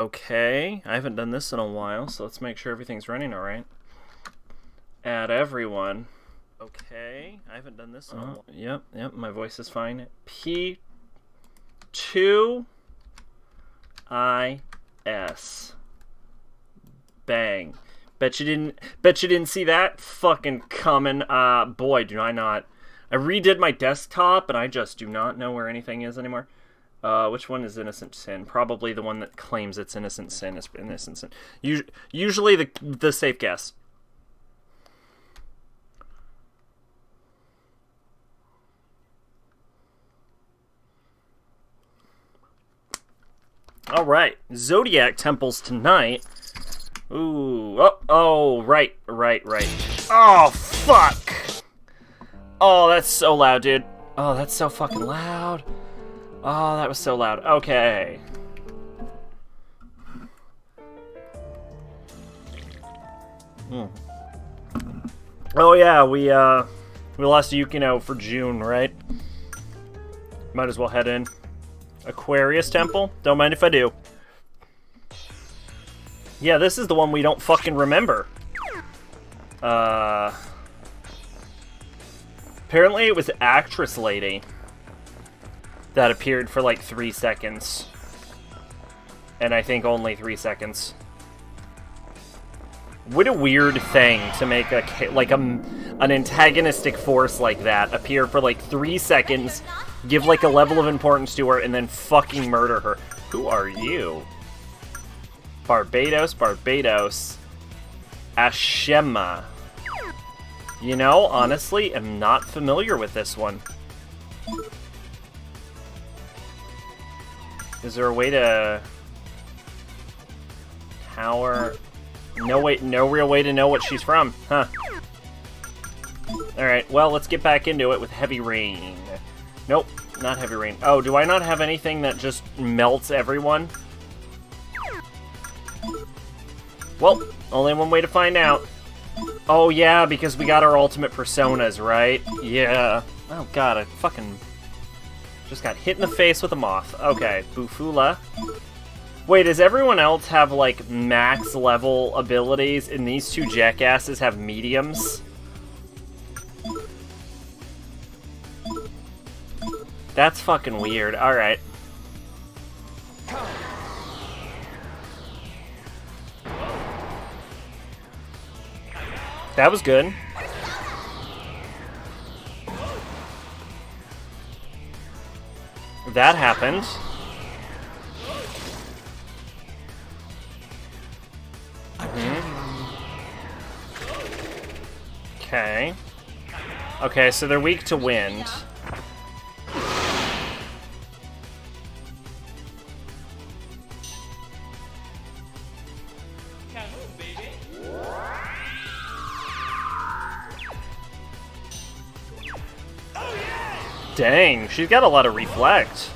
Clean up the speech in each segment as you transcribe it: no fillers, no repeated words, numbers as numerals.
Okay, I haven't done this in a while, so let's make sure everything's running alright. Add everyone. Okay, I haven't done this in a while. Yep, my voice is fine. P2IS. Bang. Bet you didn't see that fucking coming. Boy, do I not. I redid my desktop, and I just do not know where anything is anymore. Which one is Innocent Sin? Probably the one that claims it's Innocent Sin is Innocent Sin. Usually the safe guess. All right, Zodiac temples tonight. Ooh, right. Oh, fuck. Oh, that's so loud, dude. Oh, that's so fucking loud. Oh, that was so loud. Okay. Oh yeah, we lost Yukino for June, right? Might as well head in. Aquarius Temple? Don't mind if I do. Yeah, this is the one we don't fucking remember. Apparently it was Actress Lady that appeared for like 3 seconds. And I think only 3 seconds. What a weird thing to make an antagonistic force like that appear for like 3 seconds, give like a level of importance to her, and then fucking murder her. Who are you? Barbados. Ashema. You know, honestly, I'm not familiar with this one. Is there a way to... Power... No real way to know what she's from, huh? Alright, well, let's get back into it with Heavy Rain. Nope, not Heavy Rain. Oh, do I not have anything that just melts everyone? Well, only one way to find out. Oh, yeah, because we got our ultimate personas, right? Yeah. Oh, God, I fucking just got hit in the face with a moth. Okay, Bufula. Wait, does everyone else have, like, max level abilities, and these two jackasses have mediums? That's fucking weird. Alright. That was good. That happened. Okay. Okay, so they're weak to wind. Dang, she's got a lot of reflect.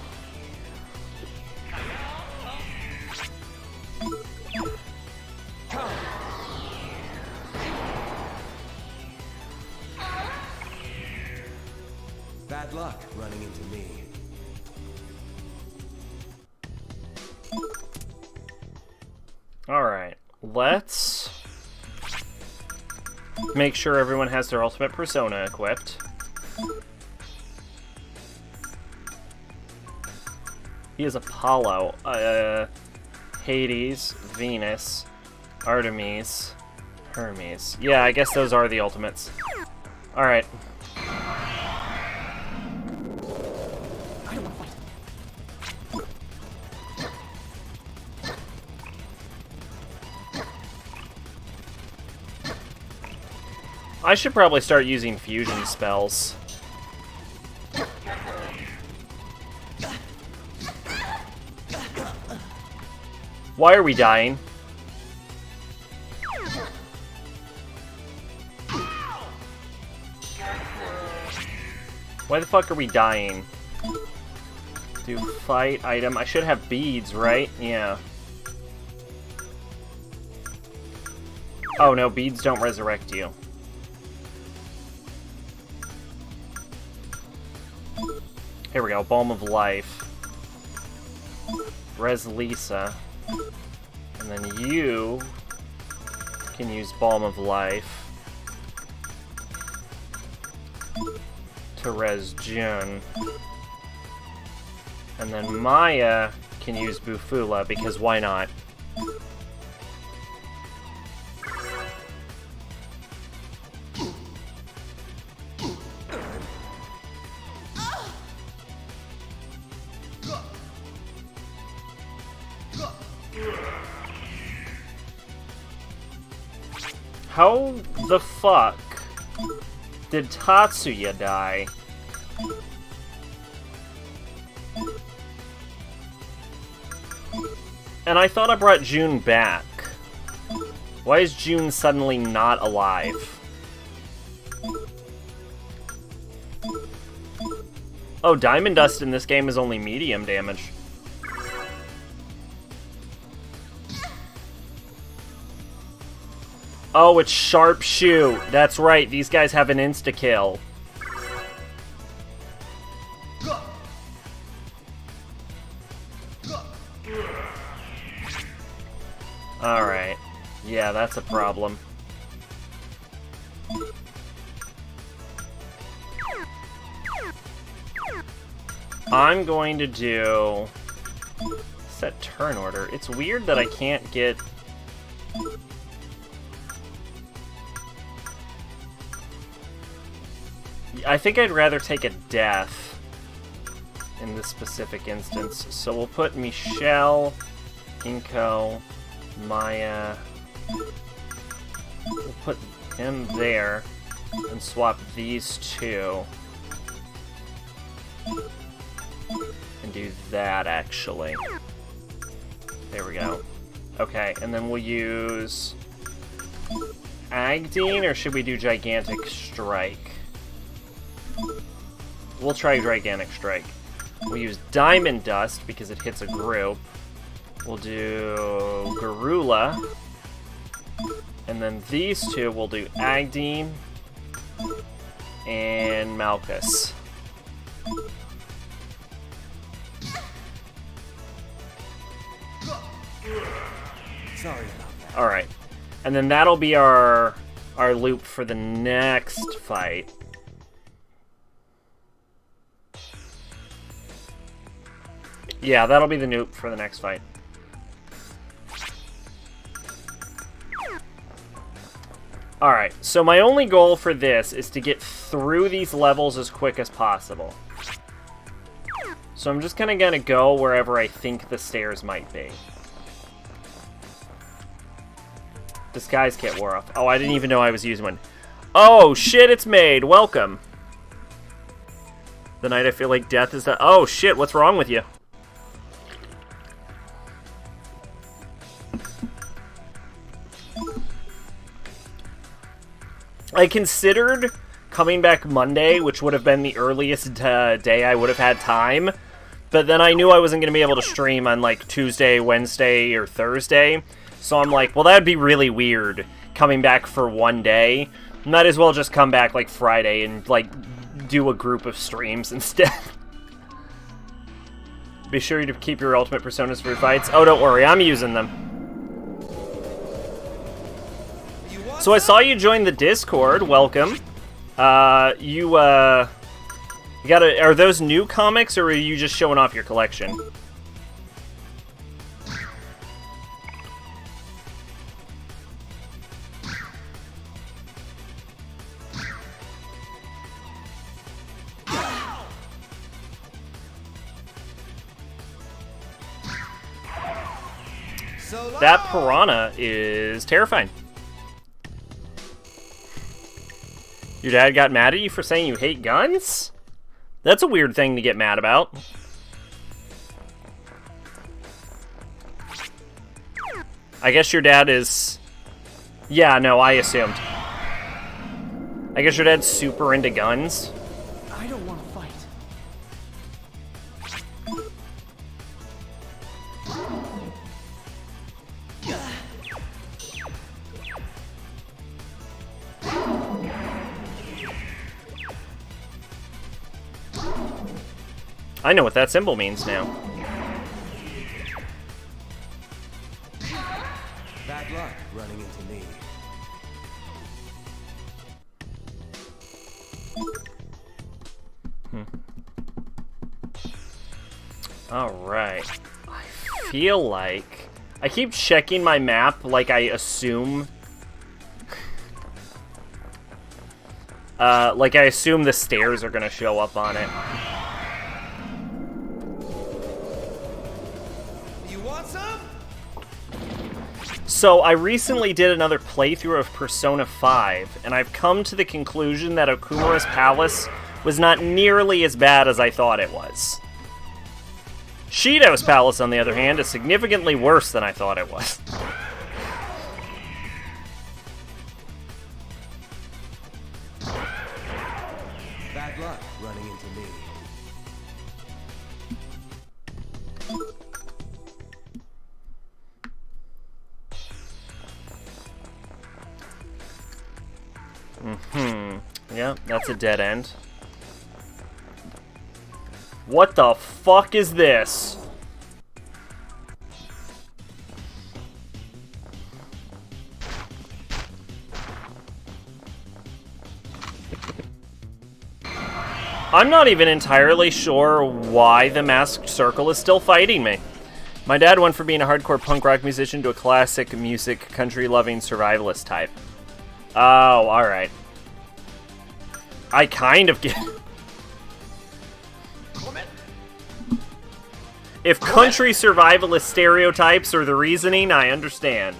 Bad luck running into me. Alright, let's make sure everyone has their ultimate persona equipped. He is Apollo, Hades, Venus, Artemis, Hermes. Yeah, I guess those are the ultimates. Alright. I should probably start using fusion spells. Why are we dying? Why the fuck are we dying? Do fight item. I should have beads, right? Yeah. Oh no, beads don't resurrect you. Here we go, Balm of Life. Res Lisa. And then you can use Balm of Life to res Jun. And then Maya can use Bufula, because why not? How the fuck did Tatsuya die? And I thought I brought June back. Why is June suddenly not alive? Oh, Diamond Dust in this game is only medium damage. Oh, it's Sharpshoot. That's right, these guys have an insta-kill. Alright. Yeah, that's a problem. I'm going to do... set turn order. It's weird that I can't get... I think I'd rather take a death in this specific instance. So we'll put Michelle, Inko, Maya. We'll put him there and swap these two. And do that, actually. There we go. Okay, and then we'll use Agdeen, or should we do Gigantic Strike? We'll try Gigantic Strike. We'll use Diamond Dust because it hits a group. We'll do Garula. And then these two we'll do Agdeen and Malchus. Sorry about that. Alright. And then that'll be our loop for the next fight. Yeah, that'll be the loop for the next fight. Alright, so my only goal for this is to get through these levels as quick as possible. So I'm just kinda gonna go wherever I think the stairs might be. Disguise kit wore off. Oh, I didn't even know I was using one. Oh, shit, it's made. Welcome. The night I feel like death is the... Oh, shit, what's wrong with you? I considered coming back Monday, which would have been the earliest day I would have had time. But then I knew I wasn't going to be able to stream on, like, Tuesday, Wednesday, or Thursday. So I'm like, well, that would be really weird, coming back for one day. Might as well just come back, like, Friday and, like, do a group of streams instead. Be sure to keep your ultimate personas for your fights. Oh, don't worry, I'm using them. So I saw you join the Discord. Welcome. You gotta... Are those new comics, or are you just showing off your collection? That piranha is terrifying. Your dad got mad at you for saying you hate guns? That's a weird thing to get mad about. I guess your dad is... Yeah, no, I assumed. I guess your dad's super into guns. I don't want to fight. I know what that symbol means now. Bad luck running into me. Alright. I feel like... I keep checking my map like I assume... like I assume the stairs are gonna show up on it. You want some? So, I recently did another playthrough of Persona 5, and I've come to the conclusion that Okumura's Palace was not nearly as bad as I thought it was. Shido's Palace, on the other hand, is significantly worse than I thought it was. Bad luck running into me. Yeah, that's a dead end. What the fuck is this? I'm not even entirely sure why the Masked Circle is still fighting me. My dad went from being a hardcore punk rock musician to a classic music, country-loving survivalist type. Oh, alright. I kind of get... If country survivalist stereotypes are the reasoning, I understand.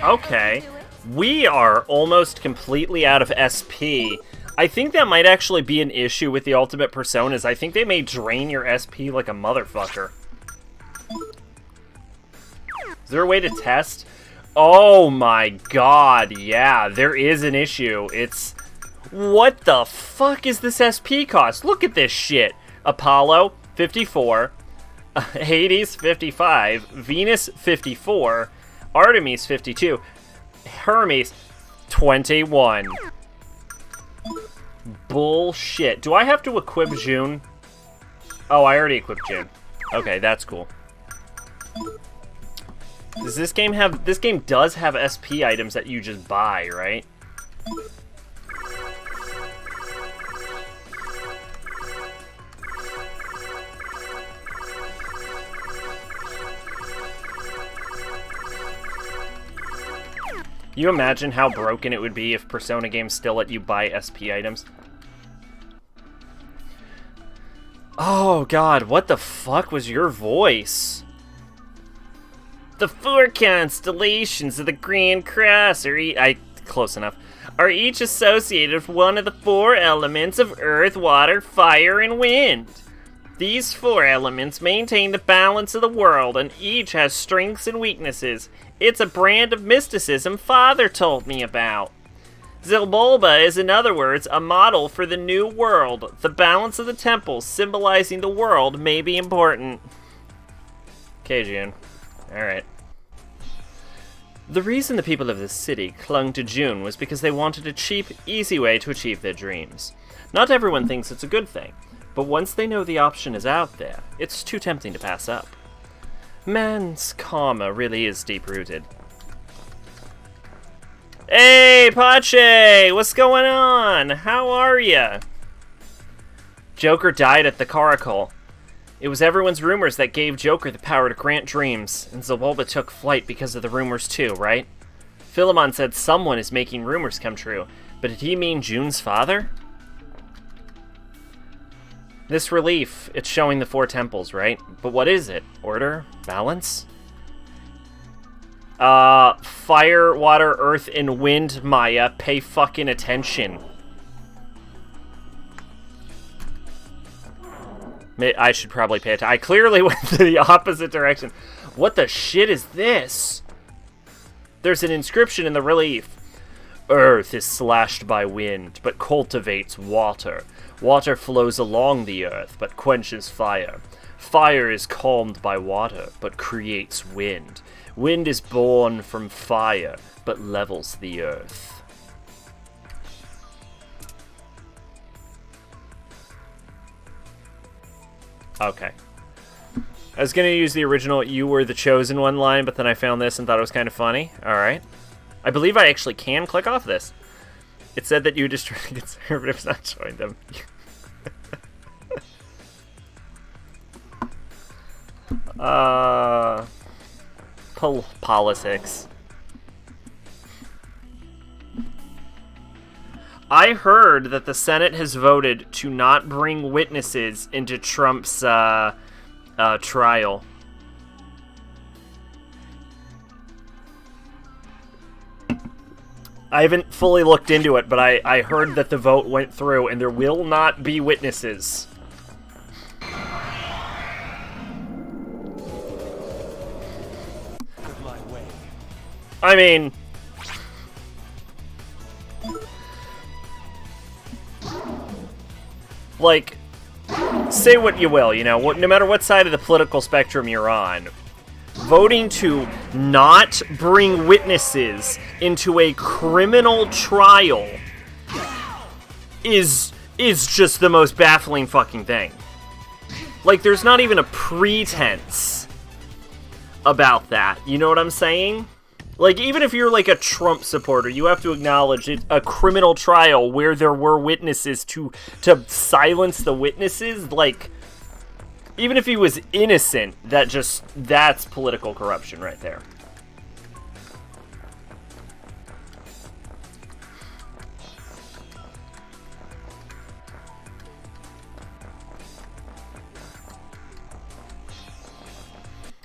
Okay. We are almost completely out of SP. I think that might actually be an issue with the Ultimate Personas. I think they may drain your SP like a motherfucker. Is there a way to test? Oh my god, yeah, there is an issue. It's... What the fuck is this SP cost? Look at this shit. Apollo, 54. Hades, 55. Venus, 54. Artemis, 52. Hermes, 21. Bullshit. Do I have to equip June? Oh, I already equipped June. Okay, that's cool. Does this game have... This game does have SP items that you just buy, right? You imagine how broken it would be if Persona games still let you buy SP items? Oh god, what the fuck was your voice? The 4 constellations of the Grand Cross are close enough. Are each associated with one of the 4 elements of earth, water, fire, and wind. These 4 elements maintain the balance of the world, and each has strengths and weaknesses. It's a brand of mysticism Father told me about. Zilbulba is, in other words, a model for the new world. The balance of the temples symbolizing the world may be important. Okay, June. Alright. The reason the people of this city clung to June was because they wanted a cheap, easy way to achieve their dreams. Not everyone thinks it's a good thing, but once they know the option is out there, it's too tempting to pass up. Man's karma really is deep-rooted. Hey, Pache! What's going on? How are ya? Joker died at the Coracle. It was everyone's rumors that gave Joker the power to grant dreams, and Zilbulba took flight because of the rumors too, right? Philemon said someone is making rumors come true, but did he mean June's father? This relief, it's showing the 4 temples, right? But what is it? Order? Balance? Fire, water, earth, and wind, Maya. Pay fucking attention. I should probably pay attention. I clearly went to the opposite direction. What the shit is this? There's an inscription in the relief. Earth is slashed by wind, but cultivates water. Water flows along the earth, but quenches fire. Fire is calmed by water, but creates wind. Wind is born from fire, but levels the earth. Okay. I was going to use the original "You Were the Chosen One" line, but then I found this and thought it was kind of funny. Alright. I believe I actually can click off this. It said that you destroyed the conservatives, not joined them. Politics. I heard that the Senate has voted to not bring witnesses into Trump's trial. I haven't fully looked into it, but I heard that the vote went through and there will not be witnesses. I mean, like, say what you will, you know, no matter what side of the political spectrum you're on, voting to not bring witnesses into a criminal trial is just the most baffling fucking thing. Like, there's not even a pretense about that. You know what I'm saying? Like, even if you're, like, a Trump supporter, you have to acknowledge it's a criminal trial where there were witnesses to silence the witnesses. Like, even if he was innocent, that's political corruption right there.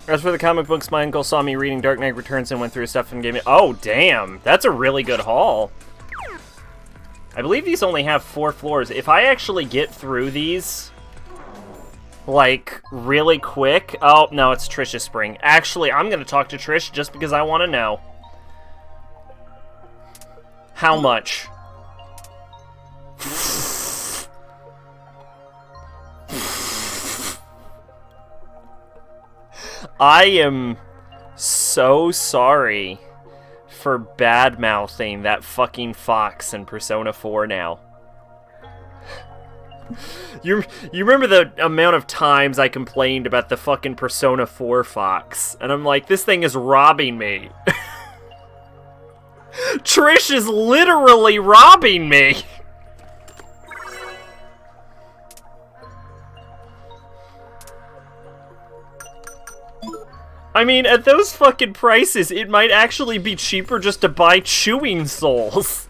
As for the comic books, my uncle saw me reading Dark Knight Returns and went through his stuff and gave me... Oh, damn! That's a really good haul. I believe these only have 4 floors. If I actually get through these, like, really quick... Oh, no, it's Trish's spring. Actually, I'm going to talk to Trish just because I want to know. How much? I am so sorry for bad-mouthing that fucking fox in Persona 4 now. You remember the amount of times I complained about the fucking Persona 4 fox? And I'm like, this thing is robbing me. Trish is literally robbing me! I mean, at those fucking prices, it might actually be cheaper just to buy chewing souls.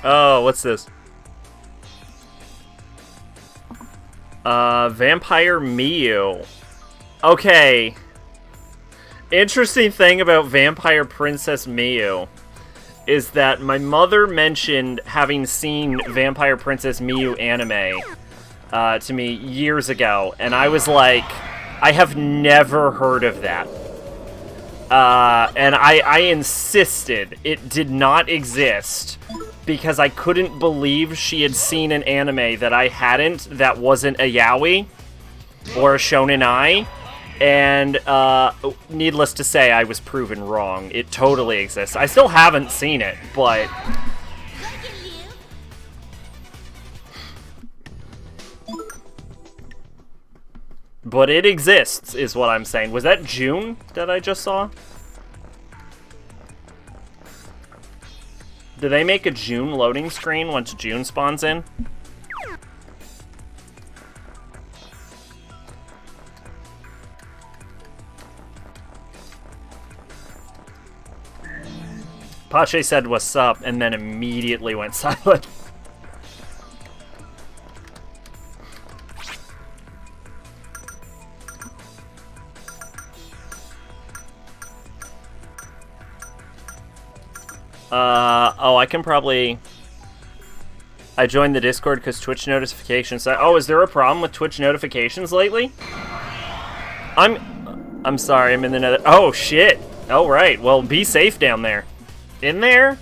Oh, what's this? Vampire Miyu. Okay. Interesting thing about Vampire Princess Miyu is that my mother mentioned having seen Vampire Princess Miyu anime to me years ago, and I was like, I have never heard of that. And I insisted it did not exist because I couldn't believe she had seen an anime that I hadn't that wasn't a yaoi or a shonen ai. And, needless to say, I was proven wrong. It totally exists. I still haven't seen it, but... But it exists, is what I'm saying. Was that June that I just saw? Do they make a June loading screen once June spawns in? Pache said what's up and then immediately went silent. Oh, I can probably... I joined the Discord because Twitch notifications. Oh, is there a problem with Twitch notifications lately? I'm sorry, I'm in the nether. Oh, shit. Oh, right. Well, be safe down there. In there?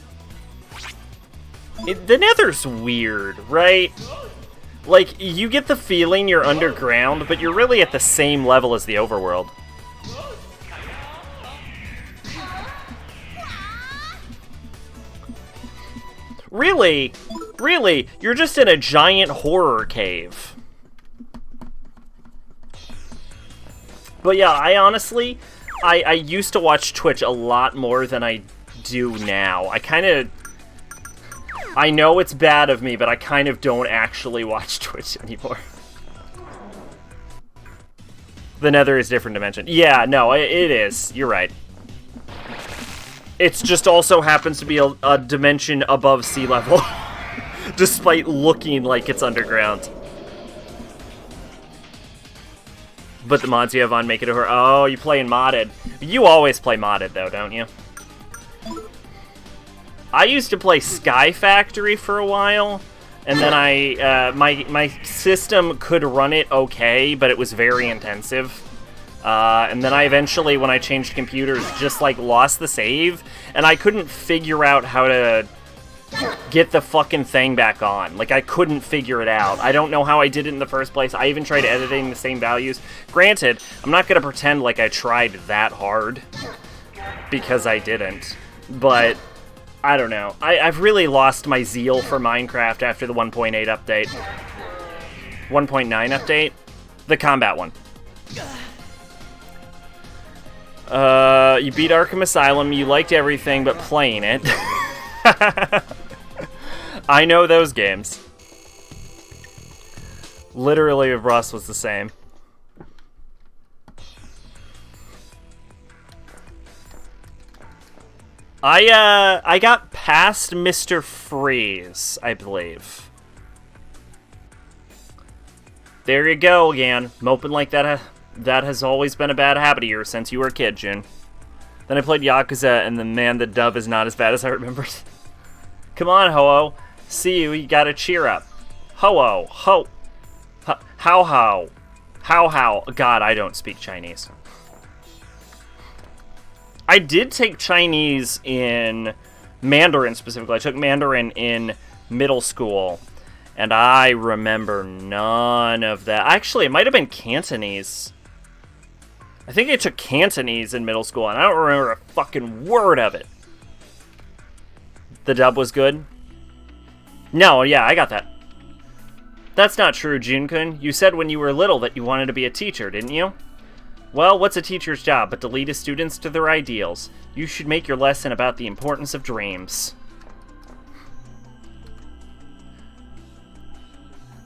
The nether's weird, right? Like, you get the feeling you're underground, but you're really at the same level as the overworld. Really? Really? You're just in a giant horror cave. But yeah, I honestly, I used to watch Twitch a lot more than I do now. I know it's bad of me, but I kind of don't actually watch Twitch anymore. The nether is a different dimension. Yeah, no, it is. You're right. It just also happens to be a dimension above sea level, despite looking like it's underground. But the mods you have on make it over. Oh, you playing modded. You always play modded, though, don't you? I used to play Sky Factory for a while, and then my system could run it okay, but it was very intensive. And then I eventually, when I changed computers, just, like, lost the save, and I couldn't figure out how to get the fucking thing back on. Like, I couldn't figure it out. I don't know how I did it in the first place. I even tried editing the same values. Granted, I'm not gonna pretend like I tried that hard, because I didn't. But, I don't know. I've really lost my zeal for Minecraft after the 1.8 update. 1.9 update? The combat one. You beat Arkham Asylum, you liked everything but playing it. I know those games. Literally, Russ was the same. I got past Mr. Freeze, I believe. There you go again, moping like that. That has always been a bad habit of yours since you were a kid, Jin. Then I played Yakuza, and man, the dub is not as bad as I remembered. Come on, Ho-Oh. See you gotta cheer up. Ho-Oh. Ho. How. How. God, I don't speak Chinese. I did take Chinese in Mandarin, specifically. I took Mandarin in middle school, and I remember none of that. Actually, it might have been Cantonese. I think I took Cantonese in middle school, and I don't remember a fucking word of it. The dub was good? No, yeah, I got that. That's not true, Jun-kun. You said when you were little that you wanted to be a teacher, didn't you? Well, what's a teacher's job but to lead his students to their ideals? You should make your lesson about the importance of dreams.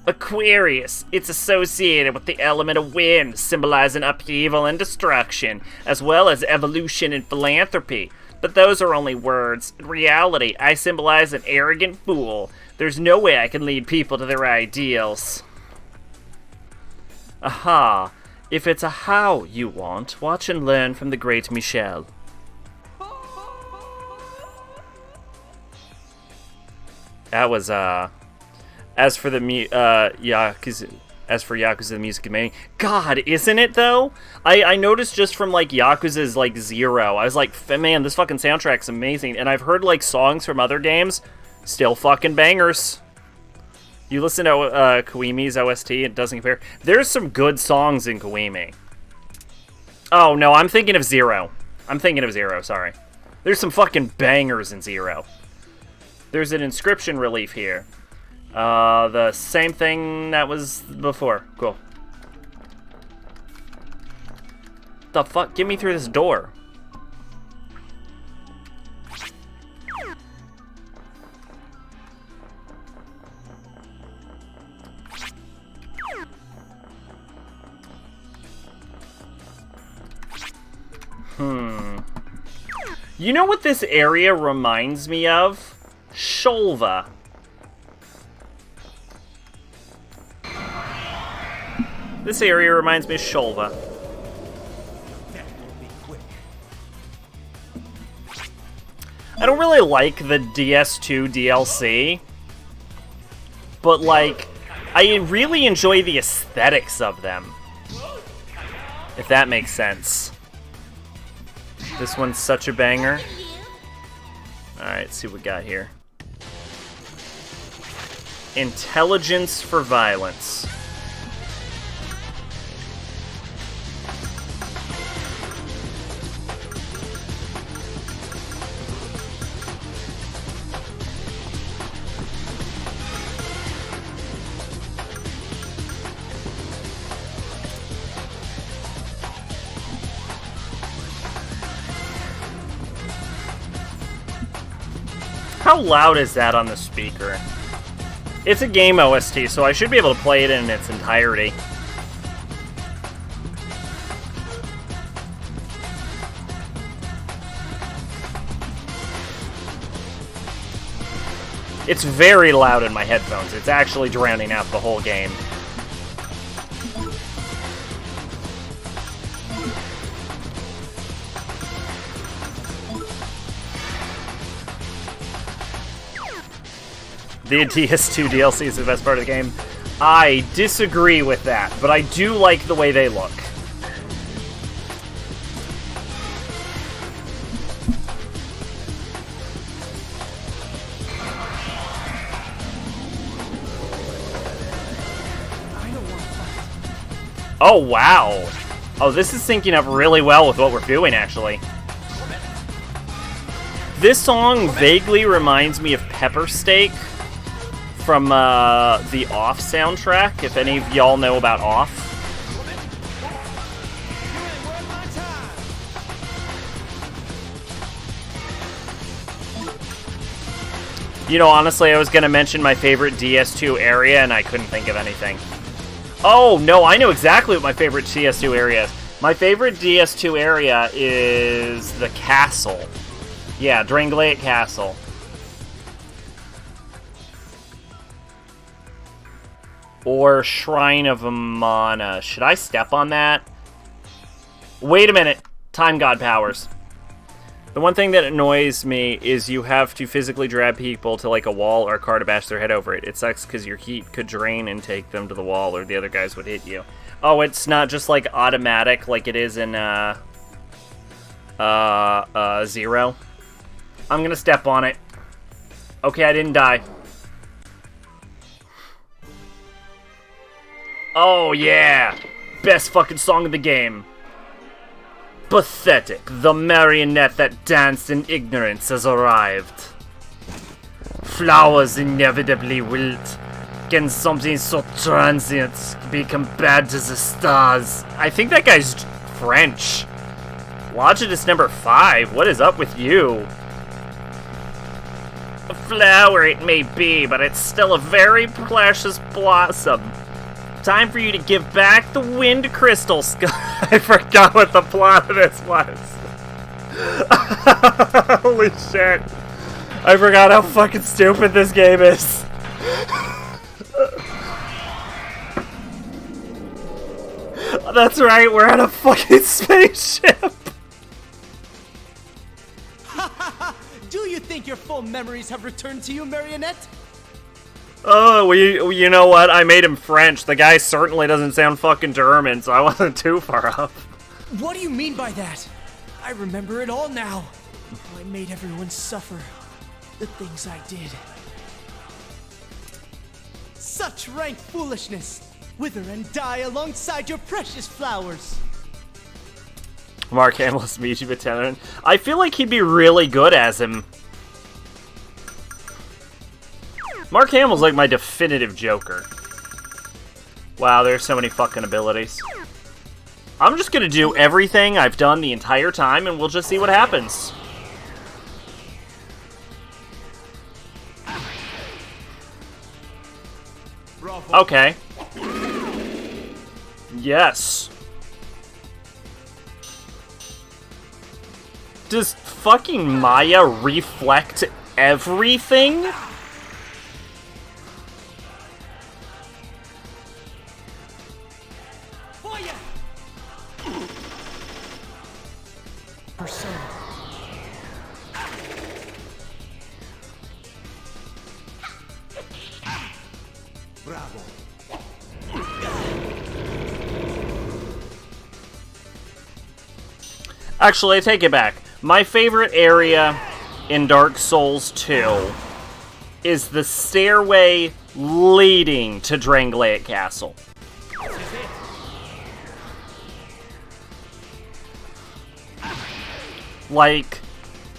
Aquarius. It's associated with the element of wind, symbolizing upheaval and destruction, as well as evolution and philanthropy. But those are only words. In reality, I symbolize an arrogant fool. There's no way I can lead people to their ideals. Aha. If it's a how you want, watch and learn from the great Michel. That was, As for Yakuza, the music amazing. God, isn't it though? I noticed just from like Yakuza's like 0, I was like, man, this fucking soundtrack's amazing. And I've heard like songs from other games, still fucking bangers. You listen to Kiwami's OST, it doesn't compare. There's some good songs in Kiwami. Oh no, I'm thinking of 0. I'm thinking of 0, sorry. There's some fucking bangers in 0. There's an inscription relief here. The same thing that was before. Cool. The fuck? Get me through this door. You know what this area reminds me of? Shulva. This area reminds me of Shulva. That won't be quick. I don't really like the DS2 DLC. but like, I really enjoy the aesthetics of them. If that makes sense. This one's such a banger. Alright, see what we got here. Intelligence for violence. How loud is that on the speaker? It's a game OST, so I should be able to play it in its entirety. It's very loud in my headphones. It's actually drowning out the whole game. The DS2 DLC is the best part of the game. I disagree with that, but I do like the way they look. Oh, wow. Oh, this is syncing up really well with what we're doing, actually. This song vaguely reminds me of Pepper Steak from the Off soundtrack, if any of y'all know about Off. You know, honestly, I was going to mention my favorite DS2 area, and I couldn't think of anything. Oh, no, I know exactly what my favorite DS2 area is. My favorite DS2 area is the castle. Yeah, Drangleic Castle. Or Shrine of Amana. Should I step on that? Wait a minute. Time God powers. The one thing that annoys me is you have to physically drag people to like a wall or a car to bash their head over it. It sucks because your heat could drain and take them to the wall, or the other guys would hit you. Oh, it's not just like automatic like it is in Zero. I'm gonna step on it. Okay, I didn't die. Oh, yeah! Best fucking song of the game. Pathetic. The marionette that danced in ignorance has arrived. Flowers inevitably wilt. Can something so transient be compared to the stars? I think that guy's French. Logidus number 5, what is up with you? A flower it may be, but it's still a very precious blossom. Time for you to give back the wind crystal, Scott. I forgot what the plot of this was. Holy shit. I forgot how fucking stupid this game is. That's right, we're on a fucking spaceship. Do you think your full memories have returned to you, Marionette? Oh, you know what? I made him French. The guy certainly doesn't sound fucking German, so I wasn't too far off. What do you mean by that? I remember it all now. I made everyone suffer. The things I did. Such rank foolishness. Wither and die alongside your precious flowers. Mark Hamill's Miji Veteran. I feel like he'd be really good as him. Mark Hamill's like my definitive Joker. Wow, there's so many fucking abilities. I'm just gonna do everything I've done the entire time, and we'll just see what happens. Okay. Yes. Does fucking Maya reflect everything? Persona. Actually, I take it back. My favorite area in Dark Souls 2 is the stairway leading to Drangleic Castle. Like,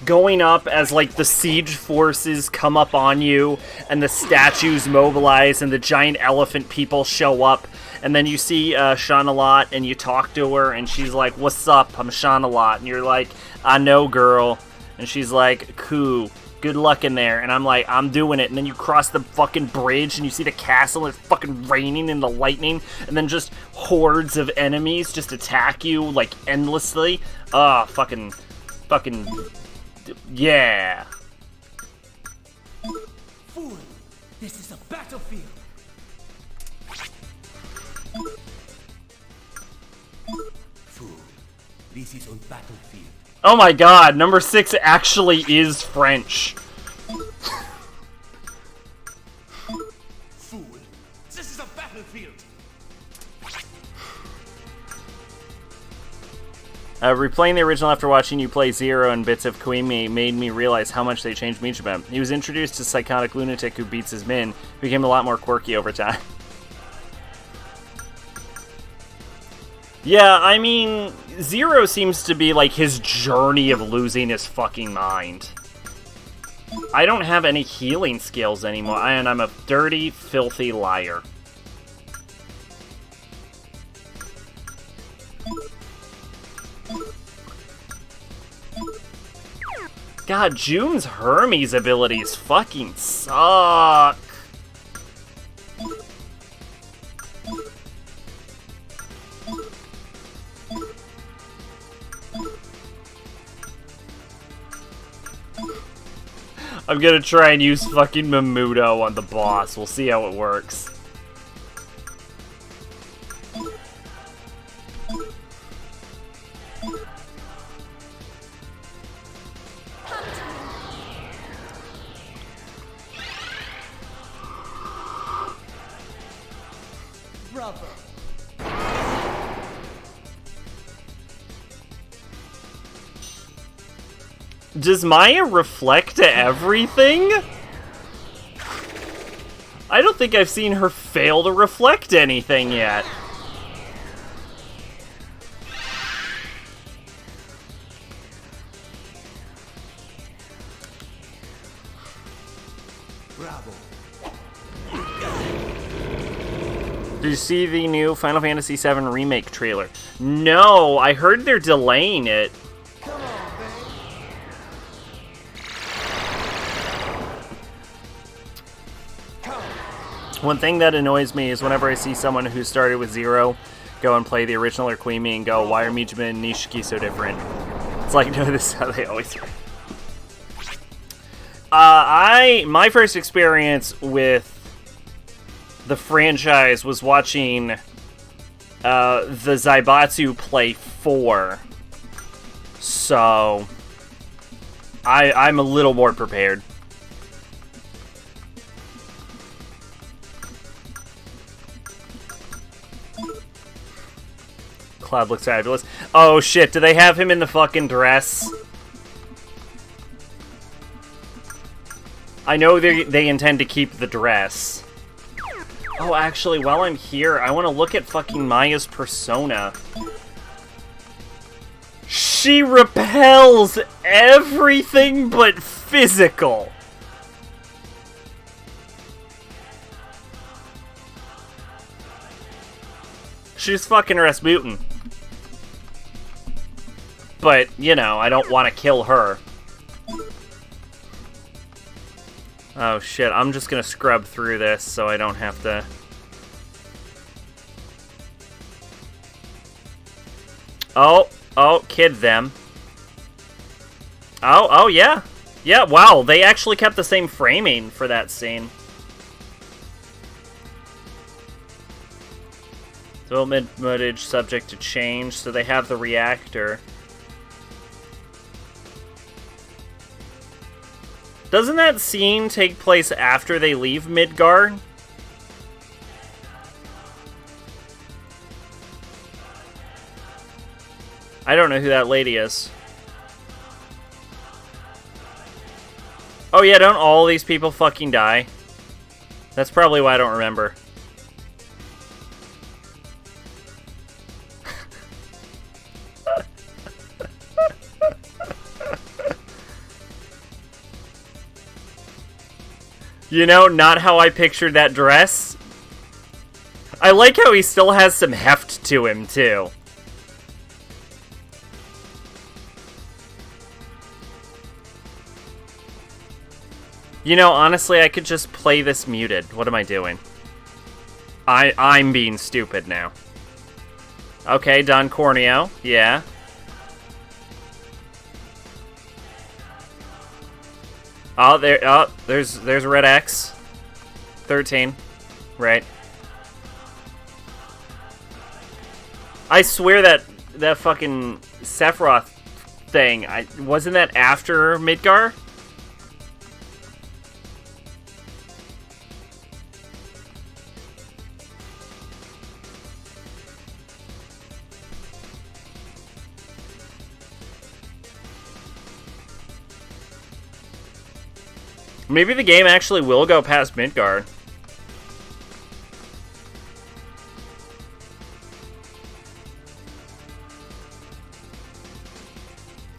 going up as, like, the siege forces come up on you, and the statues mobilize, and the giant elephant people show up, and then you see Shaunalot, and you talk to her, and she's like, "What's up? I'm Shaunalot." And you're like, "I know, girl." And she's like, "Cool. Good luck in there." And I'm like, "I'm doing it." And then you cross the fucking bridge, and you see the castle, and it's fucking raining in the lightning, and then just hordes of enemies just attack you, like, endlessly. Fucking, yeah. Fool, this is a battlefield. Fool, this is on battlefield. Oh my god, number 6 actually is French. Fool, this is a battlefield. Replaying the original after watching you play Zero and bits of Koimi made me realize how much they changed Michiba. He was introduced as psychotic lunatic who beats his men, became a lot more quirky over time. Yeah, I mean, Zero seems to be like his journey of losing his fucking mind. I don't have any healing skills anymore, and I'm a dirty, filthy liar. God, June's Hermes abilities fucking suck. I'm gonna try and use fucking Mamuto on the boss. We'll see how it works. Bravo. Does Maya reflect everything? I don't think I've seen her fail to reflect anything yet. Bravo. Did you see the new Final Fantasy VII Remake trailer? No, I heard they're delaying it. One thing that annoys me is whenever I see someone who started with Zero go and play the original or Queenie and go, "Why are Mijima and Nishiki so different?" It's like, no, this is how they always are. My first experience with the franchise was watching the Zaibatsu play 4. So I'm a little more prepared. Cloud looks fabulous. Oh shit, do they have him in the fucking dress? I know they intend to keep the dress. Oh, actually, while I'm here, I want to look at fucking Maya's persona. She repels everything but physical. She's fucking Rasputin. But, you know, I don't want to kill her. Oh shit, I'm just gonna scrub through this so I don't have to... Oh, kid them. Oh, yeah. Yeah, wow, they actually kept the same framing for that scene. Development footage subject to change, so they have the reactor. Doesn't that scene take place after they leave Midgard? I don't know who that lady is. Oh yeah, don't all these people fucking die? That's probably why I don't remember. You know, not how I pictured that dress. I like how he still has some heft to him, too. You know, honestly, I could just play this muted. What am I doing? I'm being stupid now. Okay, Don Corneo. Yeah. Oh, there's a red X. 13. Right. I swear that fucking Sephiroth thing, wasn't that after Midgar? Maybe the game actually will go past Midgard.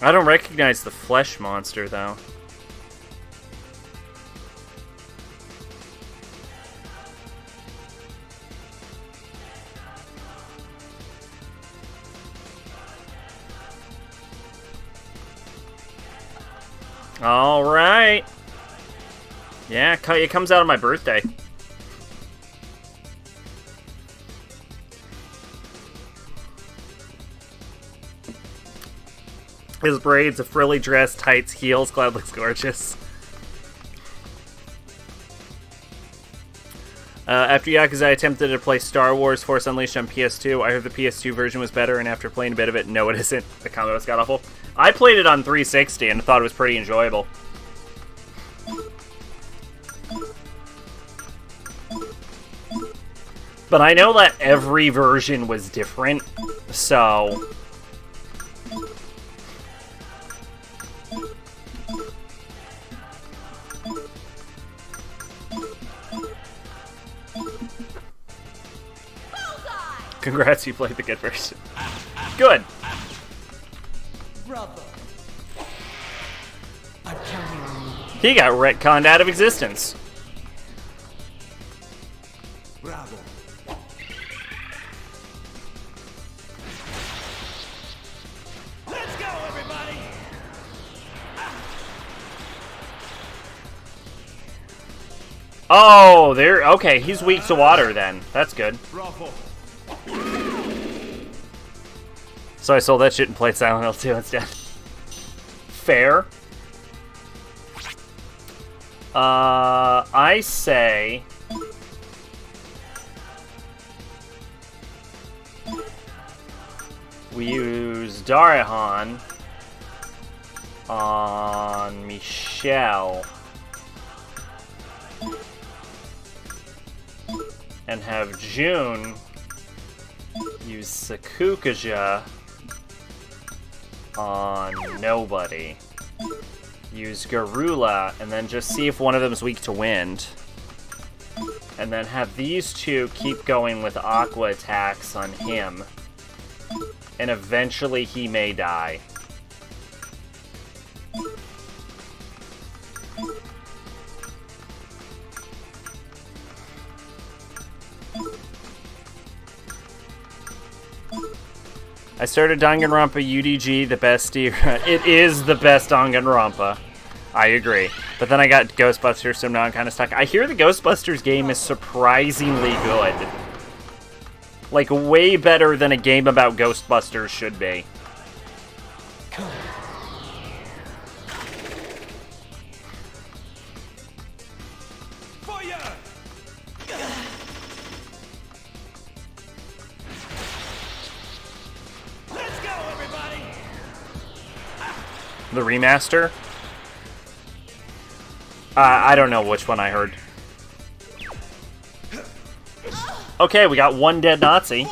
I don't recognize the flesh monster, though. All right. Yeah, it comes out on my birthday. His braids, a frilly dress, tights, heels. Cloud looks gorgeous. After Yakuza, I attempted to play Star Wars Force Unleashed on PS2. I heard the PS2 version was better, and after playing a bit of it, no, it isn't. The combat's got awful. I played it on 360 and thought it was pretty enjoyable. But I know that every version was different, so... Congrats, you played the good version. Good! Bravo. I'm counting on you. He got retconned out of existence. Bravo. Let's go, everybody! Oh, there. Okay, he's weak to water then. That's good. Bravo. So I sold that shit and played Silent Hill 2 instead. Fair. I say... we use Darahan on Michelle and have June use Sakukaja on nobody. Use Garula and then just see if one of them is weak to wind. And then have these two keep going with Aqua attacks on him. And eventually he may die. I started Danganronpa UDG, the best. It is the best Danganronpa. I agree. But then I got Ghostbusters, so now I'm kind of stuck. I hear the Ghostbusters game is surprisingly good. Like, way better than a game about Ghostbusters should be. Fire! Let's go, everybody! The remaster? I don't know which one I heard. Okay, we got one dead Nazi.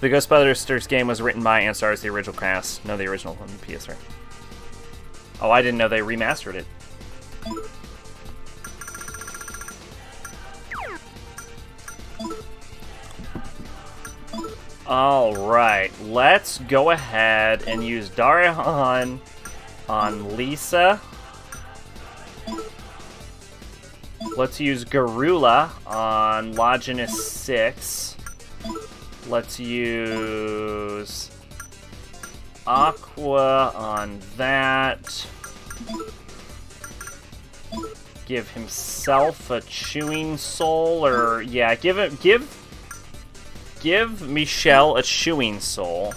The Ghostbusters game was written by and stars the original cast. No, the original on the PS3. Oh, I didn't know they remastered it. Alright, let's go ahead and use Darahan on Lisa. Let's use Garula on Longinus 6. Let's use Aqua on that. Give himself a chewing soul, or yeah, give Michelle a chewing soul.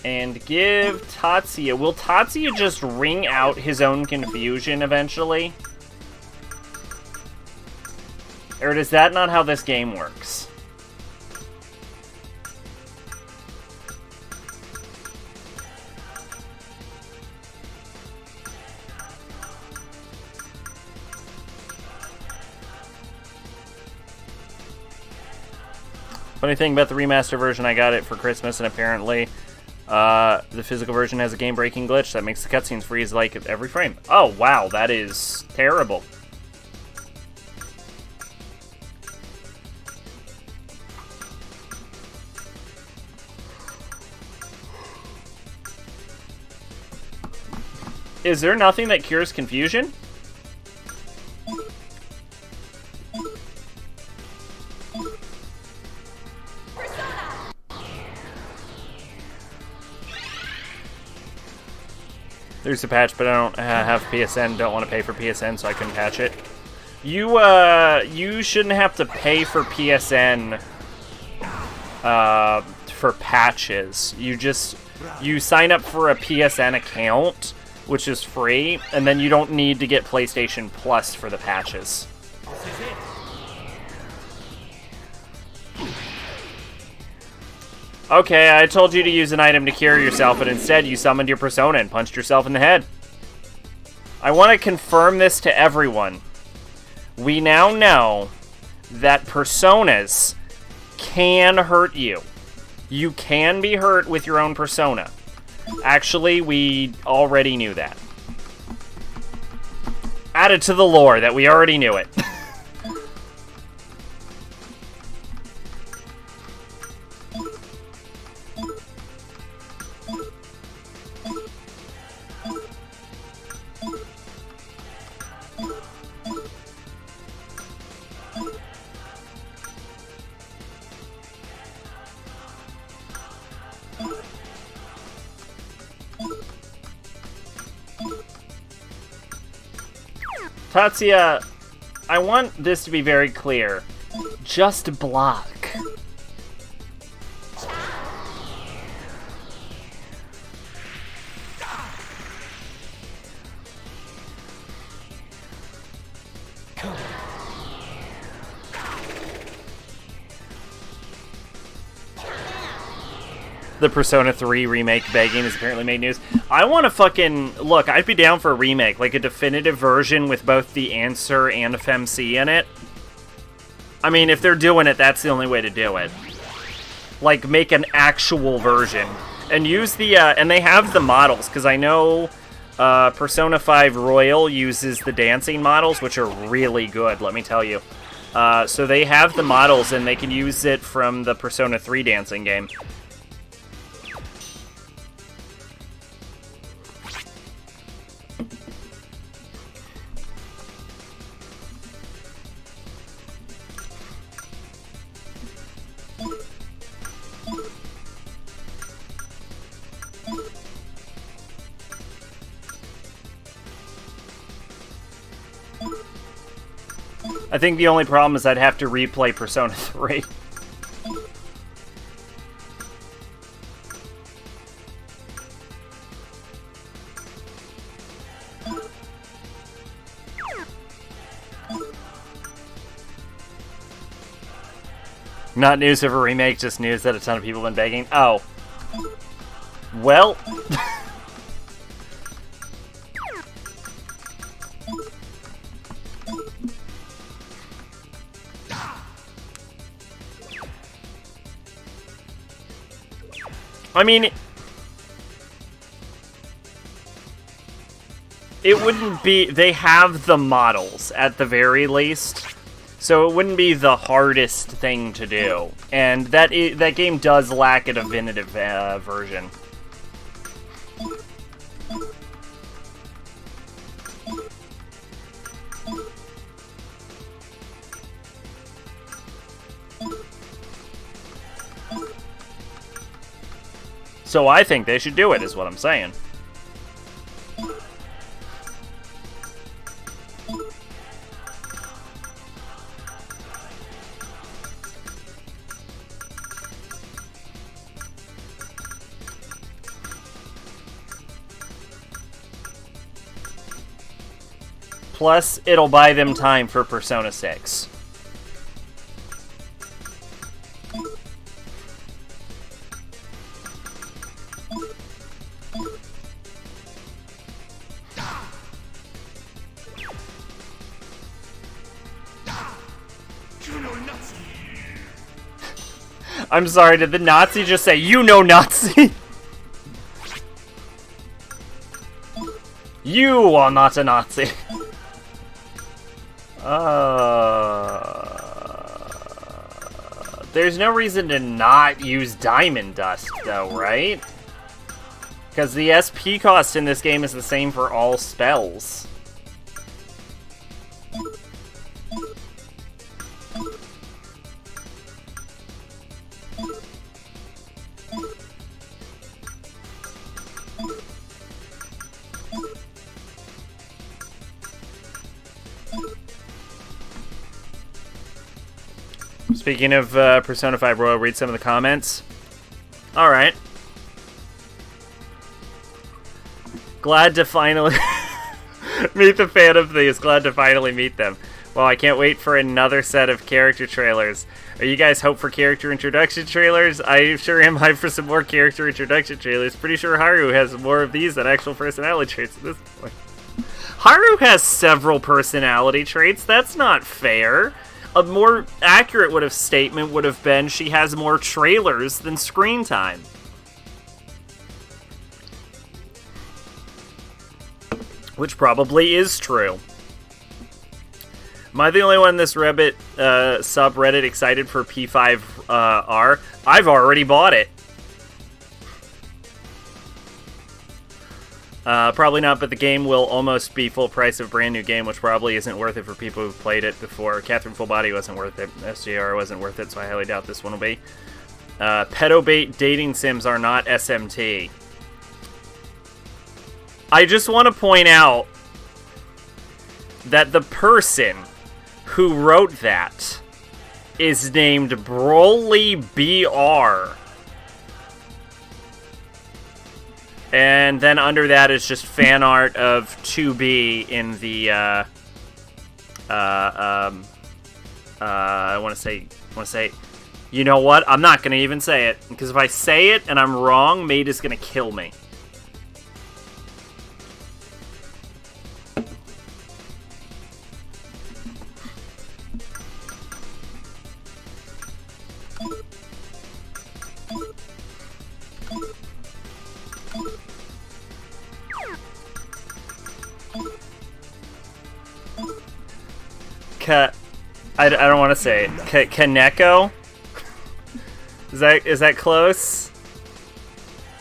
And give Tatsuya. Will Tatsuya just wring out his own confusion eventually? Or is that not how this game works? Funny thing about the remaster version, I got it for Christmas, and apparently the physical version has a game-breaking glitch that makes the cutscenes freeze like every frame. Oh, wow, that is terrible. Is there nothing that cures confusion? There's a patch, but I don't have PSN. Don't want to pay for PSN, so I couldn't patch it. You shouldn't have to pay for PSN for patches. You sign up for a PSN account, which is free, and then you don't need to get PlayStation Plus for the patches. Okay, I told you to use an item to cure yourself, but instead you summoned your persona and punched yourself in the head. I want to confirm this to everyone. We now know that personas can hurt you. You can be hurt with your own persona. Actually, we already knew that. Added to the lore that we already knew it. Tatsuya, I want this to be very clear. Just block. The Persona 3 remake begging has apparently made news. I want to fucking... Look, I'd be down for a remake. Like a definitive version with both the Answer and FMC in it. I mean, if they're doing it, that's the only way to do it. Like, make an actual version. And use the... and they have the models, because I know Persona 5 Royal uses the dancing models, which are really good, let me tell you. So they have the models, and they can use it from the Persona 3 dancing game. I think the only problem is I'd have to replay Persona 3. Not news of a remake, just news that a ton of people have been begging. Oh. Well... I mean, it wouldn't be... They have the models, at the very least. So it wouldn't be the hardest thing to do. And that game does lack a definitive version. So I think they should do it, is what I'm saying. Plus, it'll buy them time for Persona 6. I'm sorry, did the Nazi just say, "You know Nazi"? You are not a Nazi. There's no reason to not use Diamond Dust, though, right? Because the SP cost in this game is the same for all spells. Speaking of Persona 5 Royal, read some of the comments. Alright. Glad to finally meet the fan of these. Glad to finally meet them. Well, I can't wait for another set of character trailers. Are you guys hyped for character introduction trailers? I sure am hyped for some more character introduction trailers. Pretty sure Haru has more of these than actual personality traits at this point. Haru has several personality traits. That's not fair. A more accurate statement would have been she has more trailers than screen time. Which probably is true. Am I the only one in this Reddit subreddit excited for P5R? I've already bought it. Probably not, but the game will almost be full price of a brand new game, which probably isn't worth it for people who've played it before. Catherine Full Body wasn't worth it. SJR wasn't worth it, so I highly doubt this one will be. Pedobait dating sims are not SMT. I just want to point out that the person who wrote that is named Broly BR. And then under that is just fan art of 2B in the, I want to say, you know what? I'm not going to even say it, because if I say it and I'm wrong, Mate is going to kill me. I don't want to say it. Kaneko? Is that close?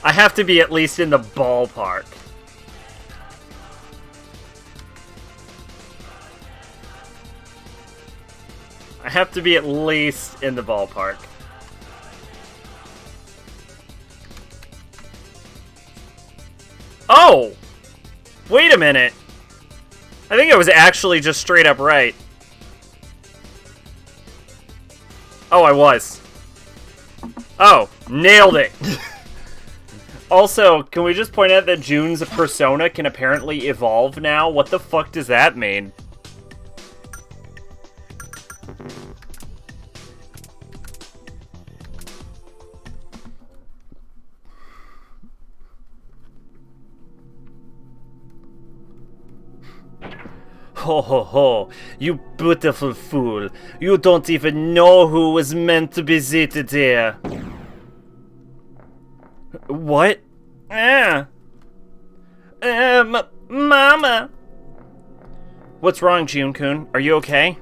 I have to be at least in the ballpark. I have to be at least in the ballpark. Oh! Wait a minute. I think I was actually just straight up right. Oh, I was. Oh, nailed it. Also, can we just point out that June's persona can apparently evolve now? What the fuck does that mean? Ho ho ho, you beautiful fool. You don't even know who was meant to be seated here. What? Mama. What's wrong, June-kun? Are you okay?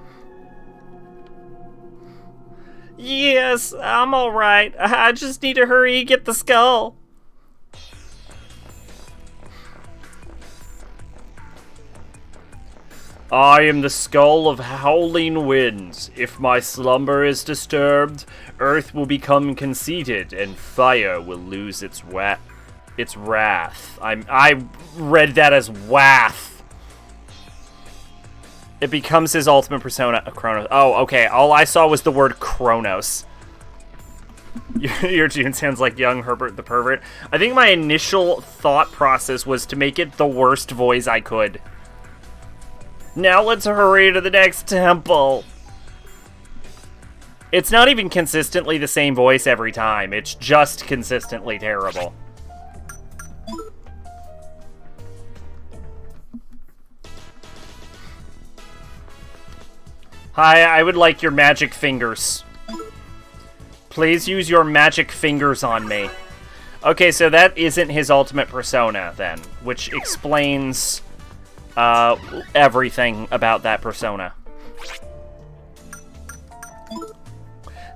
Yes, I'm alright. I just need to hurry get the skull. I am the skull of howling winds. If my slumber is disturbed, earth will become conceited, and fire will lose its wrath. I read that as wath. It becomes his ultimate persona, Kronos. Oh, okay. All I saw was the word Kronos. Your tune sounds like young Herbert the Pervert. I think my initial thought process was to make it the worst voice I could. Now let's hurry to the next temple. It's not even consistently the same voice every time. It's just consistently terrible. Hi, I would like your magic fingers. Please use your magic fingers on me. Okay, so that isn't his ultimate persona, then, which explains everything about that persona.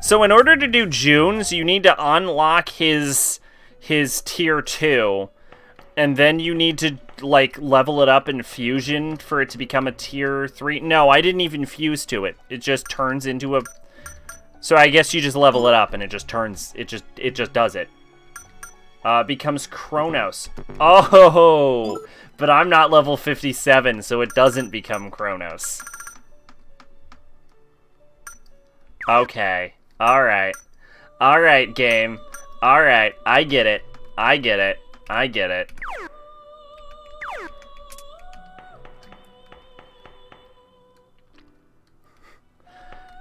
So in order to do June's, you need to unlock his tier 2, and then you need to, like, level it up in fusion for it to become a tier 3. No, I didn't even fuse to it. It just turns into a... So I guess you just level it up and it just turns... It just does it. Becomes Kronos. Oh! But I'm not level 57, so it doesn't become Kronos. Okay. Alright. Alright, game. Alright, I get it. I get it. I get it.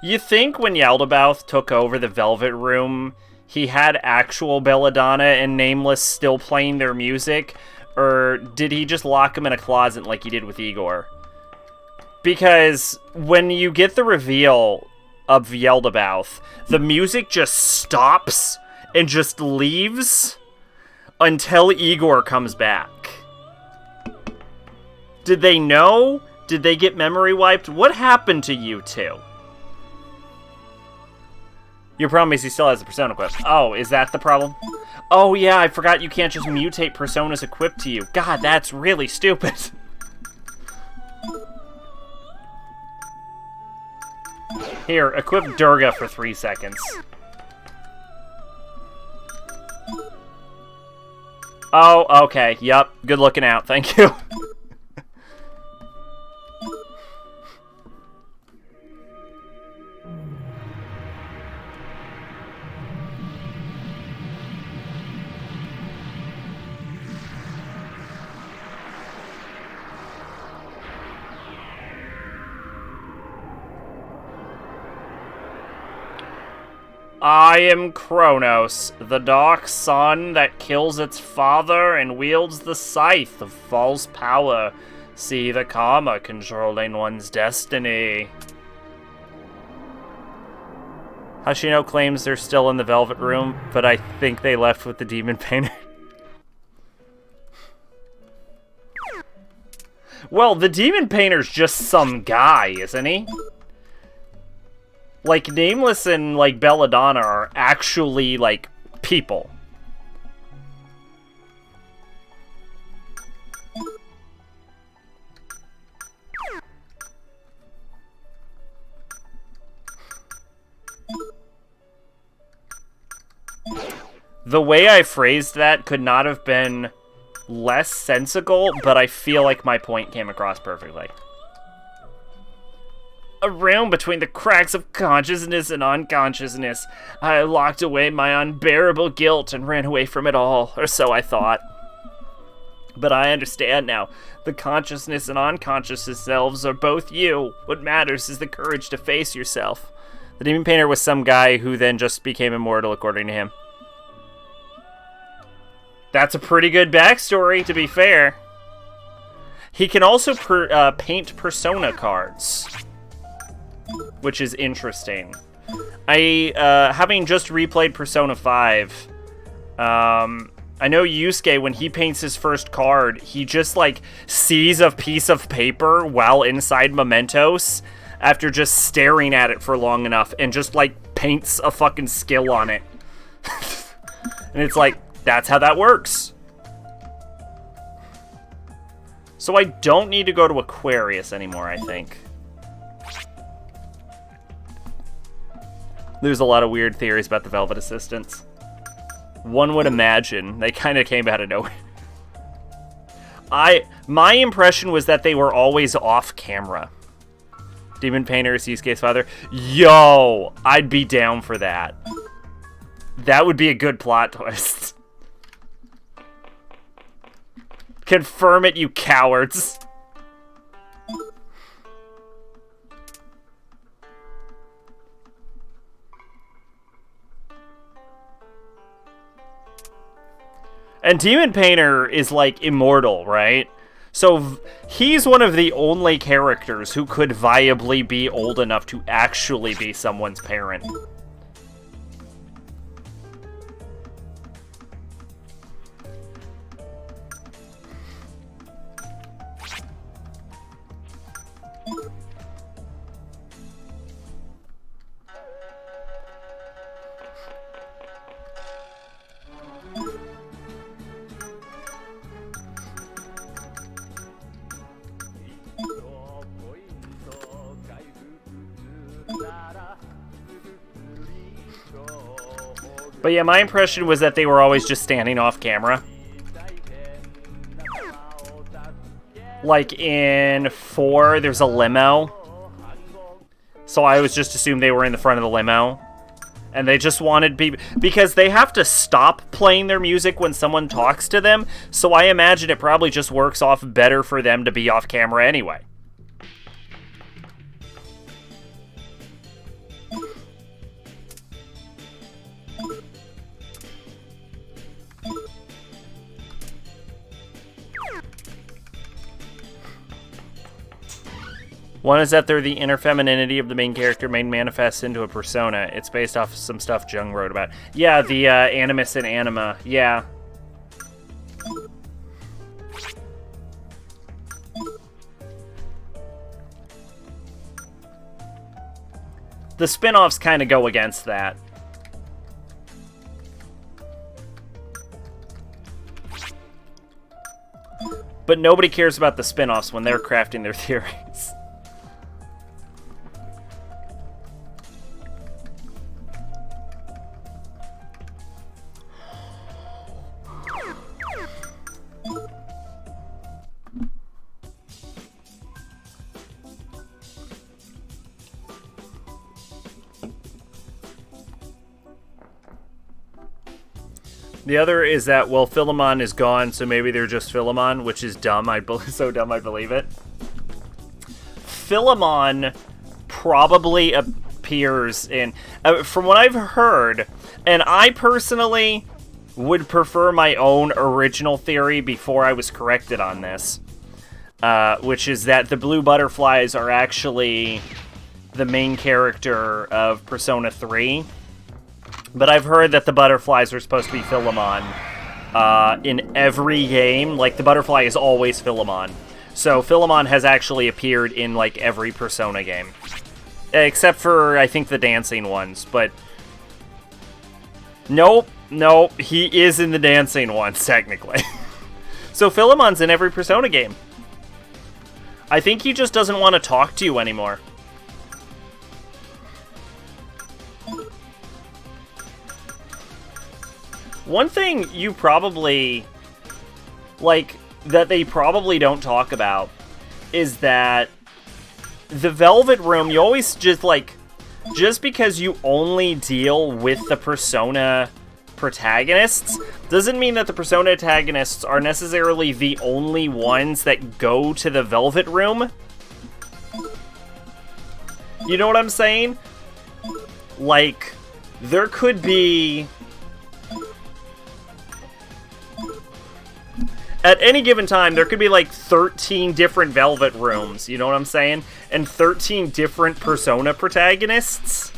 You think when Yaldabaoth took over the Velvet Room, he had actual Belladonna and Nameless still playing their music? Or did he just lock them in a closet like he did with Igor? Because when you get the reveal of Yaldabaoth, the music just stops and just leaves until Igor comes back. Did they know? Did they get memory wiped? What happened to you two? Your problem is he still has the persona equipped. Oh, is that the problem? Oh yeah, I forgot you can't just mutate personas equipped to you. God, that's really stupid. Here, equip Durga for 3 seconds. Oh, okay, yup. Good looking out, thank you. I am Kronos, the dark sun that kills its father and wields the scythe of false power. See the karma controlling one's destiny. Hashino claims they're still in the Velvet Room, but I think they left with the Demon Painter. Well, the Demon Painter's just some guy, isn't he? Like, Nameless and, like, Belladonna are actually, like, people. The way I phrased that could not have been less sensical, but I feel like my point came across perfectly. A realm between the cracks of consciousness and unconsciousness. I locked away my unbearable guilt and ran away from it all, or so I thought. But I understand now. The consciousness and unconsciousness selves are both you. What matters is the courage to face yourself. The Demon Painter was some guy who then just became immortal, according to him. That's a pretty good backstory, to be fair. He can also paint persona cards, which is interesting. I, having just replayed Persona 5, I know Yusuke, when he paints his first card, he just, like, sees a piece of paper while inside Mementos after just staring at it for long enough and just, like, paints a fucking skill on it. And it's like, that's how that works. So I don't need to go to Aquarius anymore, I think. There's a lot of weird theories about the Velvet Assistants. One would imagine. They kind of came out of nowhere. My impression was that they were always off camera. Demon Painter is Yusuke's father. Yo! I'd be down for that. That would be a good plot twist. Confirm it, you cowards. And Demon Painter is, like, immortal, right? So he's one of the only characters who could viably be old enough to actually be someone's parent. But yeah, my impression was that they were always just standing off camera. Like in 4, there's a limo. So I was just assumed they were in the front of the limo. And they just wanted people... Because they have to stop playing their music when someone talks to them. So I imagine it probably just works off better for them to be off camera anyway. One is that they're the inner femininity of the main character made manifest into a persona. It's based off of some stuff Jung wrote about. Yeah, the Animus and Anima. Yeah. The spin-offs kind of go against that. But nobody cares about the spin-offs when they're crafting their theories. The other is that, well, Philemon is gone, so maybe they're just Philemon, which is dumb. So dumb I believe it. Philemon probably appears in... from what I've heard, and I personally would prefer my own original theory before I was corrected on this, which is that the blue butterflies are actually the main character of Persona 3. But I've heard that the butterflies are supposed to be Philemon in every game. Like, the butterfly is always Philemon. So Philemon has actually appeared in, like, every Persona game. Except for, I think, the dancing ones. But, nope, he is in the dancing ones, technically. So Philemon's in every Persona game. I think he just doesn't want to talk to you anymore. One thing you probably, like, that they probably don't talk about is that the Velvet Room, you always just, like, just because you only deal with the Persona protagonists doesn't mean that the Persona antagonists are necessarily the only ones that go to the Velvet Room. You know what I'm saying? Like, there could be... At any given time, there could be like 13 different Velvet Rooms, you know what I'm saying? And 13 different Persona protagonists.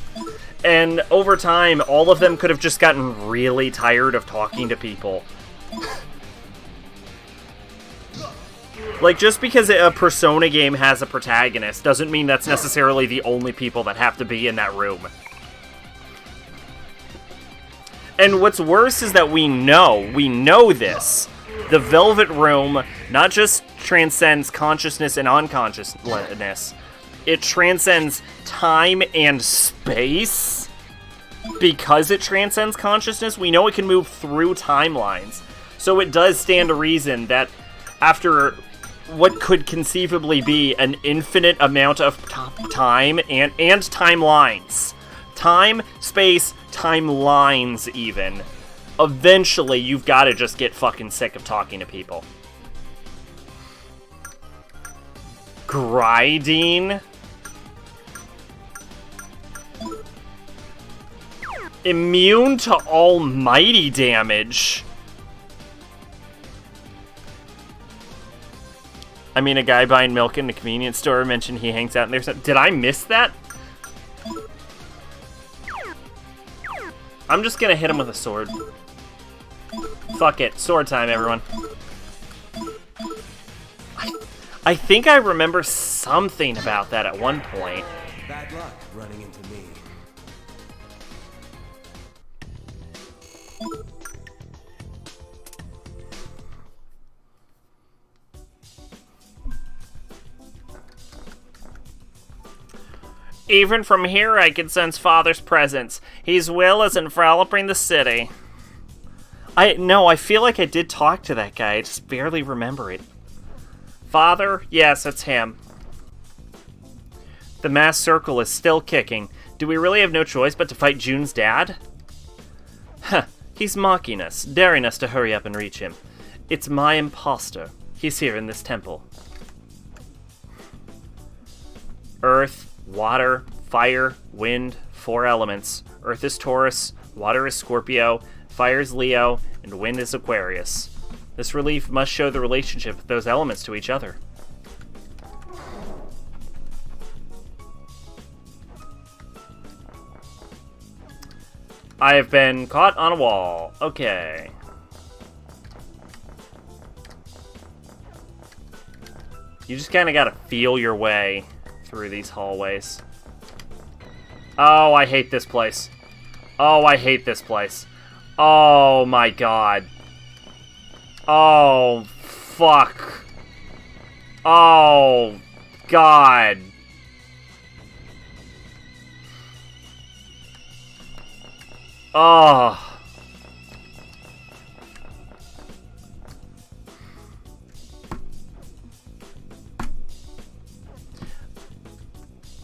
And over time, all of them could have just gotten really tired of talking to people. Like, just because a Persona game has a protagonist doesn't mean that's necessarily the only people that have to be in that room. And what's worse is that we know this. The Velvet Room not just transcends consciousness and unconsciousness, it transcends time and space. Because it transcends consciousness, we know it can move through timelines. So it does stand to reason that after what could conceivably be an infinite amount of time and timelines, time, space, timelines even, eventually you've got to just get fucking sick of talking to people. Grinding. Immune to almighty damage. I mean, a guy buying milk in the convenience store mentioned he hangs out in there. Did I miss that? I'm just gonna hit him with a sword. Fuck it. Sword time, everyone. I think I remember something about that at one point. Bad luck running into me. Even from here, I can sense Father's presence. His will is enveloping the city. I feel like I did talk to that guy. I just barely remember it. Father? Yes, it's him. The mass circle is still kicking. Do we really have no choice but to fight June's dad? Huh. He's mocking us, daring us to hurry up and reach him. It's my imposter. He's here in this temple. Earth, water, fire, wind, 4 elements. Earth is Taurus, water is Scorpio, fire is Leo, and wind is Aquarius. This relief must show the relationship of those elements to each other. I have been caught on a wall. Okay. You just kind of gotta feel your way through these hallways. Oh, I hate this place. Oh, I hate this place. Oh my god. Oh, fuck. Oh, god. Oh.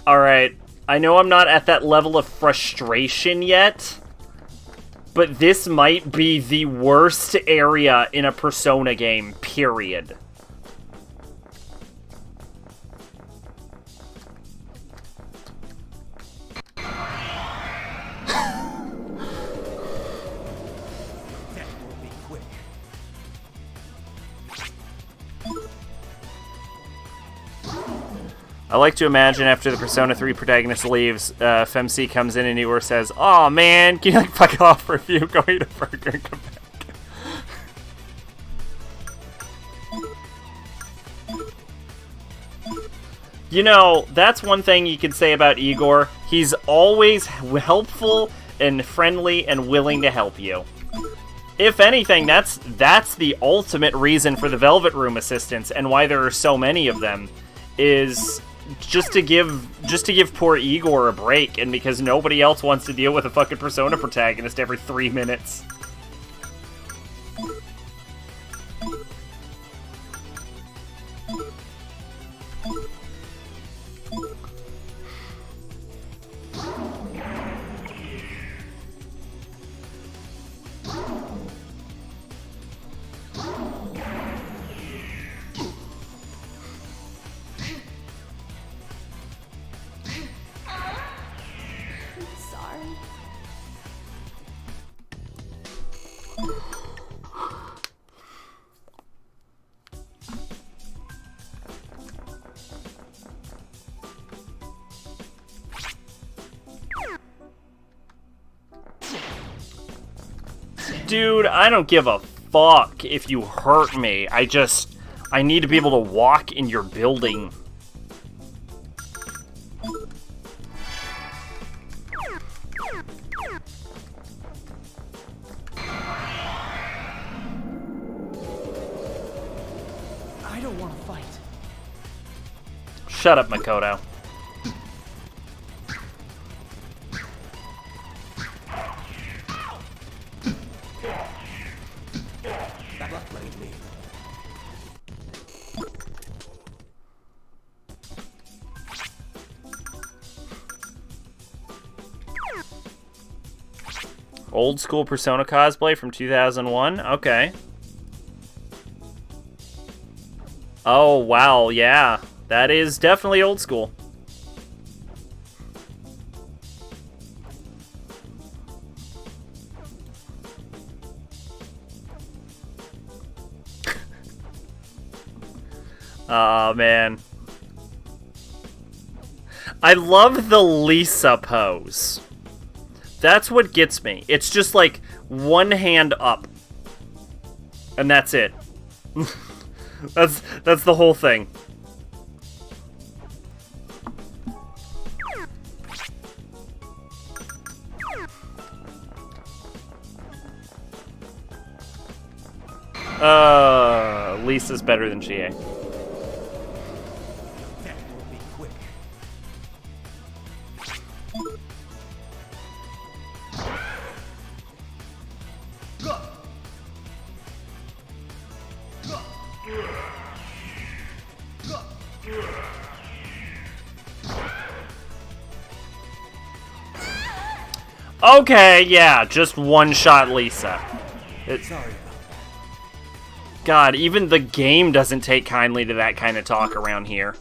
Alright, I know I'm not at that level of frustration yet, but this might be the worst area in a Persona game, period. That won't be quick. I like to imagine after the Persona 3 protagonist leaves, FemC comes in and Igor says, "Aw, man, can you, like, fuck off for a few? Go eat a burger and come back." You know, that's one thing you can say about Igor. He's always helpful and friendly and willing to help you. If anything, that's the ultimate reason for the Velvet Room assistants and why there are so many of them, is just to give poor Igor a break, and because nobody else wants to deal with a fucking Persona protagonist every 3 minutes. Sorry. Dude, I don't give a fuck if you hurt me. I need to be able to walk in your building. I don't want to fight. Shut up, Makoto. Bad luck running to me. Old school Persona cosplay from 2001? Okay. Oh, wow, yeah. That is definitely old school. Oh, man. I love the Lisa pose. That's what gets me. It's just like one hand up. And that's it. That's the whole thing. Lisa's better than Chie. That will be quick. Okay, yeah, just one-shot Lisa. Sorry about that. God, even the game doesn't take kindly to that kind of talk around here.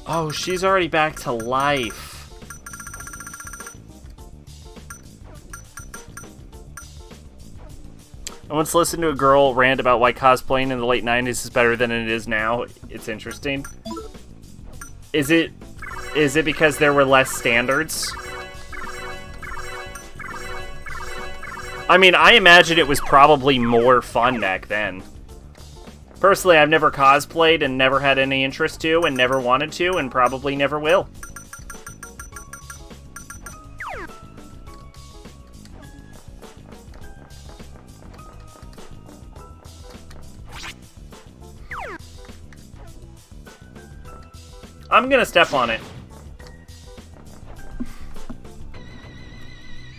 Oh, she's already back to life. I once listened to a girl rant about why cosplaying in the late 90s is better than it is now. It's interesting. Is it because there were less standards? I mean, I imagine it was probably more fun back then. Personally, I've never cosplayed and never had any interest to and never wanted to and probably never will. I'm gonna step on it.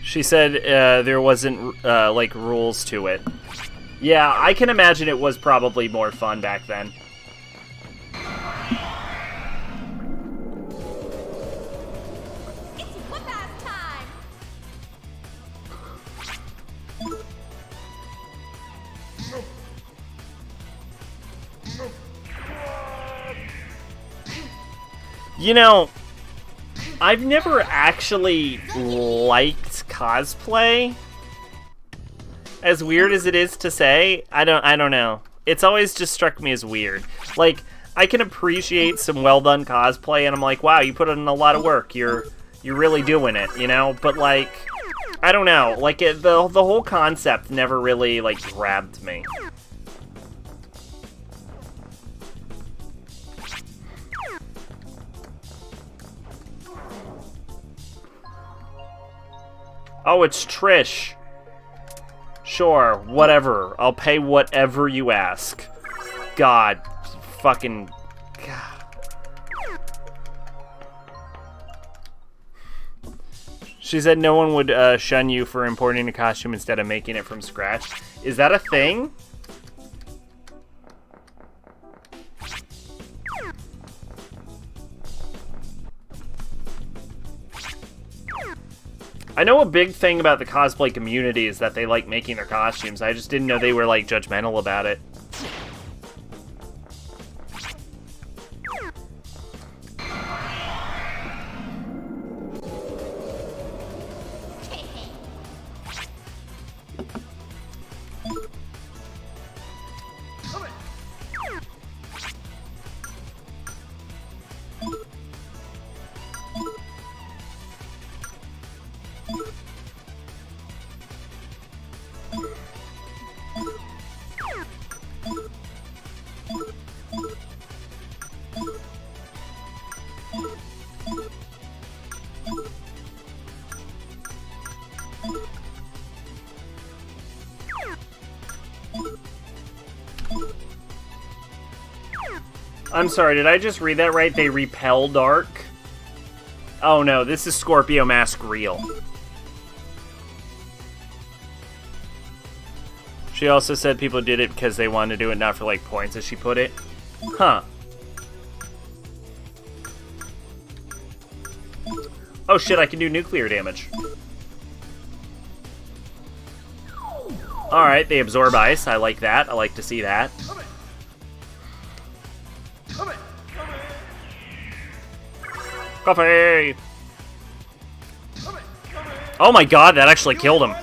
She said there wasn't, like, rules to it. Yeah, I can imagine it was probably more fun back then. It's whip-ass time! You know, I've never actually liked cosplay. As weird as it is to say, I don't know. It's always just struck me as weird. Like, I can appreciate some well done cosplay, and I'm like, wow, you put in a lot of work. You're really doing it, you know. But like, I don't know. Like, the whole concept never really like grabbed me. Oh, it's Trish. Sure, whatever. I'll pay whatever you ask. God, fucking... God. She said no one would shun you for importing a costume instead of making it from scratch. Is that a thing? I know a big thing about the cosplay community is that they like making their costumes. I just didn't know they were, like, judgmental about it. I'm sorry, did I just read that right? They repel dark? Oh no, this is Scorpio Mask real. She also said people did it because they wanted to do it, not for, like, points, as she put it. Huh. Oh shit, I can do nuclear damage. Alright, they absorb ice. I like that. I like to see that. Coffee! Oh my god, that actually killed him.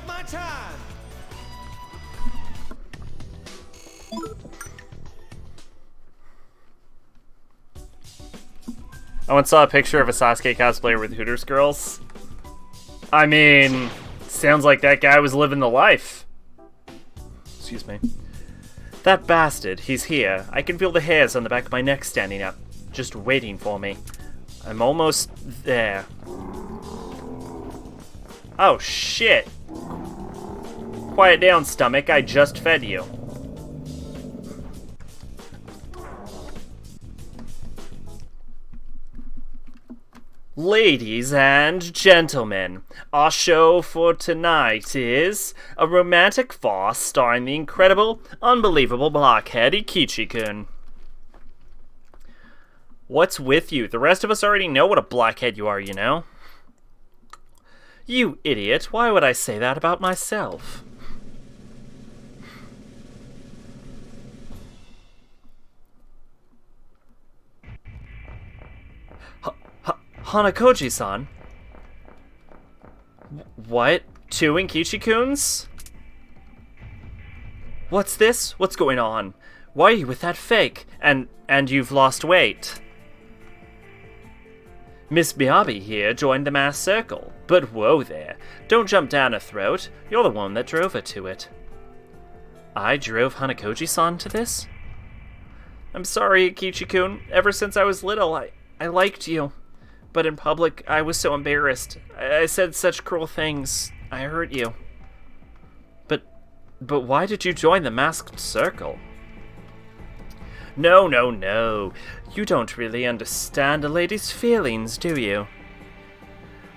I once saw a picture of a Sasuke cosplayer with Hooters girls. I mean, sounds like that guy was living the life. Excuse me. That bastard, he's here. I can feel the hairs on the back of my neck standing up, just waiting for me. I'm almost there. Oh, shit. Quiet down, stomach. I just fed you. Ladies and gentlemen, our show for tonight is a romantic farce starring the incredible, unbelievable blockhead Ikichi-kun. What's with you? The rest of us already know what a blockhead you are, you know? You idiot, why would I say that about myself? Hanakoji-san? What? 2 Inkichi-kuns? What's this? What's going on? Why are you with that fake? And you've lost weight. Miss Miyabi here joined the mass circle. But whoa there. Don't jump down her throat. You're the one that drove her to it. I drove Hanakoji-san to this? I'm sorry, Ikichi-kun. Ever since I was little, I liked you. But in public, I was so embarrassed. I said such cruel things. I hurt you. But why did you join the masked circle? No. You don't really understand a lady's feelings, do you?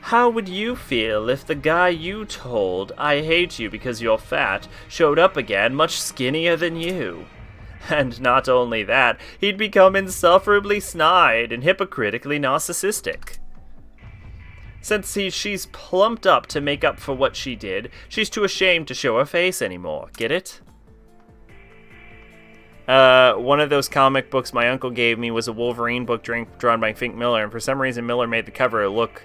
How would you feel if the guy you told, I hate you because you're fat, showed up again much skinnier than you? And not only that, he'd become insufferably snide and hypocritically narcissistic. Since she's plumped up to make up for what she did, she's too ashamed to show her face anymore. Get it? One of those comic books my uncle gave me was a Wolverine book drawn by Fink Miller, and for some reason Miller made the cover look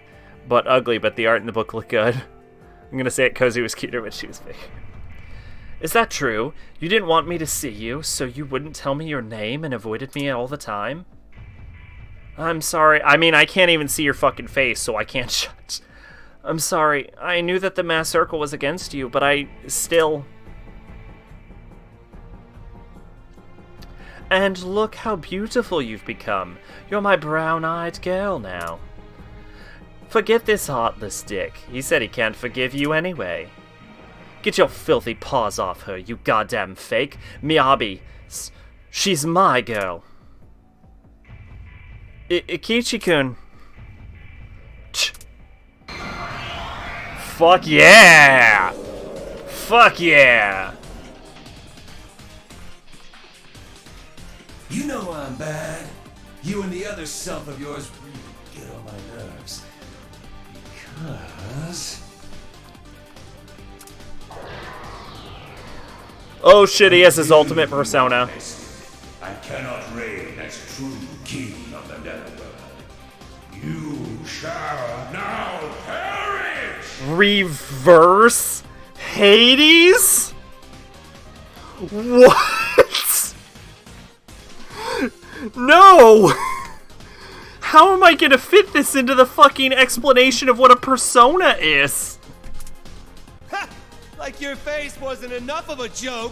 ugly, but the art in the book looked good. I'm gonna say it because he was cuter when she was big. Is that true? You didn't want me to see you, so you wouldn't tell me your name and avoided me all the time? I'm sorry. I mean, I can't even see your fucking face, so I can't judge. I'm sorry. I knew that the mass circle was against you, but I still... And look how beautiful you've become. You're my brown-eyed girl now. Forget this heartless dick. He said he can't forgive you anyway. Get your filthy paws off her, you goddamn fake. Miyabi. She's my girl. Ikichi-kun. Fuck yeah! Fuck yeah! You know I'm bad. You and the other self of yours really get on my nerves. Because... Oh shit, he has his ultimate persona. I cannot reign as true king of the Netherworld. You shall now perish! Reverse Hades? What? No! How am I gonna fit this into the fucking explanation of what a persona is? Like your face wasn't enough of a joke.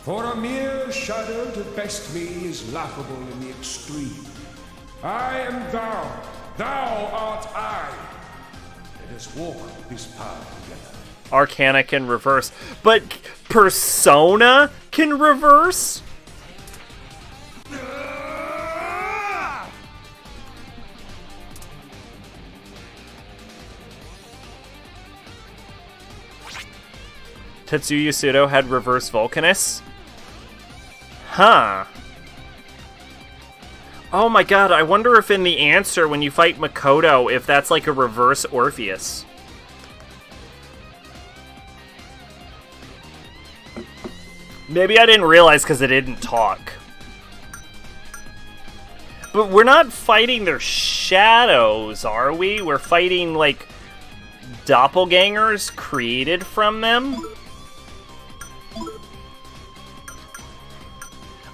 For a mere shadow to best me is laughable in the extreme. I am thou, thou art I. Let us walk this path together. Arcana can reverse, but Persona can reverse? Tetsuya Sudo had reverse Vulcanus? Huh. Oh my god, I wonder if in the answer when you fight Makoto, if that's like a reverse Orpheus. Maybe I didn't realize because it didn't talk. But we're not fighting their shadows, are we? We're fighting, like, doppelgangers created from them?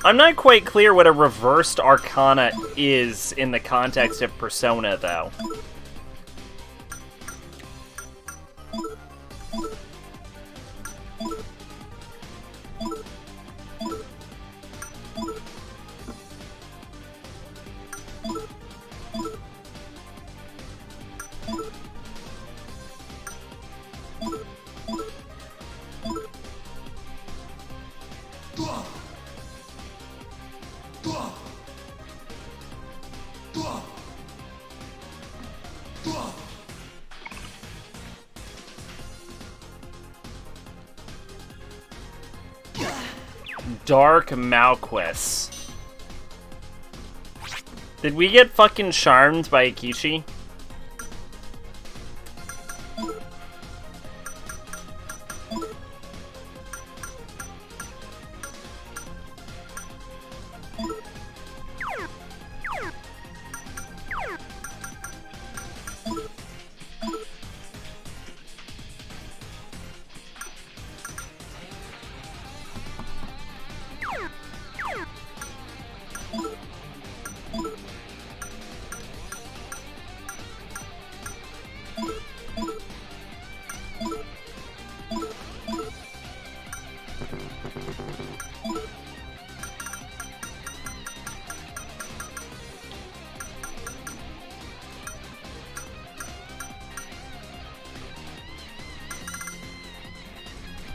I'm not quite clear what a reversed Arcana is in the context of Persona, though. Dark Malquis. Did we get fucking charmed by Akishi?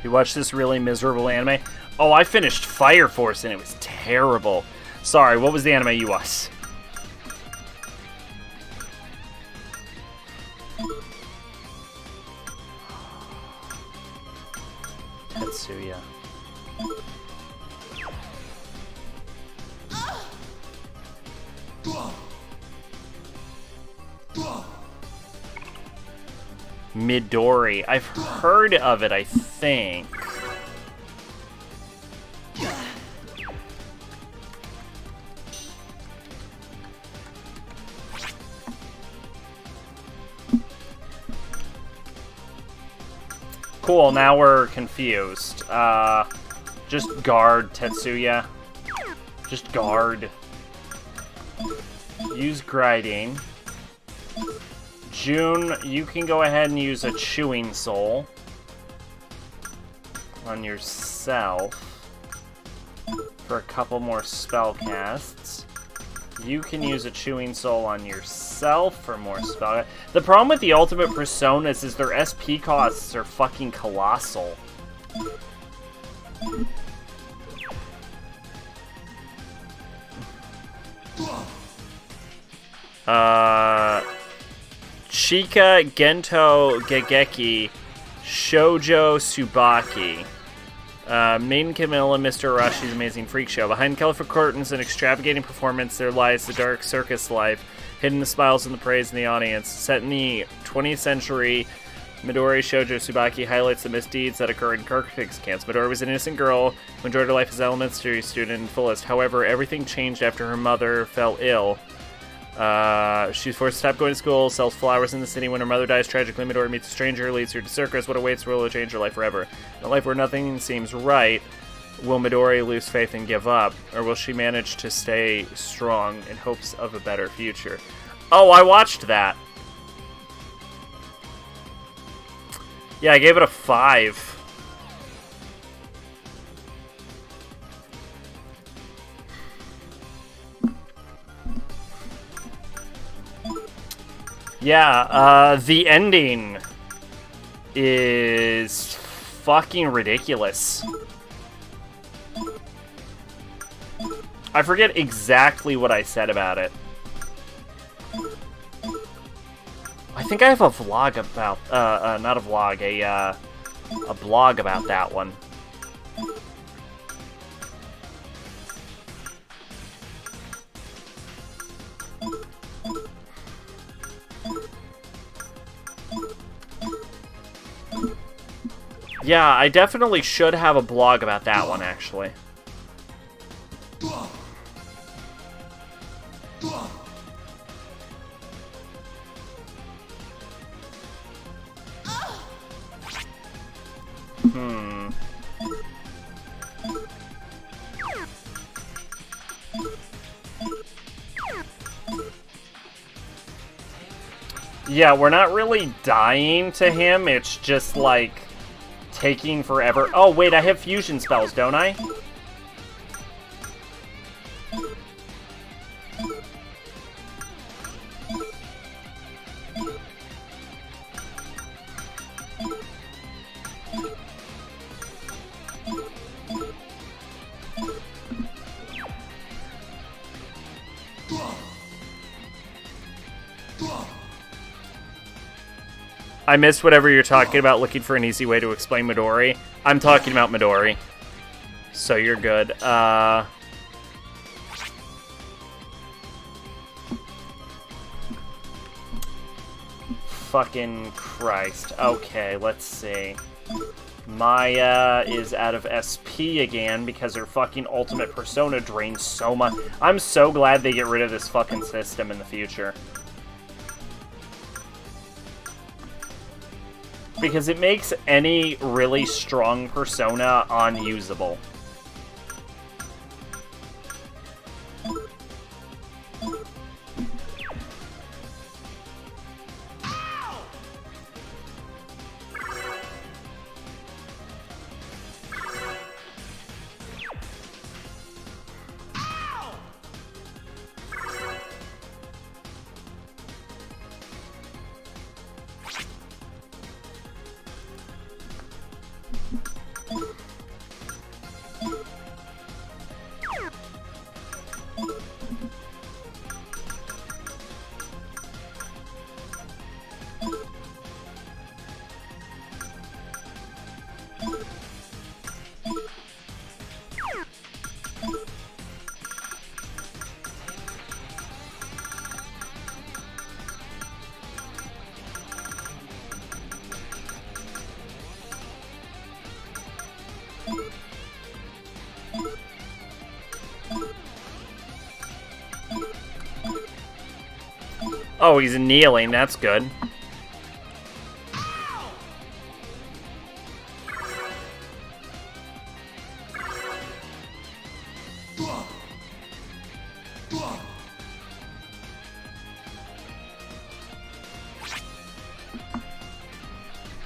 You watched this really miserable anime? Oh, I finished Fire Force and it was terrible. Sorry, what was the anime you watched? Tetsuya. Midori. I've heard of it, I think. Cool, now we're confused. Just guard, Tetsuya. Just guard. Use Grinding. June, you can go ahead and use a Chewing Soul on yourself for a couple more spell casts. You can use a Chewing Soul on yourself for more spell. The problem with the ultimate personas is their SP costs are fucking colossal. Chika, Gento, Gegeki, Shoujo, Tsubaki. Maiden Camilla, Mr. Arashi's Amazing Freak Show. Behind colorful curtains and extravagant performance, there lies the dark circus life, hidden the smiles and the praise in the audience. Set in the 20th century, Midori Shoujo Tsubaki highlights the misdeeds that occur in Kirkpig's camps. Midori was an innocent girl who enjoyed her life as an elementary student in fullest. However, everything changed after her mother fell ill. She's forced to stop going to school, sells flowers in the city. When her mother dies tragically, Midori meets a stranger, leads her to circus. What awaits will change her life forever. In a life where nothing seems right, will Midori lose faith and give up? Or will she manage to stay strong in hopes of a better future? Oh, I watched that. Yeah, I gave it a 5. Yeah, the ending is fucking ridiculous. I forget exactly what I said about it. I think I have a vlog about, not a vlog, a blog about that one. Yeah, I definitely should have a blog about that one, actually. Yeah, we're not really dying to him, it's just, like, taking forever. Oh, wait, I have fusion spells, don't I? I missed whatever you're talking about, looking for an easy way to explain Midori. I'm talking about Midori. So you're good. Fucking Christ. Okay, let's see. Maya is out of SP again because her fucking ultimate persona drains so much. I'm so glad they get rid of this fucking system in the future. Because it makes any really strong persona unusable. Oh, he's kneeling. That's good.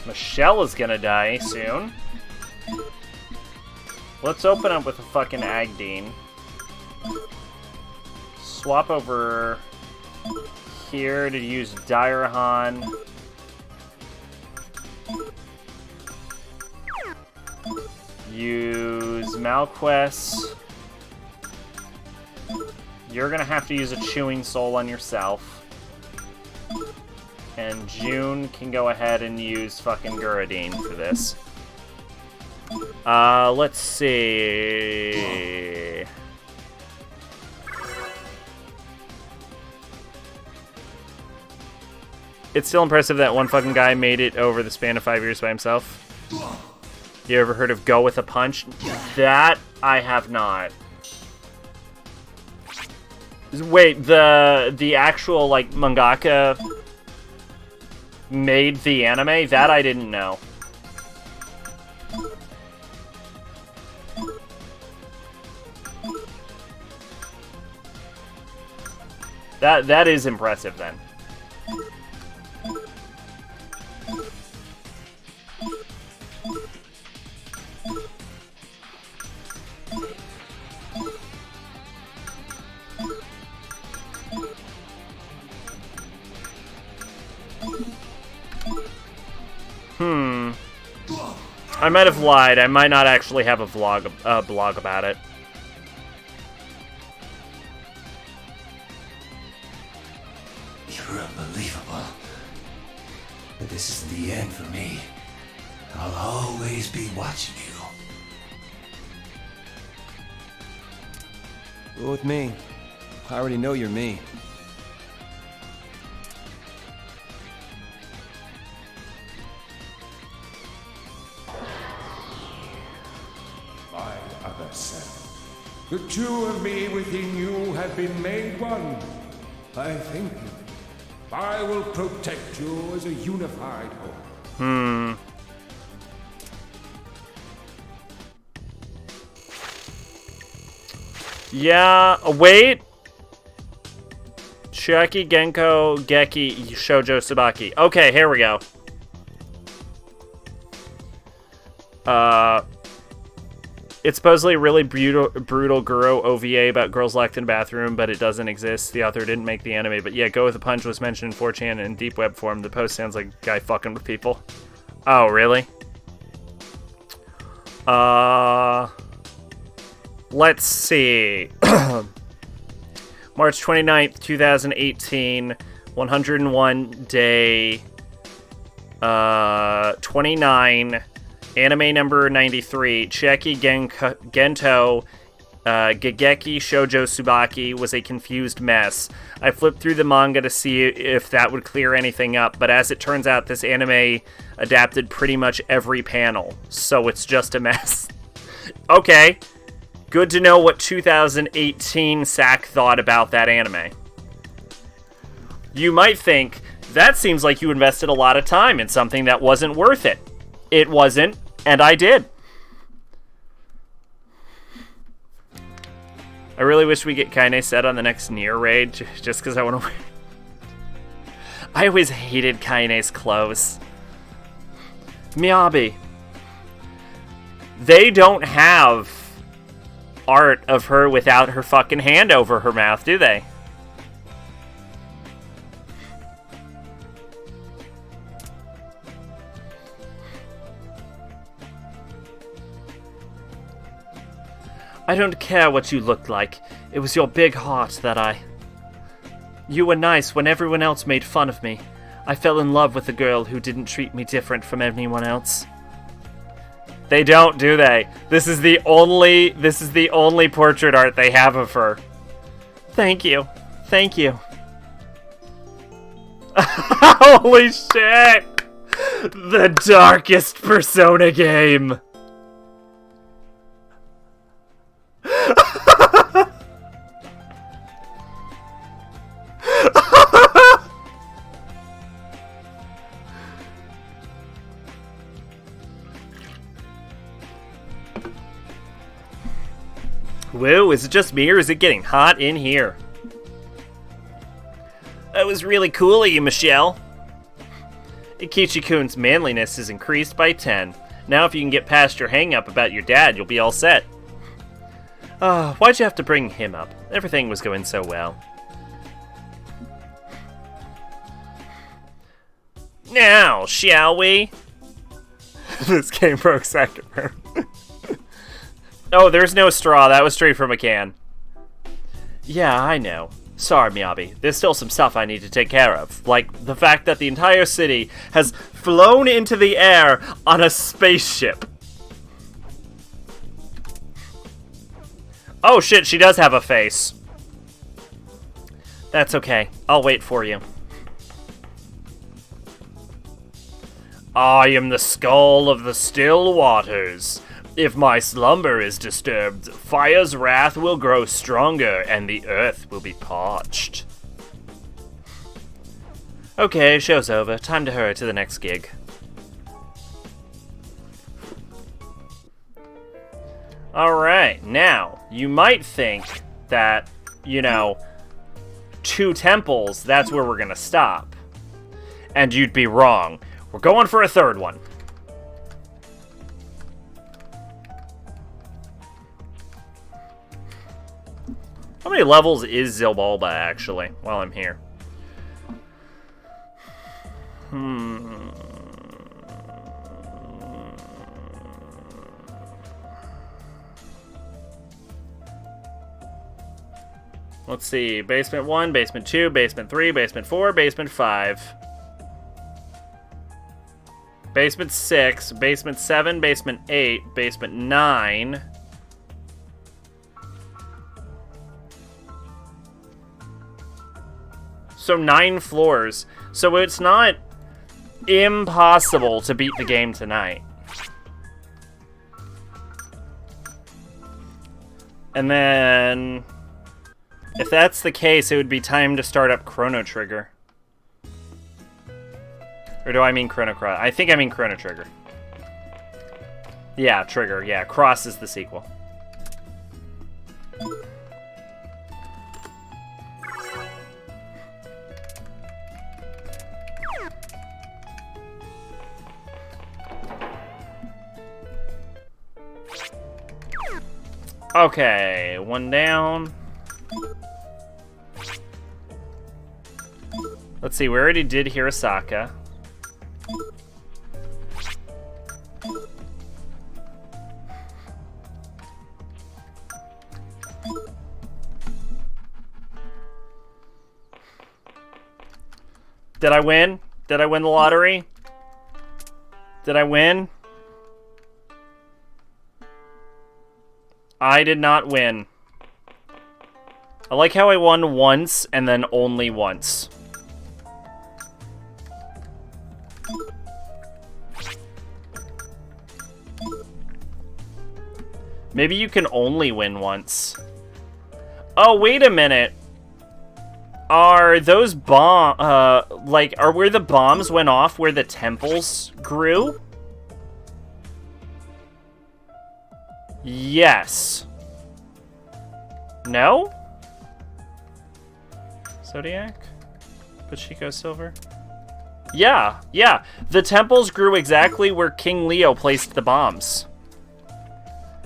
Michelle is gonna die soon. Let's open up with a fucking Agdean. Swap over here to use Dairahan. Use Malquest. You're gonna have to use a Chewing Soul on yourself. And June can go ahead and use fucking Guradine for this. Let's see. It's still impressive that one fucking guy made it over the span of 5 years by himself. You ever heard of Go With a Punch? That I have not. Wait, the actual, like, mangaka made the anime? That I didn't know. That is impressive then. I might have lied. I might not actually have a blog about it. You're unbelievable. But this is the end for me. I'll always be watching you. Go with me. I already know you're me. My other self. The two of me within you have been made one. I thank you. I will protect you as a unified whole. Yeah, wait. Chiaki, Genko, Geki, Shoujo, Tsubaki. Okay, here we go. It's supposedly a really brutal Guro OVA about girls locked in a bathroom, but it doesn't exist. The author didn't make the anime, but yeah, Go With a Punch was mentioned in 4chan and deep web form. The post sounds like a guy fucking with people. Oh, really? Let's see. March 29th, 2018, 101 day, 29, anime number 93, Chiaki Gento, Gageki Shoujo Tsubaki was a confused mess. I flipped through the manga to see if that would clear anything up, but as it turns out, this anime adapted pretty much every panel, so it's just a mess. Okay. Good to know what 2018 SAC thought about that anime. You might think, that seems like you invested a lot of time in something that wasn't worth it. It wasn't, and I did. I really wish we get Kaine set on the next Nier raid, just because I want to... I always hated Kaine's clothes. Miyabi. They don't have art of her without her fucking hand over her mouth, do they? I don't care what you looked like. It was your big heart that I... You were nice when everyone else made fun of me. I fell in love with a girl who didn't treat me different from anyone else. They don't, do they? This is the only portrait art they have of her. Thank you. Thank you. Holy shit! The darkest Persona game. Whoa, is it just me or is it getting hot in here? That was really cool of you, Michelle. Ikichi-kun's manliness is increased by 10. Now if you can get past your hang-up about your dad, you'll be all set. Why'd you have to bring him up? Everything was going so well. Now, shall we? This game broke second room. Oh, there's no straw. That was straight from a can. Yeah, I know. Sorry, Miyabi. There's still some stuff I need to take care of. Like the fact that the entire city has flown into the air on a spaceship. Oh shit, she does have a face. That's okay. I'll wait for you. I am the skull of the still waters. If my slumber is disturbed, fire's wrath will grow stronger and the earth will be parched. Okay, show's over. Time to hurry to the next gig. Alright, now, you might think that, you know, 2 temples, that's where we're gonna stop. And you'd be wrong. We're going for a 3rd one. How many levels is Zilbalba, actually, while I'm here? Let's see. Basement 1, basement 2, basement 3, basement 4, basement 5. Basement 6, basement 7, basement 8, basement 9. So 9 floors. So it's not impossible to beat the game tonight. And then, if that's the case, it would be time to start up Chrono Trigger. Or do I mean Chrono Cross? I think I mean Chrono Trigger. Yeah, Trigger. Yeah, Cross is the sequel. Okay, one down. Let's see, we already did Hirosaka. Did I win? Did I win the lottery? Did I win? I did not win. I like how I won once and then only once. Maybe you can only win once. Oh, wait a minute. Are those are where the bombs went off where the temples grew? Yes. No? Zodiac? Pachiko Silver? Yeah, yeah. The temples grew exactly where King Leo placed the bombs.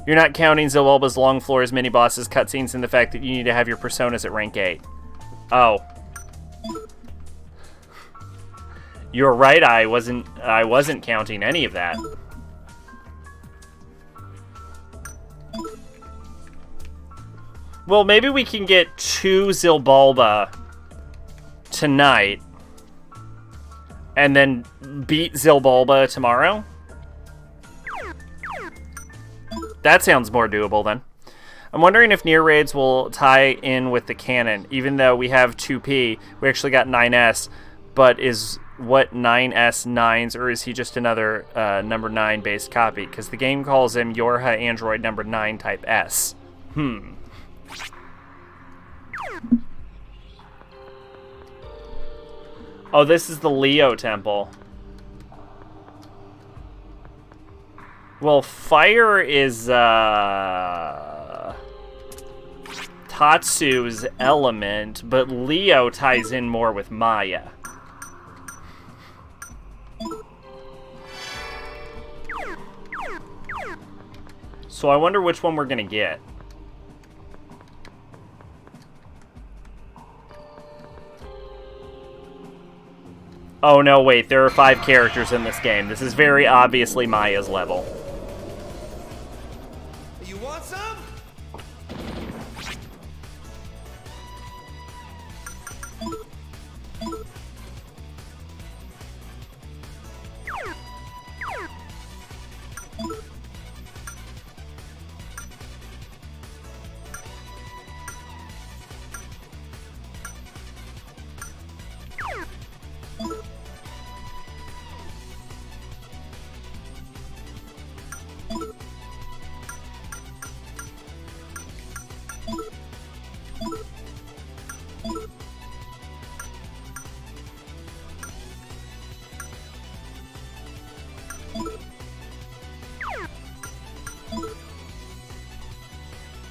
You're not counting Zilwalba's long floors, mini-bosses, cutscenes, and the fact that you need to have your personas at rank 8. Oh. You're right, I wasn't counting any of that. Well, maybe we can get 2 Zilbalba tonight and then beat Zilbalba tomorrow. That sounds more doable then. I'm wondering if near raids will tie in with the canon. Even though we have 2P, we actually got 9S, but is what 9S 9s, or is he just another number 9 based copy? Because the game calls him Yorha Android number 9 type S. Oh, this is the Leo temple. Well, fire is Tatsu's element, but Leo ties in more with Maya. So I wonder which one we're gonna get. Oh no, wait, there are 5 characters in this game. This is very obviously Maya's level. You want some?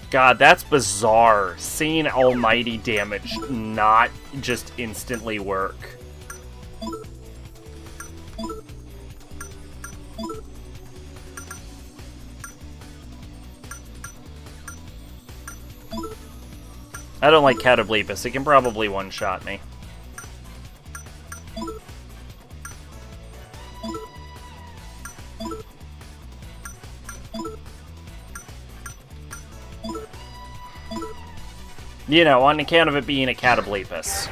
God, that's bizarre. Seeing almighty damage not just instantly work. I don't like Catoblepus. It can probably one-shot me. You know, on account of it being a Catablepus.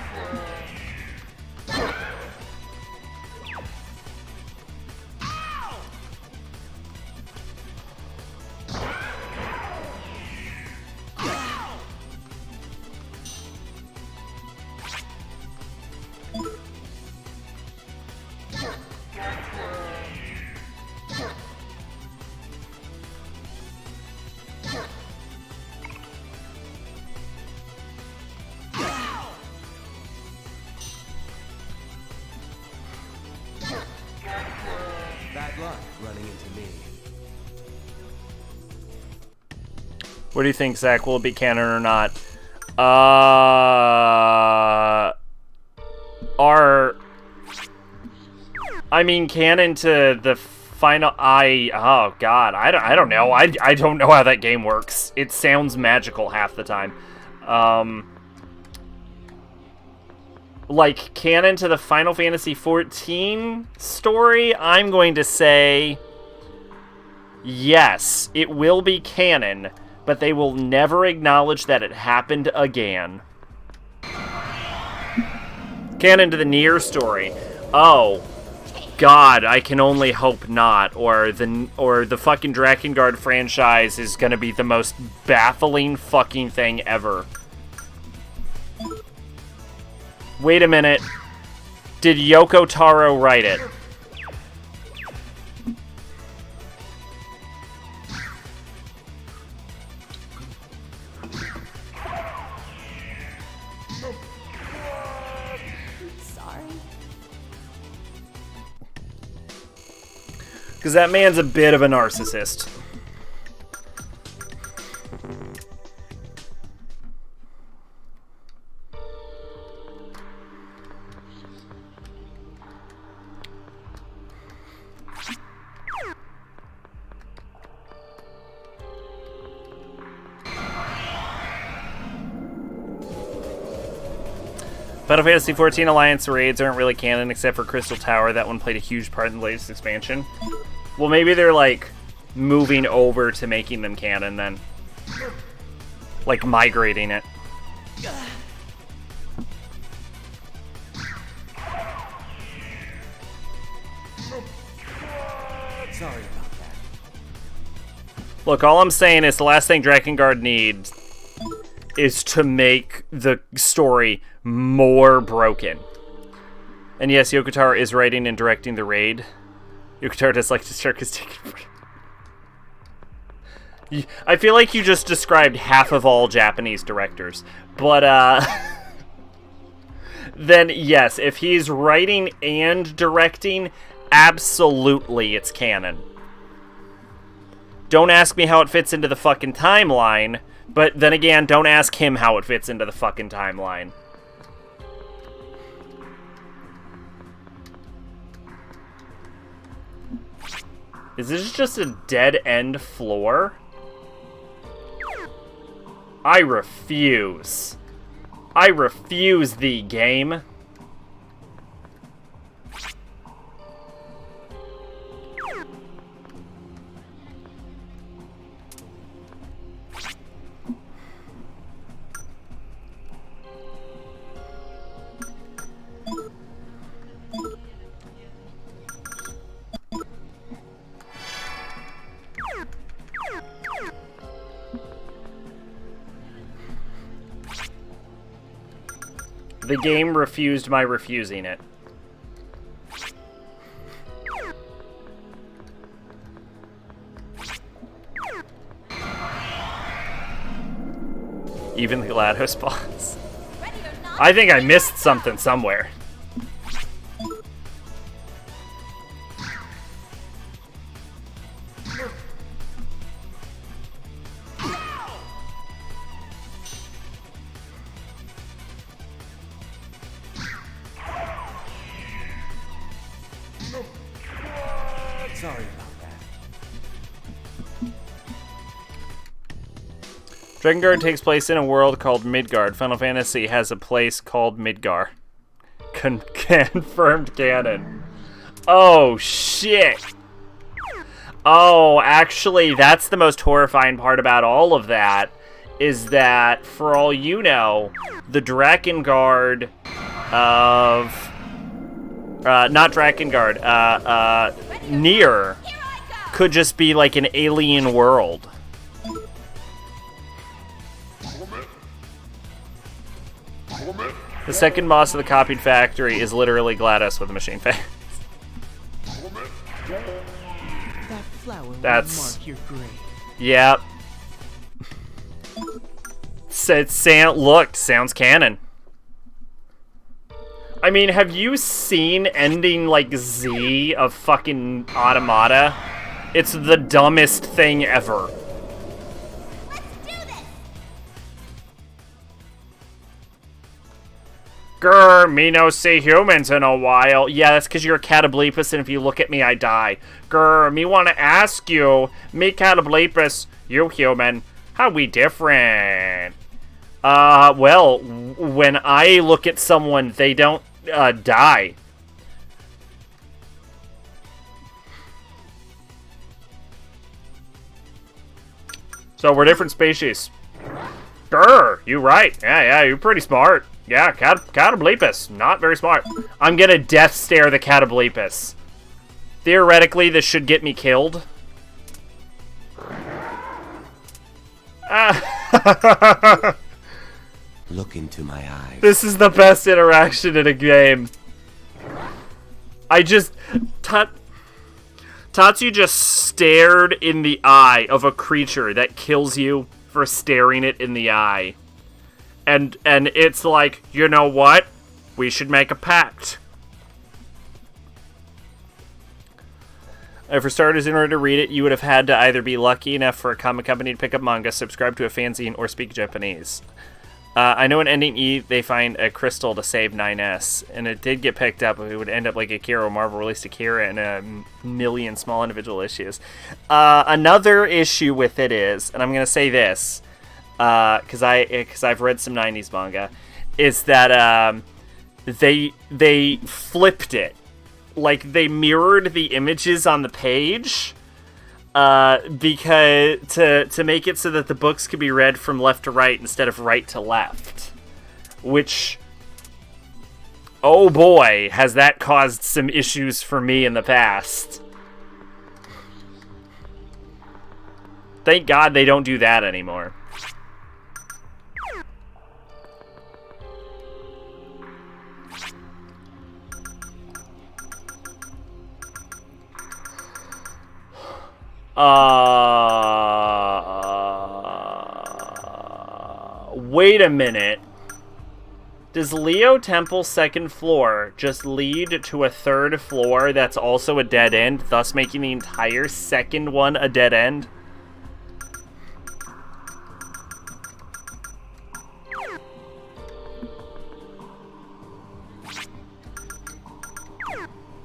Bad luck running into me. What do you think, Zach? Will it be canon or not? I mean, canon to the final... Oh, God. I don't know. I don't know how that game works. It sounds magical half the time. Like, canon to the Final Fantasy XIV story, I'm going to say... Yes, it will be canon, but they will never acknowledge that it happened again. Canon to the Nier story. Oh, God, I can only hope not. Or the fucking Drakengard franchise is gonna be the most baffling fucking thing ever. Wait a minute. Did Yoko Taro write it? Sorry. Because that man's a bit of a narcissist. Final Fantasy XIV Alliance raids aren't really canon except for Crystal Tower. That one played a huge part in the latest expansion. Well, maybe they're, like, moving over to making them canon then. Like, migrating it. Sorry about that. Look, all I'm saying is the last thing Drakengard needs is to make the story more broken. And yes, Yoko Taro is writing and directing the raid. Yoko Taro does like to start his I feel like you just described half of all Japanese directors. But, then, yes, if he's writing and directing, absolutely it's canon. Don't ask me how it fits into the fucking timeline, but then again, don't ask him how it fits into the fucking timeline. Is this just a dead-end floor? I refuse. I refuse thee, game. The game refused my refusing it. Even the GLaDOS boss. I think I missed something somewhere. Sorry about that. Drakengard takes place in a world called Midgard. Final Fantasy has a place called Midgar. Confirmed canon. Oh, shit. Oh, actually, that's the most horrifying part about all of that, is that, for all you know, the Drakengard of... not Drakengard, Nier could just be like an alien world. The second boss of the copied factory is literally GLaDOS with a machine face. That flower will That's... mark your grave. Yep. Sounds canon. I mean, have you seen ending like Z of fucking Automata? It's the dumbest thing ever. Let's do this! Grr, me no see humans in a while. Yeah, that's because you're a Catablepus, and if you look at me, I die. Grr, me want to ask you, me Catablepus, you human, how we different? Well, when I look at someone, they don't, die. So we're different species. Grr, you right. Yeah, you're pretty smart. Yeah, Catablepus, not very smart. I'm gonna death stare the Catablepus. Theoretically, this should get me killed. Look into my eyes. This is the best interaction in a game. Tatsu just stared in the eye of a creature that kills you for staring it in the eye. And it's like, you know what? We should make a pact. For starters, in order to read it, you would have had to either be lucky enough for a comic company to pick up manga, subscribe to a fanzine, or speak Japanese. I know in Ending E, they find a crystal to save 9S, and it did get picked up. It would end up like Akira. Marvel released Akira in a million small individual issues. Another issue with it is, and I'm going to say this, because I've read some 90s manga, is that they flipped it. Like, they mirrored the images on the page, because to make it so that the books could be read from left to right instead of right to left. Which, oh boy, has that caused some issues for me in the past. Thank God they don't do that anymore. Wait a minute. Does Leo Temple's second floor just lead to a third floor that's also a dead end, thus making the entire second one a dead end?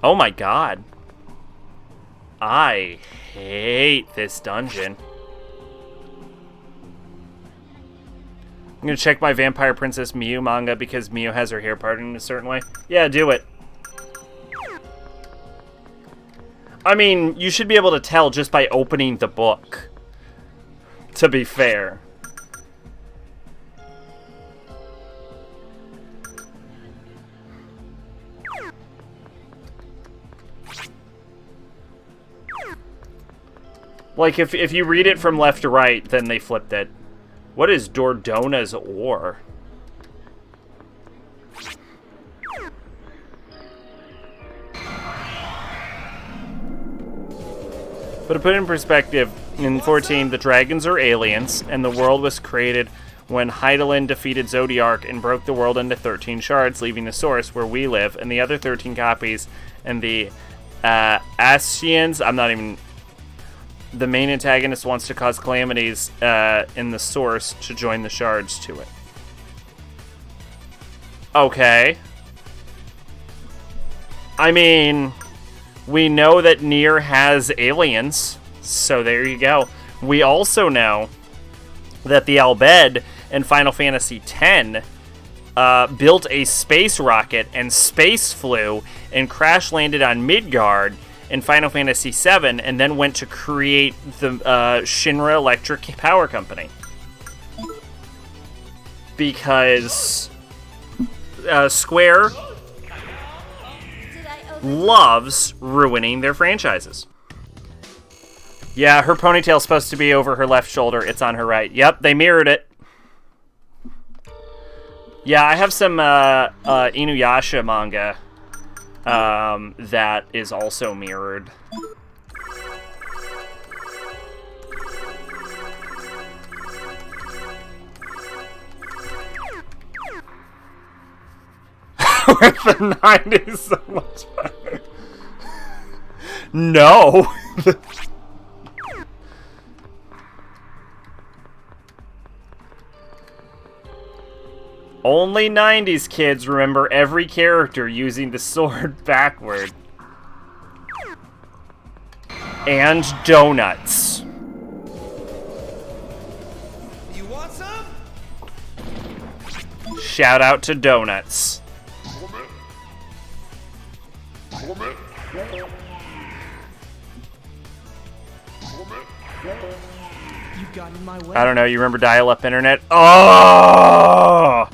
Oh my god. I hate this dungeon. I'm gonna check my Vampire Princess Miu manga because Miu has her hair parted in a certain way. Yeah, do it. I mean, you should be able to tell just by opening the book, to be fair. Like, if you read it from left to right, then they flipped it. What is Dordona's ore? But to put it in perspective, in 14, the dragons are aliens, and the world was created when Hydaelyn defeated Zodiark and broke the world into 13 shards, leaving the source, where we live, and the other 13 copies, and the Ascians, I'm not even... The main antagonist wants to cause calamities in the source to join the shards to it. Okay. I mean, we know that Nier has aliens, so there you go. We also know that the Albed in Final Fantasy X built a space rocket and space flew and crash landed on Midgard in Final Fantasy VII, and then went to create the Shinra Electric Power Company. because Square Did I loves ruining their franchises. Yeah, her ponytail's supposed to be over her left shoulder. It's on her right. Yep, they mirrored it. Yeah, I have some Inuyasha manga that is also mirrored. With the 90s so much better. No. Only 90s kids remember every character using the sword backward. And donuts. You want some? Shout out to donuts. You got in my way. I don't know, you remember dial-up internet? Oh!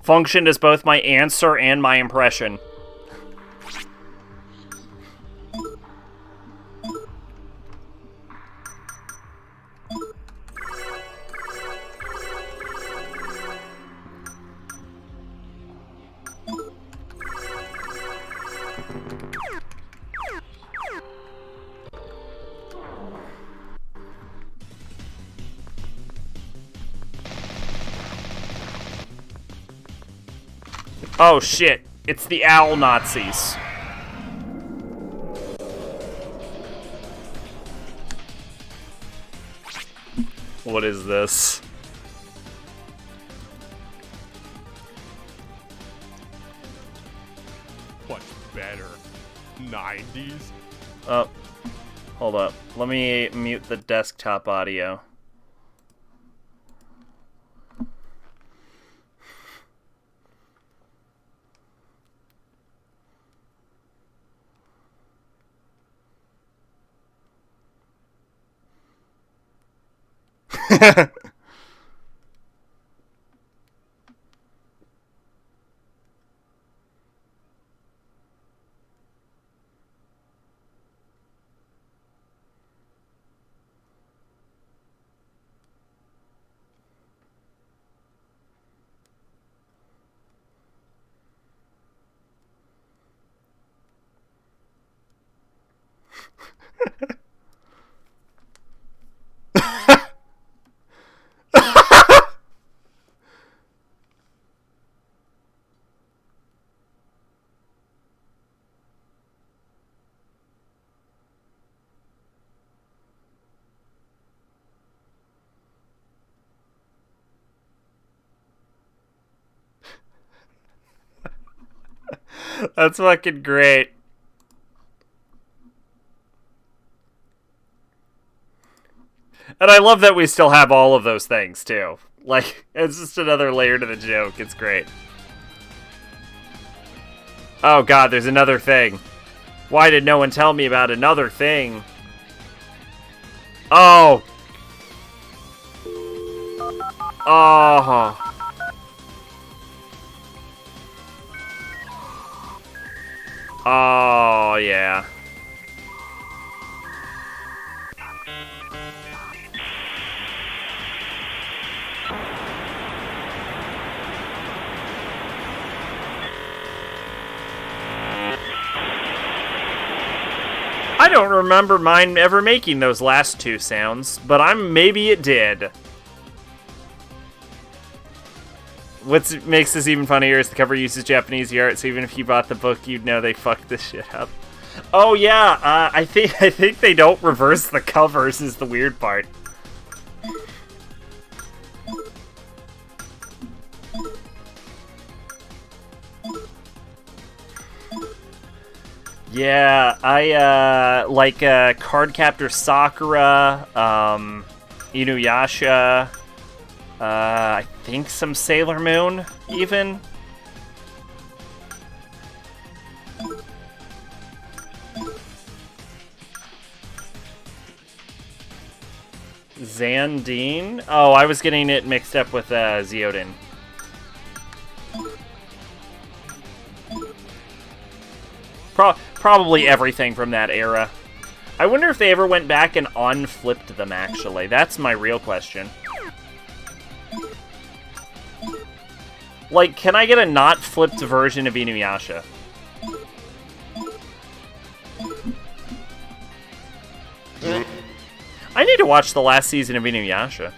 Functioned as both my answer and my impression. Oh shit, it's the owl Nazis. What is this? Much better. 90s? Oh, hold up. Let me mute the desktop audio. That's fucking great. And I love that we still have all of those things, too. Like, it's just another layer to the joke. It's great. Oh god, there's another thing. Why did no one tell me about another thing? Oh. Oh. Oh, yeah. I don't remember mine ever making those last two sounds, but maybe it did. What makes this even funnier is the cover uses Japanese art, so even if you bought the book, you'd know they fucked this shit up. Oh yeah, I think they don't reverse the covers is the weird part. Yeah, I like Cardcaptor Sakura, Inuyasha, I think some Sailor Moon, even. Zandine? Oh, I was getting it mixed up with Zeodin. Probably everything from that era. I wonder if they ever went back and unflipped them, actually. That's my real question. Like, can I get a not flipped version of Inuyasha? I need to watch the last season of Inuyasha.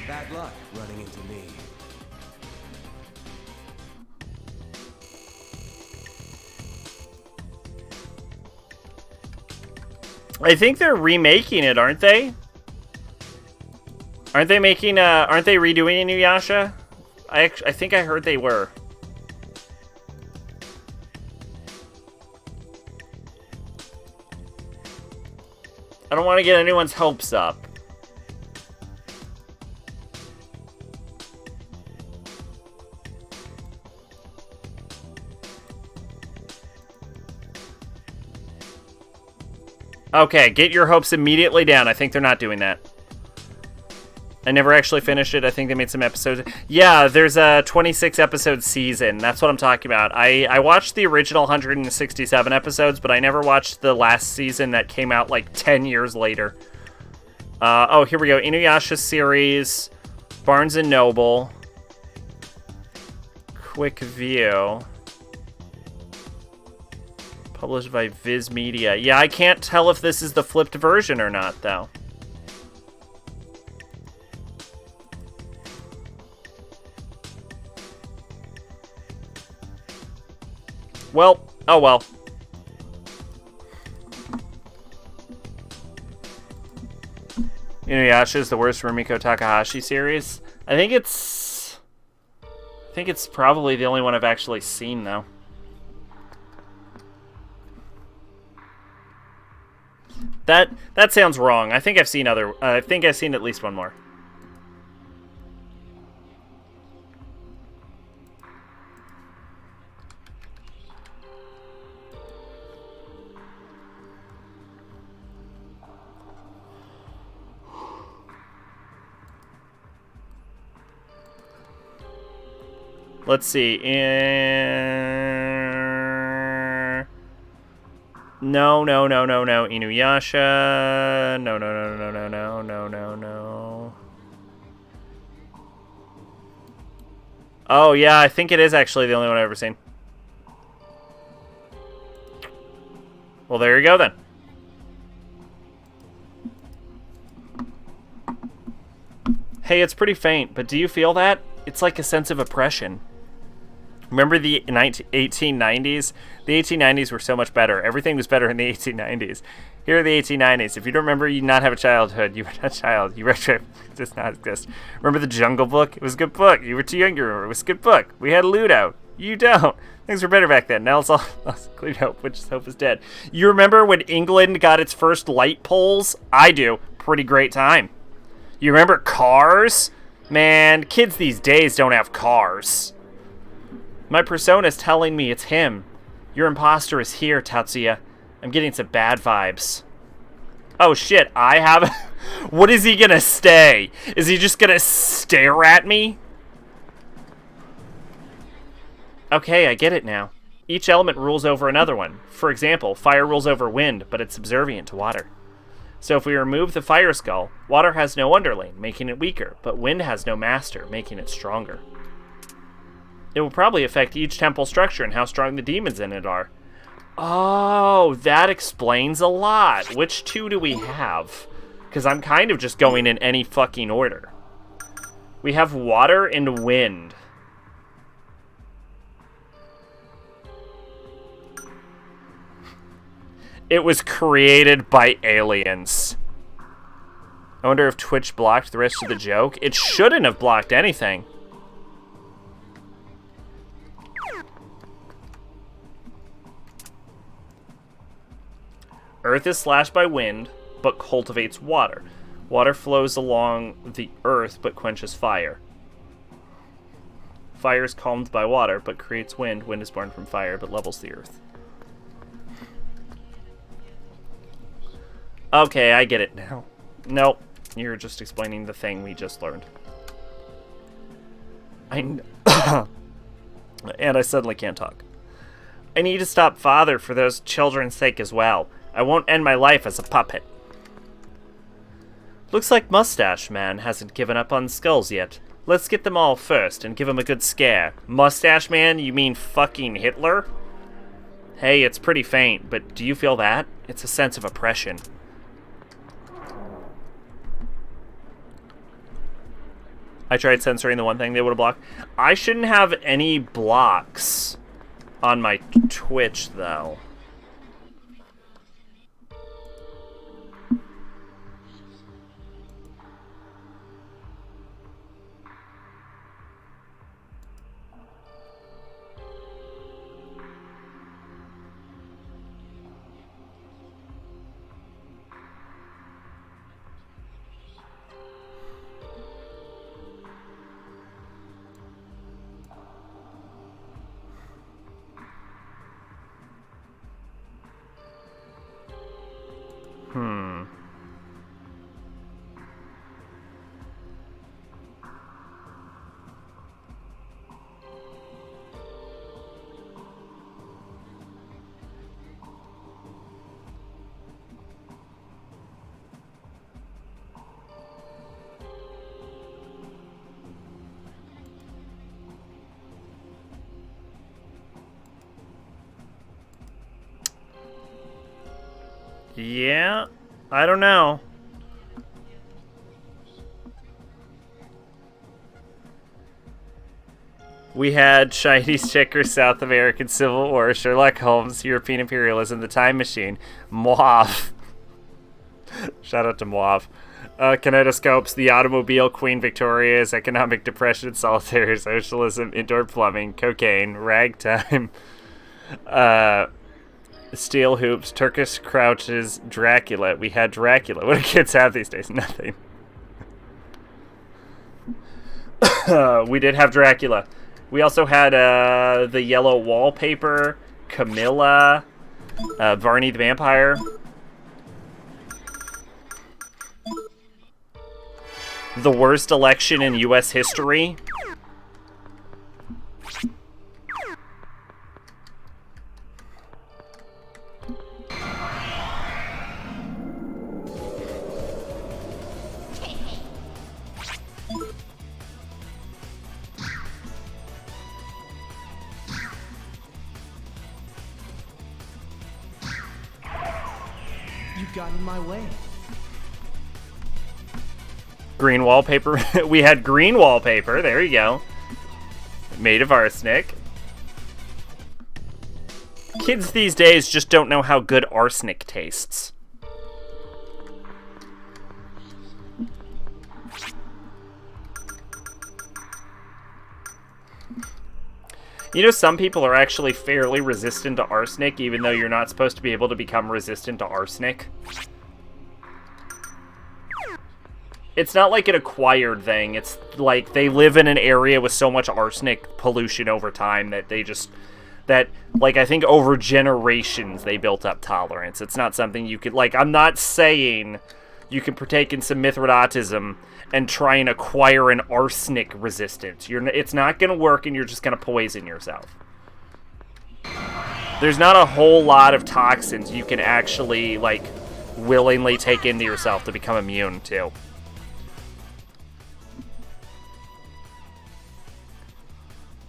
Bad luck running into me. I think they're remaking it, aren't they? Aren't they making, aren't they redoing Inuyasha? I think I heard they were. I don't want to get anyone's hopes up. Okay, get your hopes immediately down. I think they're not doing that. I never actually finished it. I think they made some episodes. Yeah, there's a 26-episode season. That's what I'm talking about. I watched the original 167 episodes, but I never watched the last season that came out like 10 years later. Oh, here we go. Inuyasha series, Barnes & Noble, Quick View. Published by Viz Media. Yeah, I can't tell if this is the flipped version or not, though. Well, oh well. Inuyasha is the worst Rumiko Takahashi series. I think it's probably the only one I've actually seen, though. That sounds wrong. I think I've seen at least one more. Let's see. No. Inuyasha. No. Oh, yeah, I think it is actually the only one I've ever seen. Well, there you go, then. Hey, it's pretty faint, but do you feel that? It's like a sense of oppression. Remember the 1890s? The 1890s were so much better. Everything was better in the 1890s. Here are the 1890s. If you don't remember, you not have a childhood. You were not a child. You retro does not exist. Remember the Jungle Book? It was a good book. You were too young to remember. It was a good book. We had Ludo. You don't. Things were better back then. Now it's all clean hope, which is hope is dead. You remember when England got its first light poles? I do. Pretty great time. You remember cars? Man, kids these days don't have cars. My persona is telling me it's him. Your imposter is here, Tatsuya. I'm getting some bad vibes. Oh shit, I have... What is he gonna say? Is he just gonna stare at me? Okay, I get it now. Each element rules over another one. For example, fire rules over wind, but it's subservient to water. So if we remove the fire skull, water has no underling, making it weaker, but wind has no master, making it stronger. It will probably affect each temple structure and how strong the demons in it are. Oh, that explains a lot. Which two do we have? Because I'm kind of just going in any fucking order. We have water and wind. It was created by aliens. I wonder if Twitch blocked the rest of the joke. It shouldn't have blocked anything. Earth is slashed by wind, but cultivates water. Water flows along the earth, but quenches fire. Fire is calmed by water, but creates wind. Wind is born from fire, but levels the earth. Okay, I get it now. Nope, you're just explaining the thing we just learned. And I suddenly can't talk. I need to stop Father for those children's sake as well. I won't end my life as a puppet. Looks like Mustache Man hasn't given up on skulls yet. Let's get them all first and give him a good scare. Mustache Man? You mean fucking Hitler? Hey, it's pretty faint, but do you feel that? It's a sense of oppression. I tried censoring the one thing they would have blocked. I shouldn't have any blocks on my Twitch, though. Yeah, I don't know. We had Chinese checkers, South American Civil War, Sherlock Holmes, European imperialism, the time machine, Moav. Shout out to Moav. Kinetoscopes, the automobile, Queen Victoria's, economic depression, solitary socialism, indoor plumbing, cocaine, ragtime, steel hoops, Turkish crouches, Dracula. We had Dracula. What do kids have these days? Nothing. We did have Dracula. We also had the yellow wallpaper, Camilla, Varney the Vampire. The worst election in U.S. history. You got in my way. Green wallpaper. We had green wallpaper. There you go. Made of arsenic. Kids these days just don't know how good arsenic tastes. You know, some people are actually fairly resistant to arsenic, even though you're not supposed to be able to become resistant to arsenic. It's not like an acquired thing. It's like they live in an area with so much arsenic pollution over time that they just... That, like, I think over generations they built up tolerance. It's not something you could... Like, I'm not saying you can partake in some Mithridatism and try and acquire an arsenic resistance. It's not going to work, and you're just going to poison yourself. There's not a whole lot of toxins you can actually, like, willingly take into yourself to become immune to.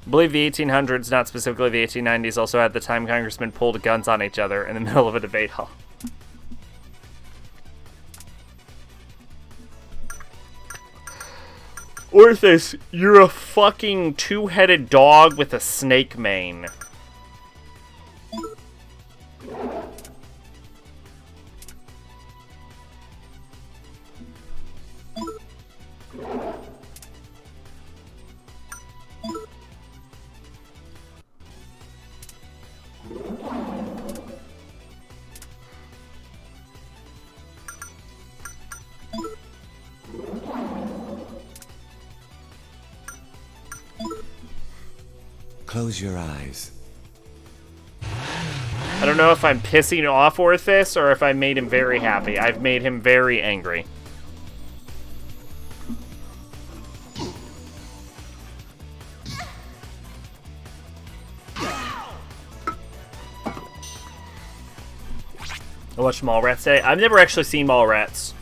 I believe the 1800s, not specifically the 1890s, also had the time congressmen pulled guns on each other in the middle of a debate hall. Orthus, you're a fucking two-headed dog with a snake mane. Close your eyes. I don't know if I'm pissing off Orthus or if I made him very happy. I've made him very angry. I watched Mallrats today. I've never actually seen Mallrats.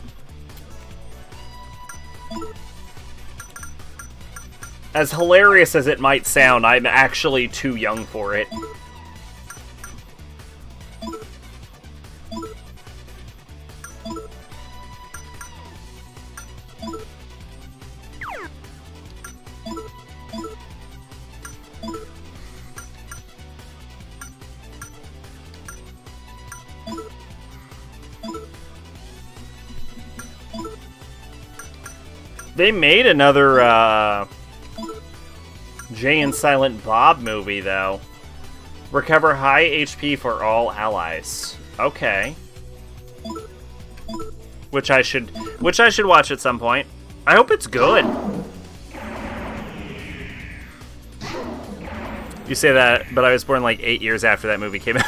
As hilarious as it might sound, I'm actually too young for it. They made another, Jay and Silent Bob movie, though. Recover high HP for all allies. Okay. Which I should watch at some point. I hope it's good. You say that, but I was born like 8 years after that movie came out.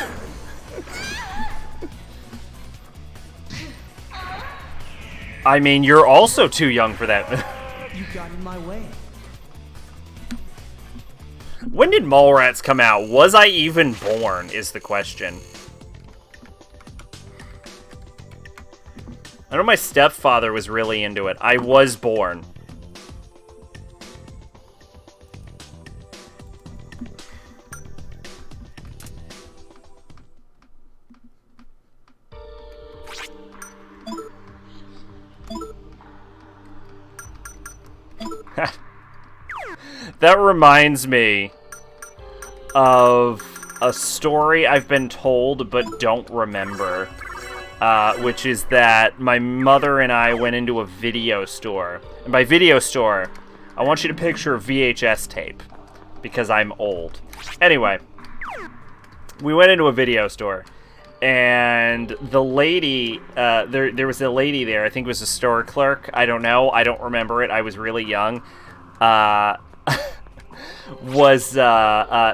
I mean, you're also too young for that. You got in my way. When did Mallrats come out? Was I even born, is the question. I know my stepfather was really into it. I was born. That reminds me of a story I've been told but don't remember, which is that my mother and I went into a video store. And by video store, I want you to picture a VHS tape, because I'm old. Anyway, we went into a video store, and the lady, there was a lady there, I think it was a store clerk, I don't know, I don't remember it, I was really young,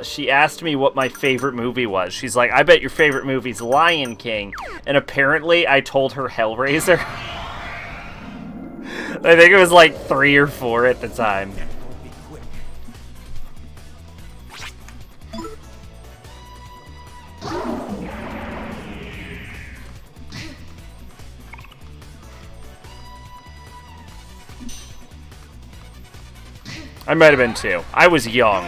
she asked me what my favorite movie was. She's like, I bet your favorite movie's Lion King. And apparently I told her Hellraiser. I think it was like 3 or 4 at the time. I might have been 2. I was young.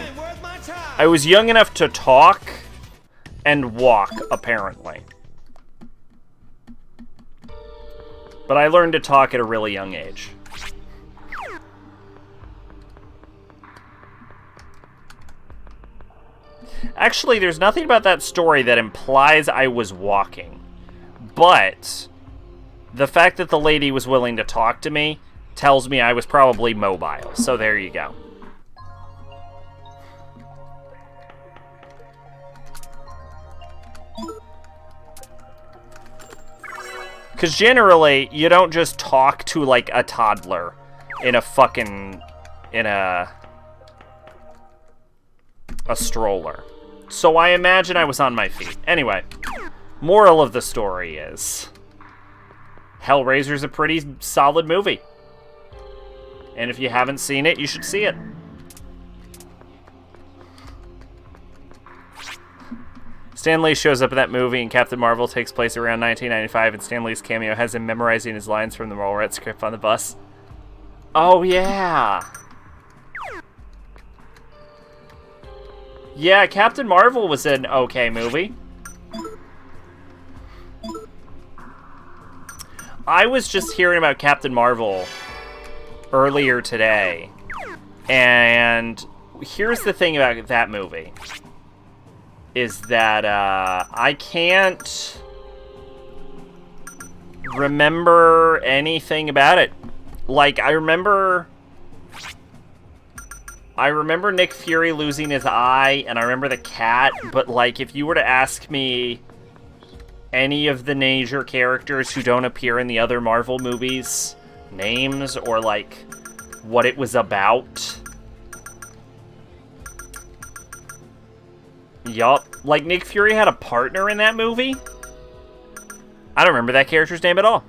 I was young enough to talk and walk, apparently. But I learned to talk at a really young age. Actually, there's nothing about that story that implies I was walking. But the fact that the lady was willing to talk to me tells me I was probably mobile. So there you go. Because generally, you don't just talk to, like, a toddler in a fucking... in a stroller. So I imagine I was on my feet. Anyway, moral of the story is... Hellraiser's a pretty solid movie. And if you haven't seen it, you should see it. Stan Lee shows up in that movie, and Captain Marvel takes place around 1995, and Stan Lee's cameo has him memorizing his lines from the Mallrats script on the bus. Oh, yeah. Yeah, Captain Marvel was an okay movie. I was just hearing about Captain Marvel earlier today, and here's the thing about that movie. Is that I can't remember anything about it. Like, I remember Nick Fury losing his eye, and I remember the cat, but, like, if you were to ask me any of the major characters who don't appear in the other Marvel movies, names, or, like, what it was about... Yup. Like, Nick Fury had a partner in that movie? I don't remember that character's name at all.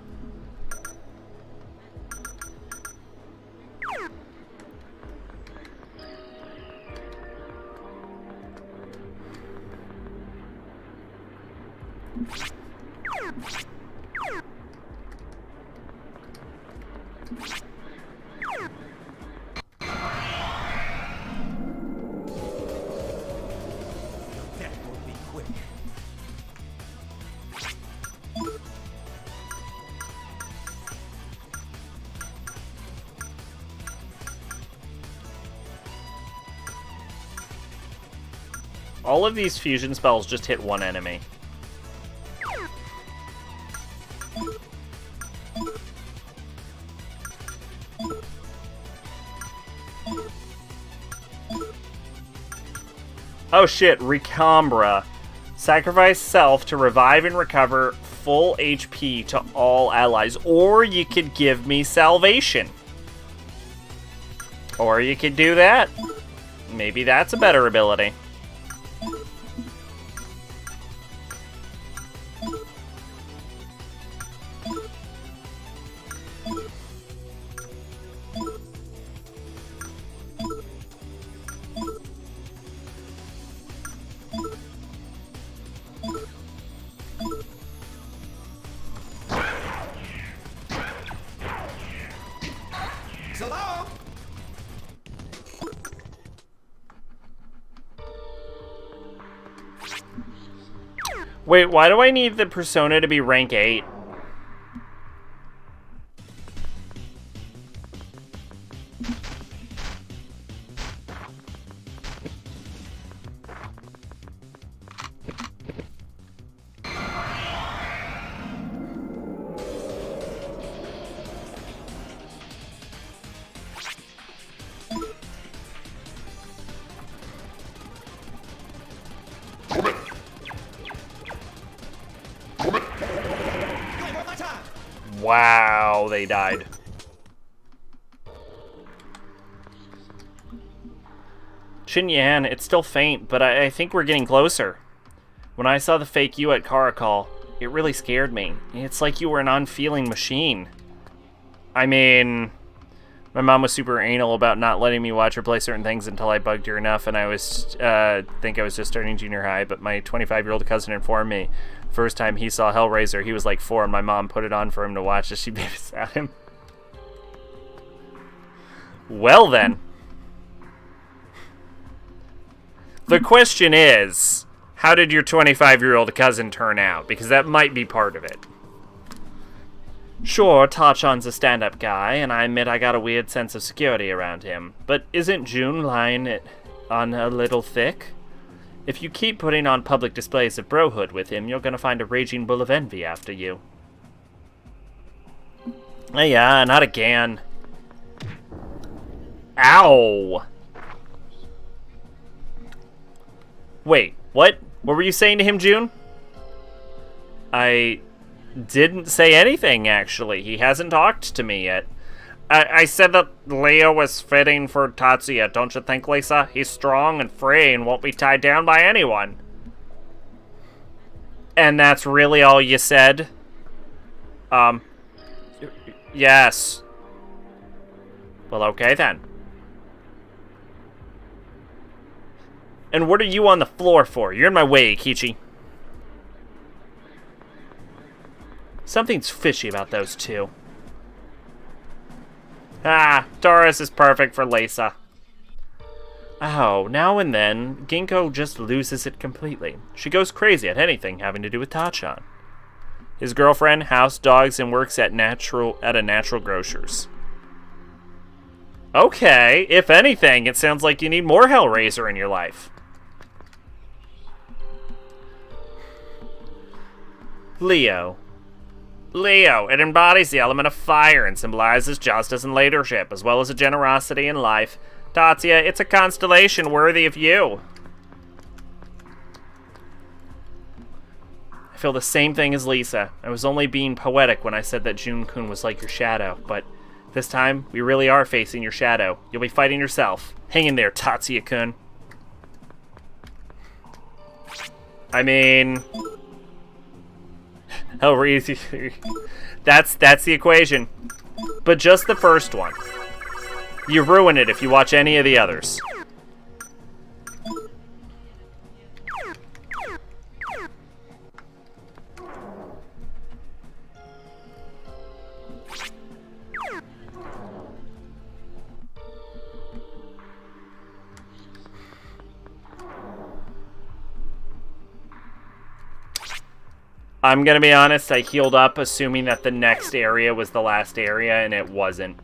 That won't be quick. All of these fusion spells just hit one enemy. Oh shit, Recombra. Sacrifice self to revive and recover full HP to all allies. Or you could give me salvation. Or you could do that. Maybe that's a better ability. So long! Wait, why do I need the persona to be rank 8? Wow, they died. Xinyan, it's still faint, but I think we're getting closer. When I saw the fake you at Caracal, it really scared me. It's like you were an unfeeling machine. I mean, my mom was super anal about not letting me watch or play certain things until I bugged her enough, and I was think I was just starting junior high, but my 25-year-old cousin informed me first time he saw Hellraiser, he was like 4, and my mom put it on for him to watch as she babysat him. Well then. The question is, how did your 25-year-old cousin turn out? Because that might be part of it. Sure, Tachan's a stand-up guy, and I admit I got a weird sense of security around him. But isn't June lying it on a little thick? If you keep putting on public displays of brohood with him, you're gonna find a raging bull of envy after you. Oh yeah, not again. Ow! Wait, what? What were you saying to him, June? I didn't say anything, actually. He hasn't talked to me yet. I said that Leo was fitting for Tatsuya, don't you think, Lisa? He's strong and free and won't be tied down by anyone. And that's really all you said? Yes. Well, okay then. And what are you on the floor for? You're in my way, Kichi. Something's fishy about those two. Ah, Taurus is perfect for Lisa. Oh, now and then, Ginkgo just loses it completely. She goes crazy at anything having to do with Tachan. His girlfriend, house, dogs, and works at a natural grocer's. Okay, if anything, it sounds like you need more Hellraiser in your life. Leo. Leo, it embodies the element of fire and symbolizes justice and leadership, as well as a generosity in life. Tatsuya, it's a constellation worthy of you. I feel the same thing as Lisa. I was only being poetic when I said that Jun-kun was like your shadow, but this time, we really are facing your shadow. You'll be fighting yourself. Hang in there, Tatsuya-kun. I mean, how easy. That's the equation. But just the first one. You ruin it if you watch any of the others. I'm gonna be honest, I healed up assuming that the next area was the last area, and it wasn't.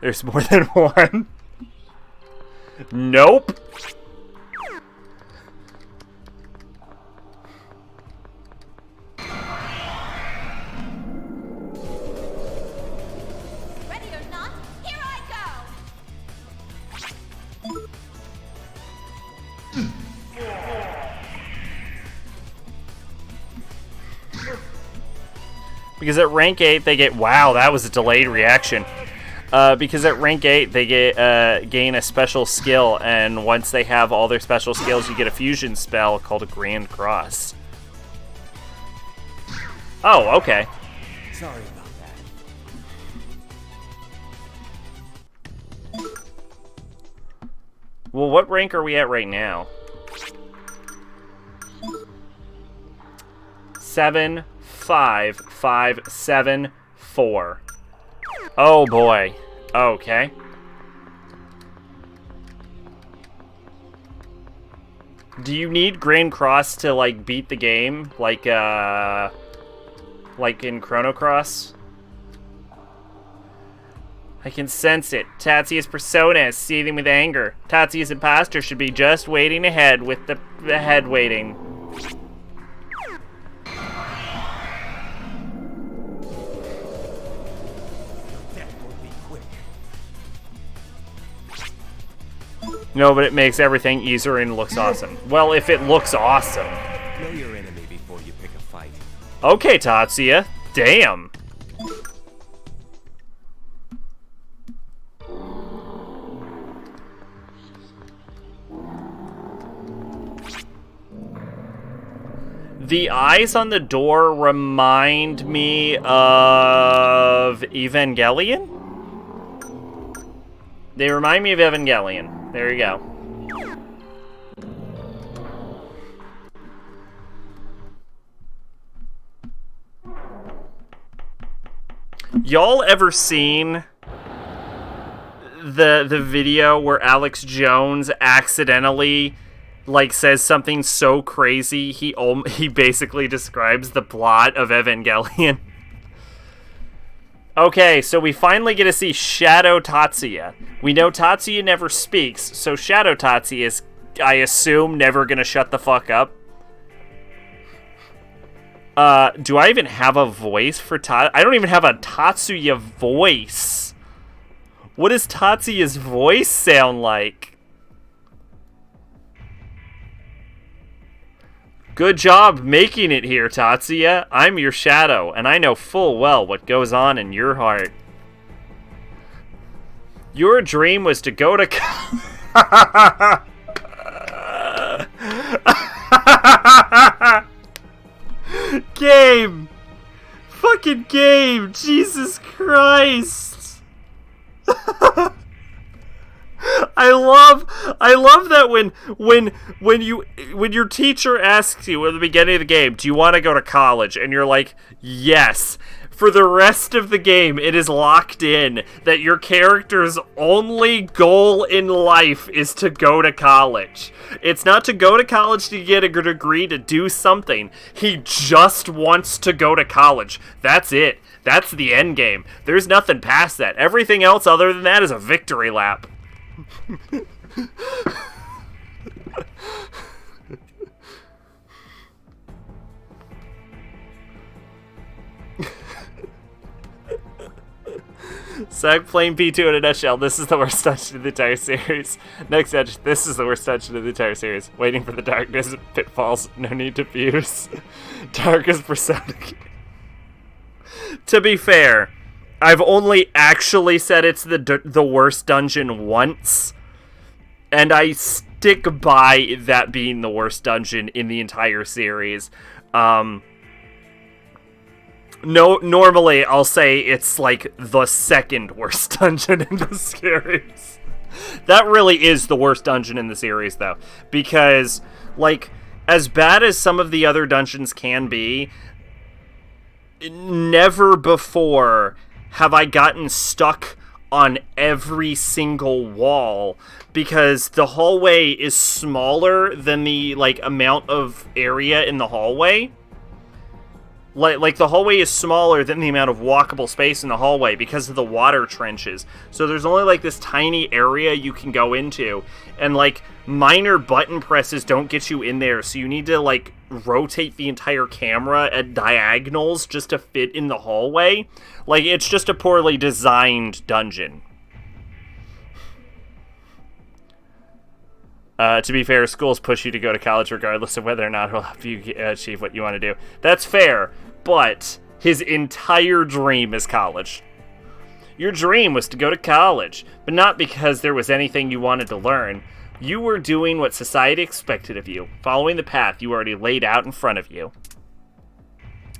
There's more than one. Nope. Ready or not, here I go! Because at rank 8 they get... Wow, that was a delayed reaction. Because at rank 8 they get gain a special skill, and once they have all their special skills, you get a fusion spell called a Grand Cross. Oh, okay. Sorry about that. Well, what rank are we at right now? 7, 5, 5, 7, 4. Oh boy. Okay. Do you need Grand Cross to like beat the game, like in Chrono Cross? I can sense it. Tatsuya's persona is seething with anger. Tatsuya's imposter should be just waiting ahead with the head waiting. Death will be quick. No, but it makes everything easier and looks awesome. Well, if it looks awesome. Know your enemy before you pick a fight. Okay, Tatsuya. Damn. The eyes on the door remind me of Evangelion? They remind me of Evangelion. There you go. Y'all ever seen the video where Alex Jones accidentally like says something so crazy he basically describes the plot of Evangelion? Okay, so we finally get to see Shadow Tatsuya. We know Tatsuya never speaks, so Shadow Tatsuya is, I assume, never gonna shut the fuck up. Do I even have a voice for I don't even have a Tatsuya voice. What does Tatsuya's voice sound like? Good job making it here, Tatsuya. I'm your shadow, and I know full well what goes on in your heart. Your dream was to go to Game! Fucking game! Jesus Christ! I love that when your teacher asks you at the beginning of the game, do you want to go to college? And you're like, yes. For the rest of the game, it is locked in that your character's only goal in life is to go to college. It's not to go to college to get a degree to do something. He just wants to go to college. That's it. That's the end game. There's nothing past that. Everything else other than that is a victory lap. Sag playing P2 in a nutshell. This is the worst dungeon in the entire series. Next dungeon. This is the worst dungeon in the entire series. Waiting for the darkness, pitfalls, no need to fuse. Darkest persona. To be fair, I've only actually said it's the worst dungeon once, and I stick by that being the worst dungeon in the entire series. No, normally I'll say it's like the second worst dungeon in the series. That really is the worst dungeon in the series, though, because, like, as bad as some of the other dungeons can be, never before have I gotten stuck on every single wall, because the hallway is smaller than the, like, amount of area in the hallway. Like, the hallway is smaller than the amount of walkable space in the hallway because of the water trenches. So there's only, like, this tiny area you can go into. And, like, minor button presses don't get you in there. So you need to, like, rotate the entire camera at diagonals just to fit in the hallway. Like, it's just a poorly designed dungeon. To be fair, schools push you to go to college regardless of whether or not it'll help you achieve what you want to do. That's fair, but his entire dream is college. Your dream was to go to college, but not because there was anything you wanted to learn. You were doing what society expected of you, following the path you already laid out in front of you.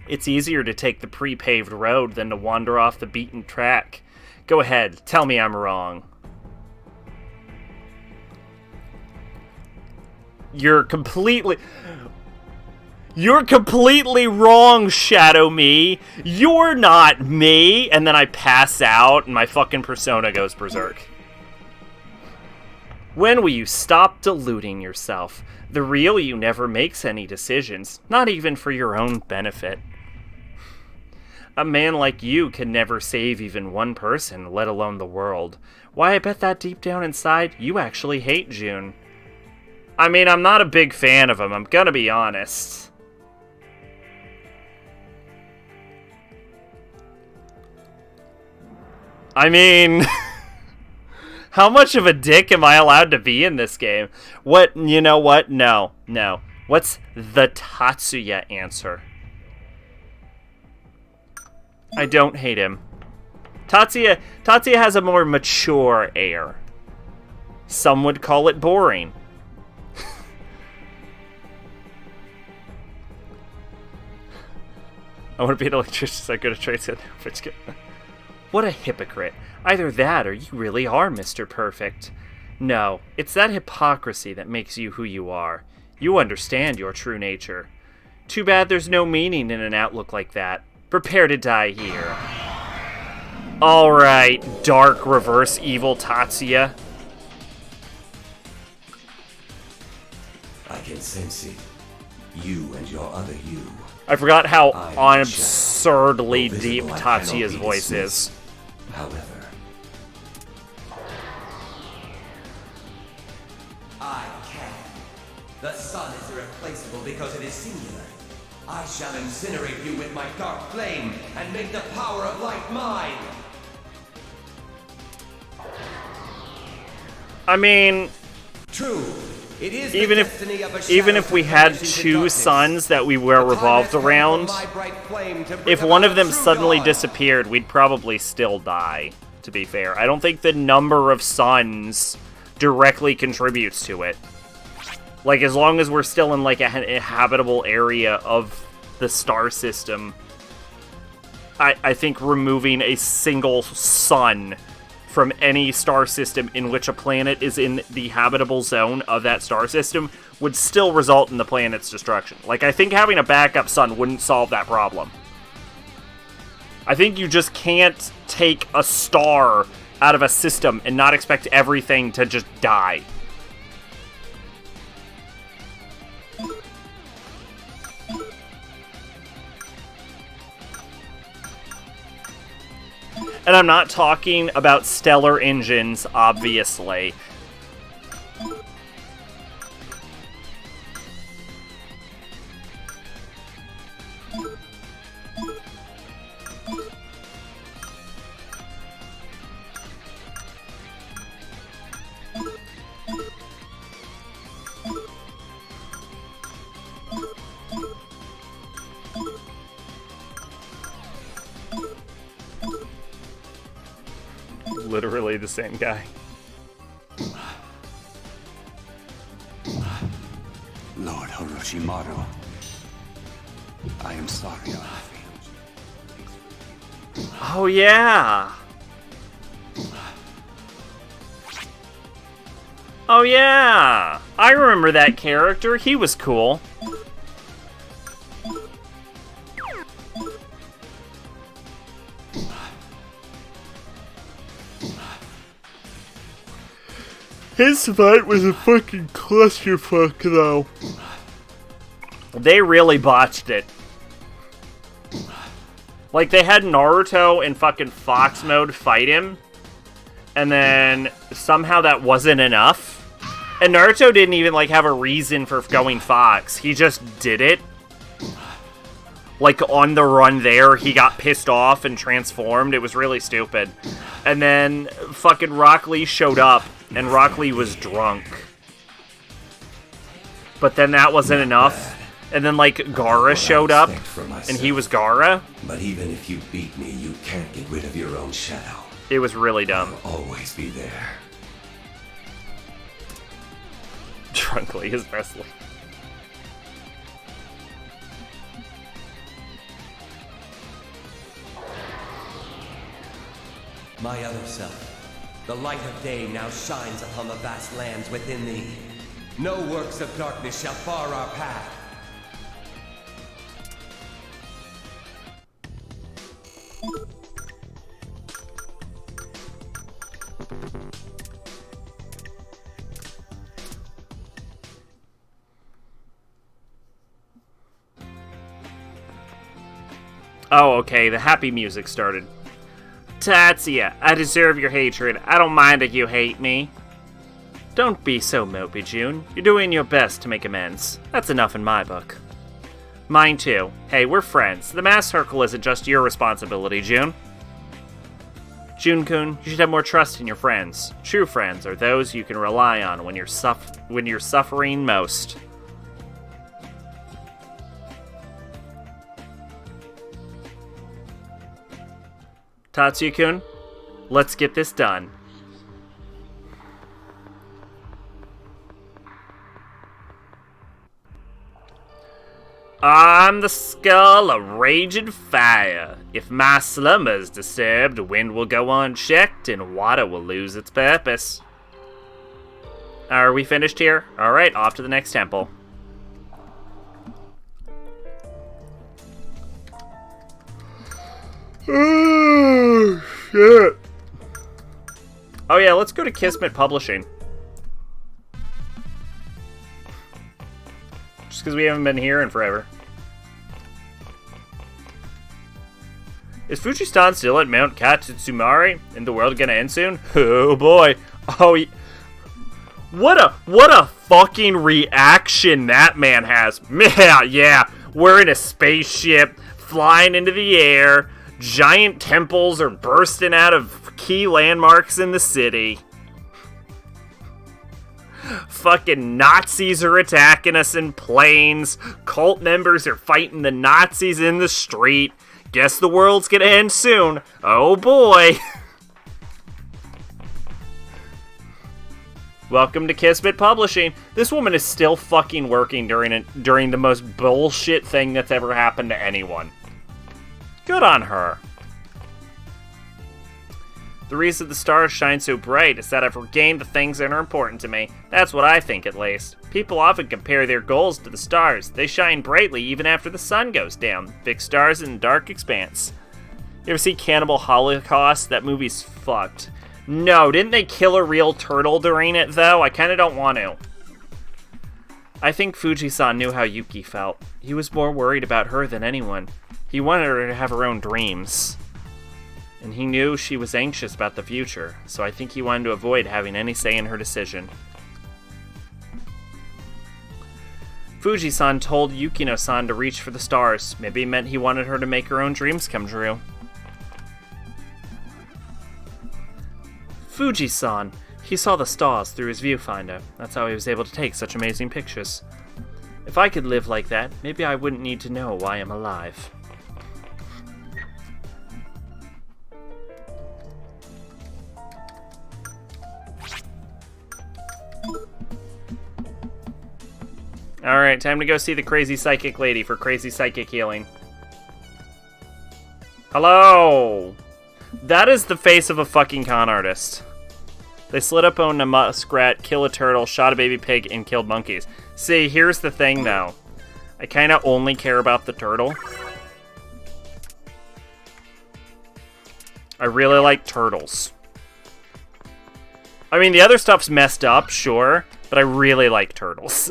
It's easier to take the pre-paved road than to wander off the beaten track. Go ahead, tell me I'm wrong. You're completely wrong, Shadow Me. You're not me. And then I pass out and my fucking persona goes berserk. When will you stop deluding yourself? The real you never makes any decisions, not even for your own benefit. A man like you can never save even one person, let alone the world. Why, I bet that deep down inside, you actually hate June. I mean, I'm not a big fan of him, I'm gonna be honest. I mean, how much of a dick am I allowed to be in this game? What, you know what? No. What's the Tatsuya answer? I don't hate him. Tatsuya has a more mature air. Some would call it boring. I want to be an electrician so I go to trade school. What a hypocrite. Either that or you really are Mr. Perfect. No, it's that hypocrisy that makes you who you are. You understand your true nature. Too bad there's no meaning in an outlook like that. Prepare to die here. Alright, dark reverse evil Tatsuya. I can sense it. You and your other you. I forgot how I am absurdly shadow. deep Visible, I cannot Tatsuya's be voice dismissed. is. However, I can. The sun is irreplaceable because it is singular. I shall incinerate you with my dark flame and make the power of light mine. I mean, True. It is even if we had two suns that we were revolved around, if one of them suddenly disappeared, we'd probably still die, to be fair. I don't think the number of suns directly contributes to it. Like, as long as we're still in, like, a habitable area of the star system, I think removing a single sun from any star system in which a planet is in the habitable zone of that star system would still result in the planet's destruction. Like, I think having a backup sun wouldn't solve that problem. I think you just can't take a star out of a system and not expect everything to just die. And I'm not talking about stellar engines, obviously. Literally the same guy. Orochimaru. I am sorry I failed. Oh, yeah. Oh, yeah. I remember that character. He was cool. His fight was a fucking clusterfuck, though. They really botched it. Like, they had Naruto in fucking Fox mode fight him, and then somehow that wasn't enough. And Naruto didn't even, like, have a reason for going Fox. He just did it. Like, on the run there, he got pissed off and transformed. It was really stupid. And then fucking Rock Lee showed up, and Rock Lee was drunk. But then that wasn't enough. And then, like, Gaara showed up, and he was Gaara. But even if you beat me, you can't get rid of your own shadow. It was really dumb. I'll always be there. Drunk Lee is wrestling. My other self, the light of day now shines upon the vast lands within thee. No works of darkness shall bar our path. Oh, okay, the happy music started. Tatsuya, I deserve your hatred. I don't mind that you hate me. Don't be so mopey, June. You're doing your best to make amends. That's enough in my book. Mine too. Hey, we're friends. The mass circle isn't just your responsibility, June. June-kun, you should have more trust in your friends. True friends are those you can rely on when you're suffering most. Tatsuya-kun, let's get this done. I'm the skull of raging fire. If my slumber's disturbed, wind will go unchecked and water will lose its purpose. Are we finished here? Alright, off to the next temple. Oh, shit. Oh yeah, let's go to Kismet Publishing. Just because we haven't been here in forever. Is Fujistan still at Mount Katsutsumari? And the world gonna end soon? Oh boy. Oh, what a fucking reaction that man has. Yeah, we're in a spaceship, flying into the air. Giant temples are bursting out of key landmarks in the city. Fucking Nazis are attacking us in planes. Cult members are fighting the Nazis in the street. Guess the world's gonna end soon. Oh boy. Welcome to Kismet Publishing. This woman is still fucking working during the most bullshit thing that's ever happened to anyone. Good on her. The reason the stars shine so bright is that I've regained the things that are important to me. That's what I think, at least. People often compare their goals to the stars. They shine brightly even after the sun goes down. Big stars in a dark expanse. You ever see Cannibal Holocaust? That movie's fucked. No, didn't they kill a real turtle during it, though? I kinda don't want to. I think Fuji-san knew how Yuki felt. He was more worried about her than anyone. He wanted her to have her own dreams. And he knew she was anxious about the future, so I think he wanted to avoid having any say in her decision. Fuji-san told Yukino-san to reach for the stars. Maybe it meant he wanted her to make her own dreams come true. Fuji-san! He saw the stars through his viewfinder. That's how he was able to take such amazing pictures. If I could live like that, maybe I wouldn't need to know why I'm alive. Alright, time to go see the crazy psychic lady for crazy psychic healing. Hello! That is the face of a fucking con artist. They slit up on a muskrat, kill a turtle, shot a baby pig, and killed monkeys. See, here's the thing, though. I kind of only care about the turtle. I really like turtles. I mean, the other stuff's messed up, sure, but I really like turtles.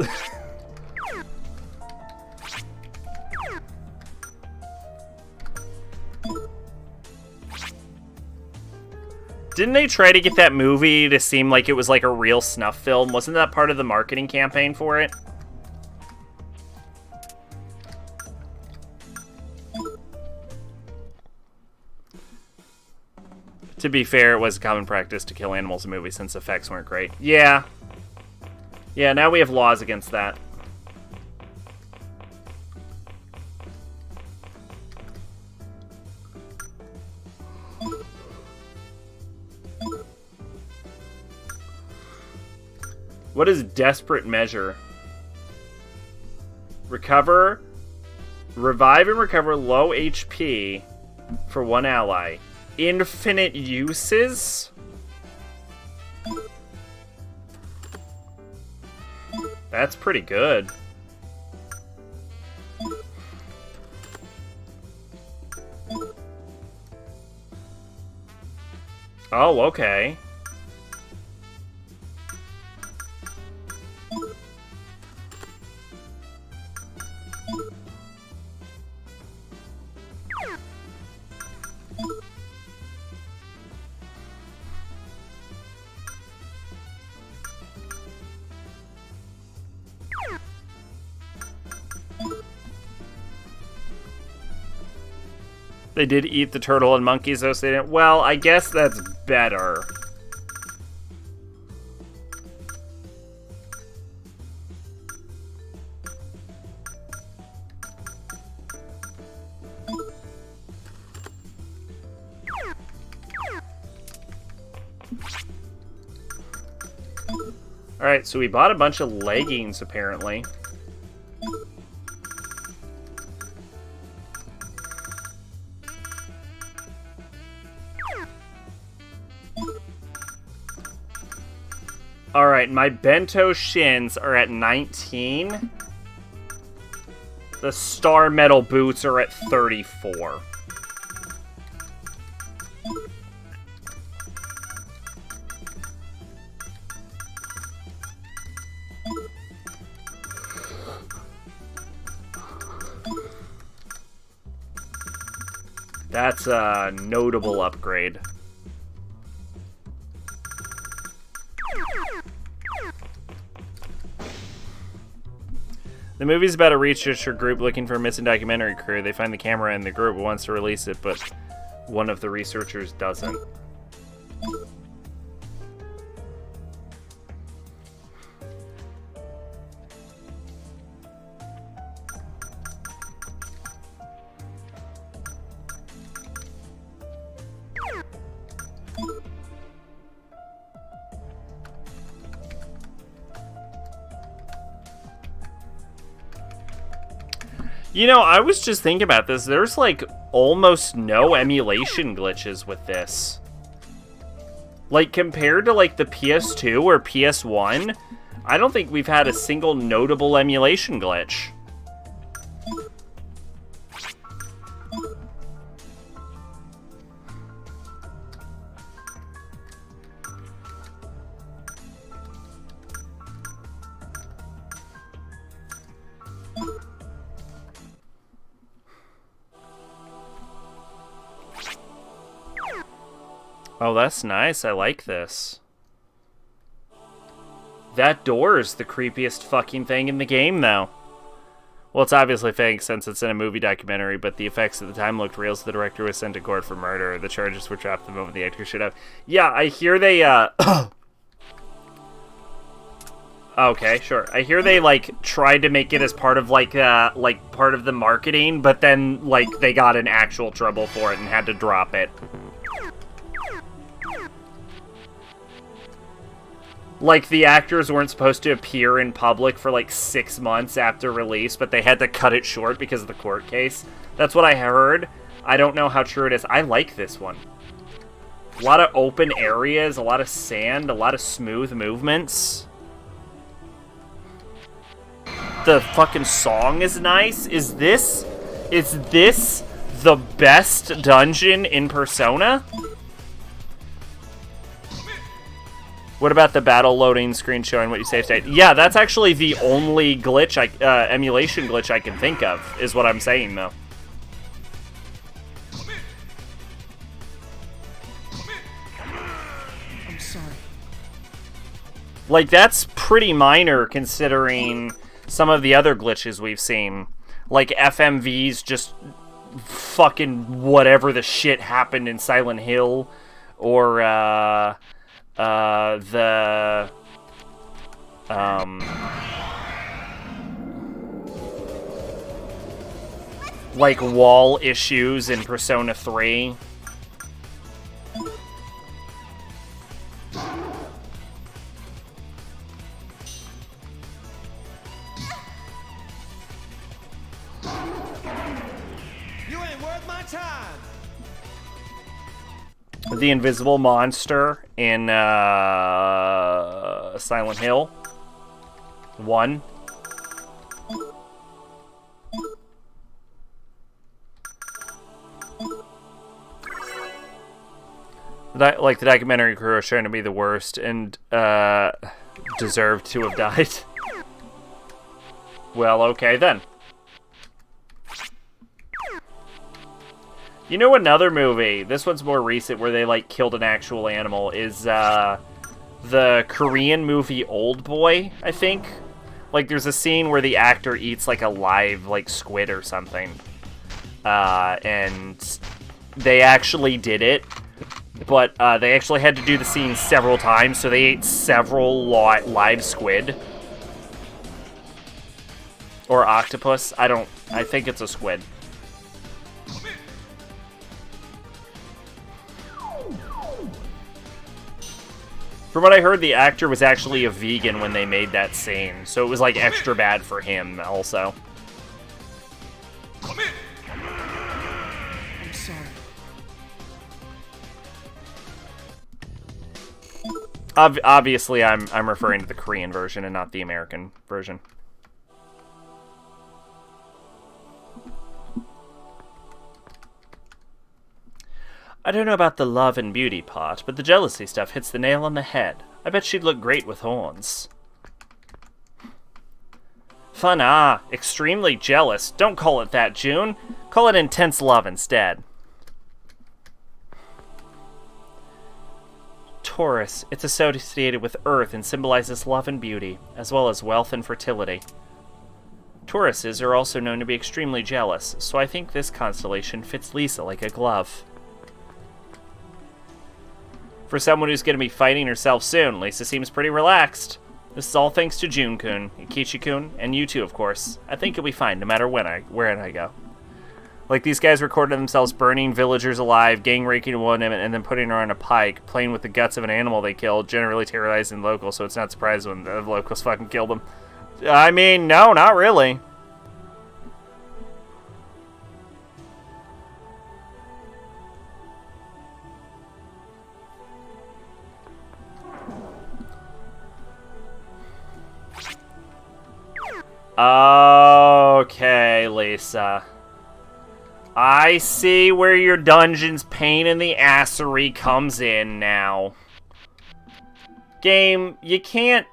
Didn't they try to get that movie to seem like it was like a real snuff film? Wasn't that part of the marketing campaign for it? To be fair, it was common practice to kill animals in movies since effects weren't great. Yeah. Yeah, now we have laws against that. What is desperate measure? Revive and recover low HP for one ally. Infinite uses? That's pretty good. Oh, okay. They did eat the turtle and monkeys, though, so they didn't. Well, I guess that's better. Alright, so we bought a bunch of leggings, apparently. Alright, my bento shins are at 19. The star metal boots are at 34. That's a notable upgrade. The movie's about a researcher group looking for a missing documentary crew. They find the camera and the group wants to release it, but one of the researchers doesn't. You know, I was just thinking about this. There's, like, almost no emulation glitches with this. Like, compared to, like, the PS2 or PS1, I don't think we've had a single notable emulation glitch. Oh, that's nice. I like this. That door is the creepiest fucking thing in the game, though. Well, it's obviously fake since it's in a movie documentary, but the effects at the time looked real, so the director was sent to court for murder. The charges were dropped the moment the actor should have. Yeah, I hear they, Okay, sure. I hear they, like, tried to make it as part of, like, part of the marketing, but then, like, they got in actual trouble for it and had to drop it. Like, the actors weren't supposed to appear in public for, like, 6 months after release, but they had to cut it short because of the court case. That's what I heard. I don't know how true it is. I like this one. A lot of open areas, a lot of sand, a lot of smooth movements. The fucking song is nice. Is this the best dungeon in Persona? What about the battle loading screen showing what you save state? Yeah, that's actually the only glitch, emulation glitch I can think of, is what I'm saying, though. I'm sorry. Like, that's pretty minor considering some of the other glitches we've seen. Like, FMVs just fucking whatever the shit happened in Silent Hill. Or, like, wall issues in Persona 3. You ain't worth my time. The invisible monster in Silent Hill 1. Like, the documentary crew is trying to be the worst and deserved to have died. Well, okay then. You know another movie, this one's more recent, where they, like, killed an actual animal, is, the Korean movie Old Boy, I think? Like, there's a scene where the actor eats, like, a live, like, squid or something. And they actually did it, but, they actually had to do the scene several times, so they ate several live squid. Or octopus, I think it's a squid. From what I heard, the actor was actually a vegan when they made that scene, so it was, like, extra bad for him, also. I'm sorry. Obviously, I'm referring to the Korean version and not the American version. I don't know about the love and beauty part, but the jealousy stuff hits the nail on the head. I bet she'd look great with horns. Fun, extremely jealous. Don't call it that, June. Call it intense love instead. Taurus, it's associated with Earth and symbolizes love and beauty, as well as wealth and fertility. Tauruses are also known to be extremely jealous, so I think this constellation fits Lisa like a glove. For someone who's going to be fighting herself soon, Lisa seems pretty relaxed. This is all thanks to June-kun, Ikichi-kun, and you too, of course. I think you'll be fine no matter where I go. Like, these guys recorded themselves burning villagers alive, gang raping a woman, and then putting her on a pike, playing with the guts of an animal they killed, generally terrorizing locals, so it's not surprising when the locals fucking killed them. I mean, no, not really. Okay, Lisa. I see where your dungeon's pain in the assery comes in now. Game, you can't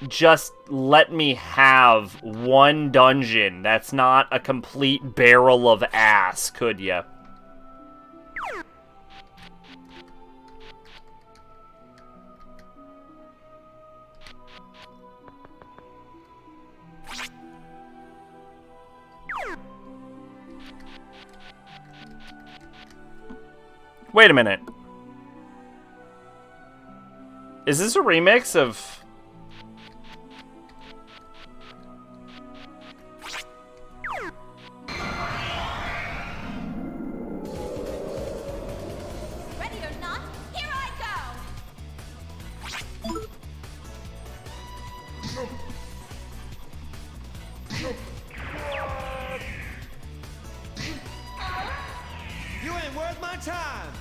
just let me have one dungeon that's not a complete barrel of ass, could ya? Wait a minute. Is this a remix of... Ready or not, here I go! You ain't worth my time.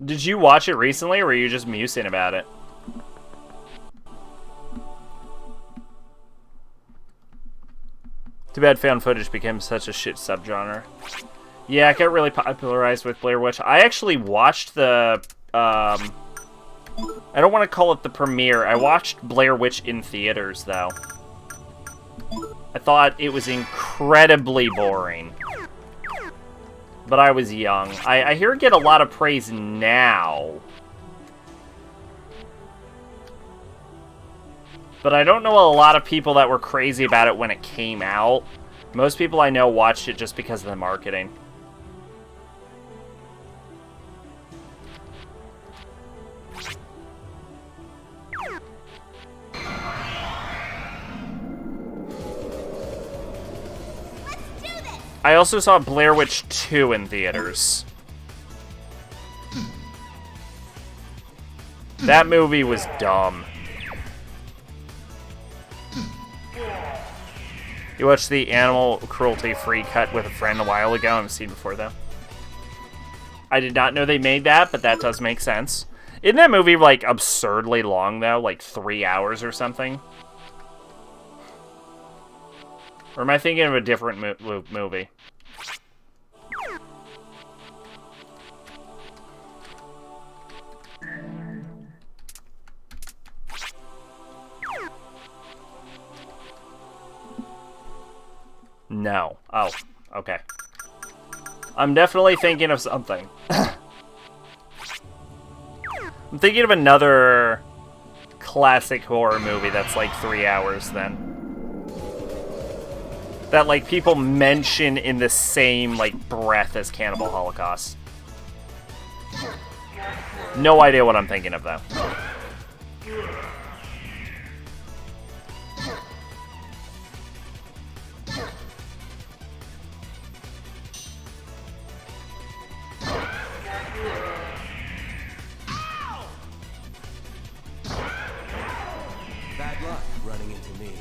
Did you watch it recently, or were you just musing about it? Too bad found footage became such a shit subgenre. Yeah, it got really popularized with Blair Witch. I actually watched the, I don't want to call it the premiere. I watched Blair Witch in theaters, though. I thought it was incredibly boring. But I was young. I hear it get a lot of praise now. But I don't know a lot of people that were crazy about it when it came out. Most people I know watched it just because of the marketing. I also saw Blair Witch 2 in theaters. That movie was dumb. You watched the animal cruelty-free cut with a friend a while ago. I haven't seen it before, though. I did not know they made that, but that does make sense. Isn't that movie, like, absurdly long, though? Like, 3 hours or something? Or am I thinking of a different movie? No. Oh, okay. I'm definitely thinking of something. I'm thinking of another classic horror movie that's like 3 hours then. That, like, people mention in the same, like, breath as Cannibal Holocaust. No idea what I'm thinking of, though. Bad luck running into me.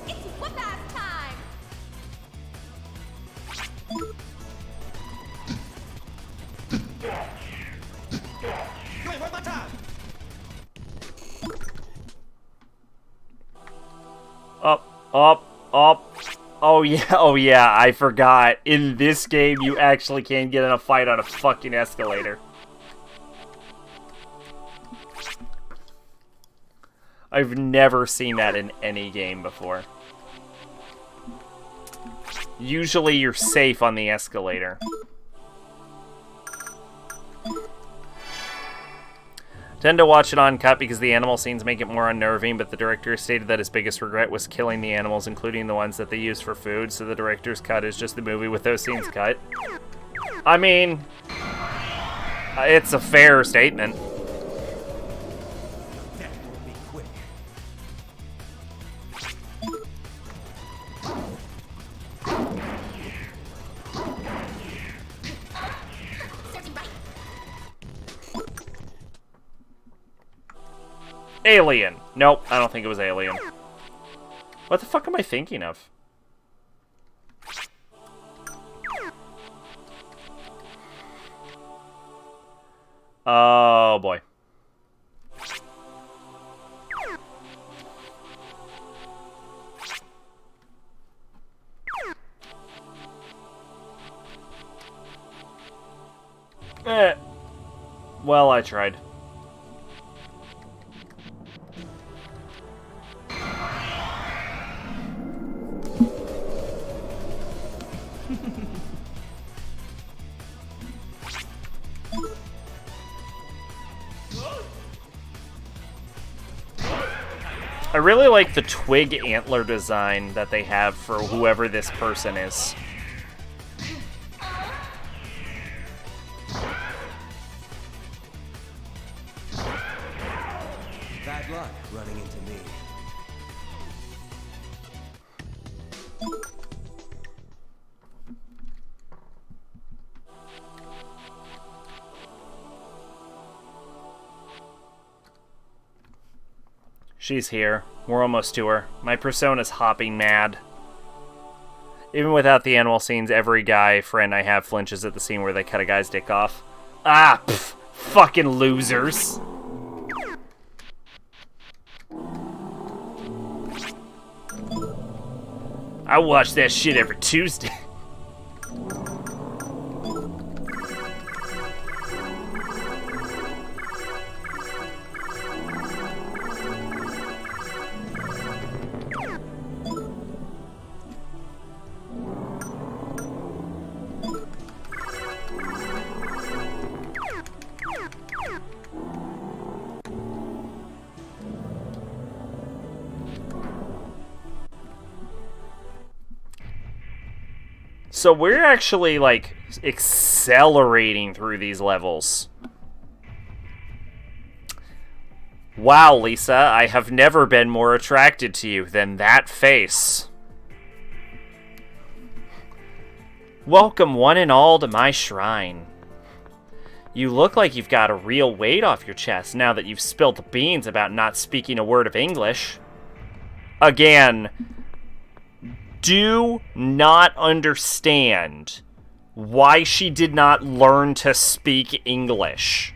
It's whip-ass time! You ain't worth my time. Up. Oh yeah, I forgot. In this game, you actually can get in a fight on a fucking escalator. I've never seen that in any game before. Usually you're safe on the escalator. Tend to watch it uncut because the animal scenes make it more unnerving, but the director stated that his biggest regret was killing the animals, including the ones that they used for food, so the director's cut is just the movie with those scenes cut. I mean, it's a fair statement. That won't be quick. Alien. Nope, I don't think it was Alien. What the fuck am I thinking of? Oh, boy. Well, I tried. I really like the twig antler design that they have for whoever this person is. Bad luck running into me. She's here. We're almost to her. My persona's hopping mad. Even without the animal scenes, every guy friend I have flinches at the scene where they cut a guy's dick off. Ah, pff, fucking losers. I watch that shit every Tuesday. So we're actually, like, accelerating through these levels. Wow, Lisa, I have never been more attracted to you than that face. Welcome one and all to my shrine. You look like you've got a real weight off your chest now that you've spilt the beans about not speaking a word of English. Again, do not understand why she did not learn to speak English.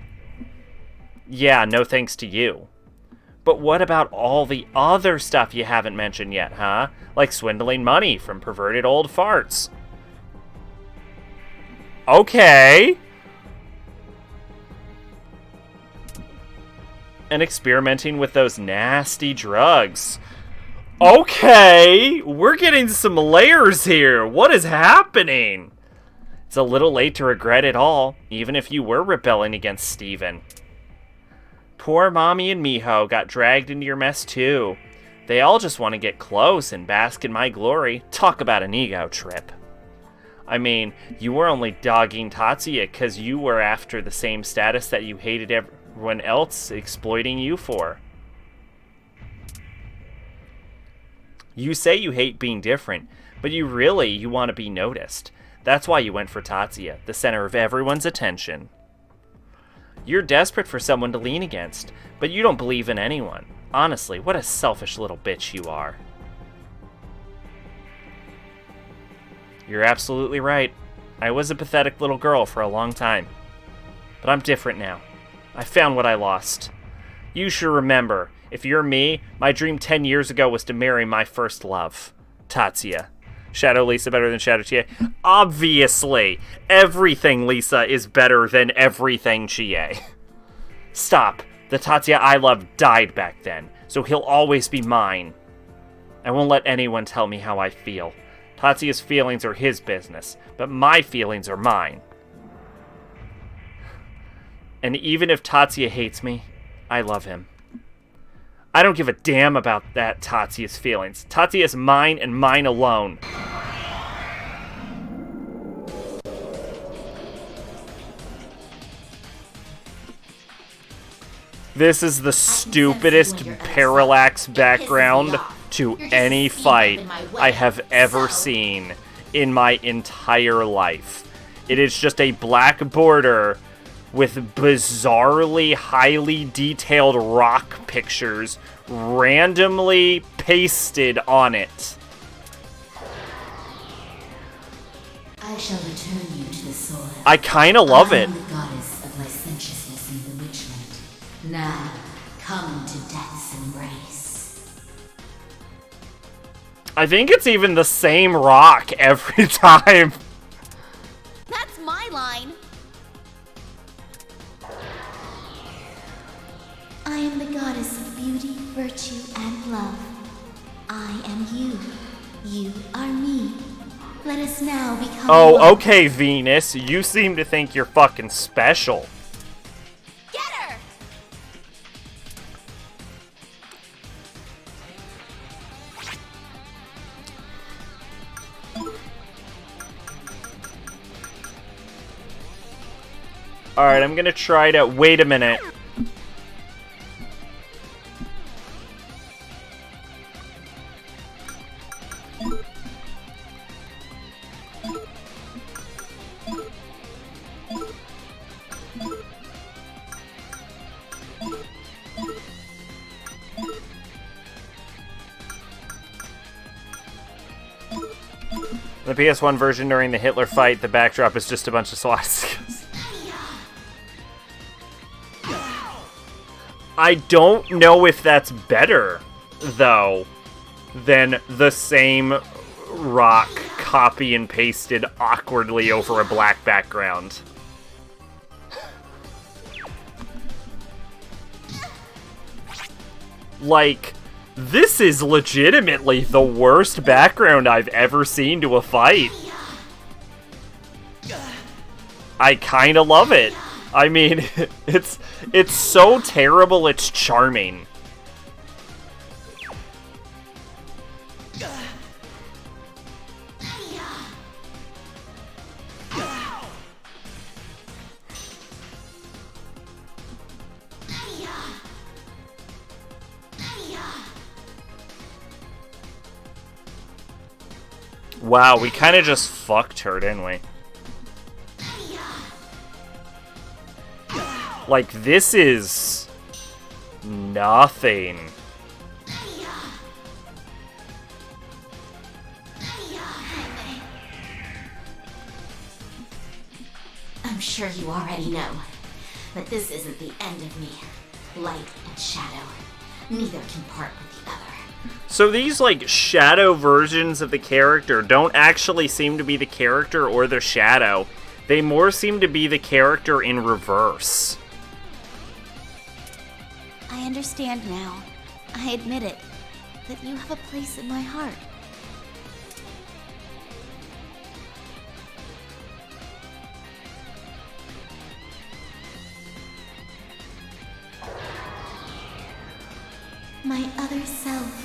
Yeah, no thanks to you. But what about all the other stuff you haven't mentioned yet, huh? Like swindling money from perverted old farts. Okay. And experimenting with those nasty drugs. Okay, we're getting some layers here. What is happening? It's a little late to regret it all, even if you were rebelling against Steven. Poor Mommy and Miho got dragged into your mess too. They all just want to get close and bask in my glory. Talk about an ego trip. I mean, you were only dogging Tatsuya because you were after the same status that you hated everyone else exploiting you for. You say you hate being different, but you want to be noticed. That's why you went for Tatsuya, the center of everyone's attention. You're desperate for someone to lean against, but you don't believe in anyone. Honestly, what a selfish little bitch you are. You're absolutely right. I was a pathetic little girl for a long time. But I'm different now. I found what I lost. You should remember, if you're me, my dream 10 years ago was to marry my first love, Tatsuya. Shadow Lisa better than Shadow Chie? Obviously! Everything Lisa is better than everything Chie. Stop. The Tatsuya I love died back then, so he'll always be mine. I won't let anyone tell me how I feel. Tatsuya's feelings are his business, but my feelings are mine. And even if Tatsuya hates me, I love him. I don't give a damn about that Tatsuya's feelings. Tatsuya is mine and mine alone. This is the stupidest parallax background to any fight I have ever seen in my entire life. It is just a black border with bizarrely highly detailed rock pictures randomly pasted on it. I shall return you to the soil. I kinda love it. I am the goddess of licentiousness and bewitchment. Now, come to death's embrace. I think it's even the same rock every time. That's my line. I am the goddess of beauty, virtue, and love. I am you. You are me. Let us now become Oh, one. okay, Venus. You seem to think you're fucking special. Get her! Alright, I'm gonna try to... Wait a minute. In the PS1 version, during the Hitler fight, the backdrop is just a bunch of swastikas. I don't know if that's better, though, than the same rock copy and pasted awkwardly over a black background. Like, this is legitimately the worst background I've ever seen to a fight. I kinda love it. I mean, it's so terrible, it's charming. Wow, we kind of just fucked her, didn't we? Like, this is nothing. I'm sure you already know, but this isn't the end of me. Light and shadow, neither can part with the other. So these, like, shadow versions of the character don't actually seem to be the character or the shadow. They more seem to be the character in reverse. I understand now. I admit it. That you have a place in my heart. My other self.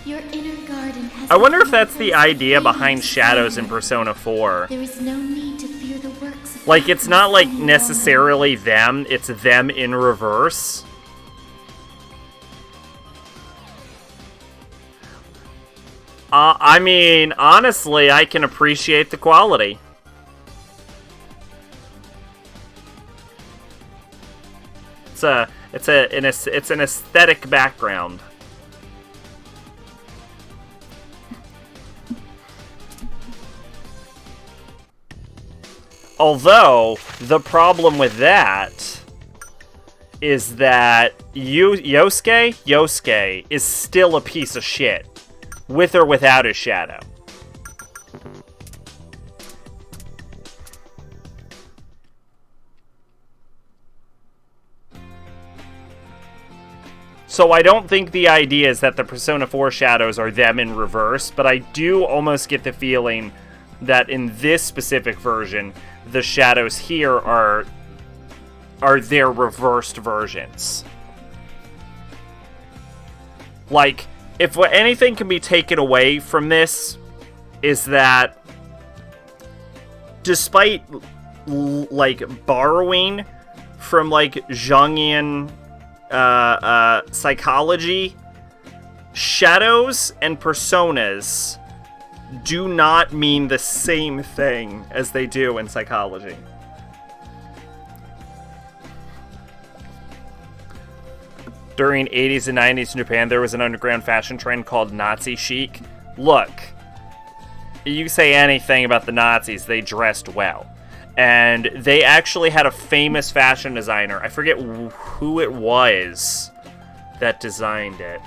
Your inner garden has... I wonder if that's the idea behind shadows in Persona 4. There is no need to fear the works of... Like, it's not, like, necessarily them, it's them in reverse. I mean, honestly, I can appreciate the quality. It's an aesthetic background. Although, the problem with that is that Yosuke is still a piece of shit, with or without his shadow. So I don't think the idea is that the Persona 4 shadows are them in reverse, but I do almost get the feeling that in this specific version, the shadows here are their reversed versions. Like, if anything can be taken away from this, is that despite, like, borrowing from, like, Jungian psychology, shadows and personas do not mean the same thing as they do in psychology. During 80s and 90s in Japan, there was an underground fashion trend called Nazi chic. Look, you say anything about the Nazis, they dressed well. And they actually had a famous fashion designer. I forget who it was that designed it.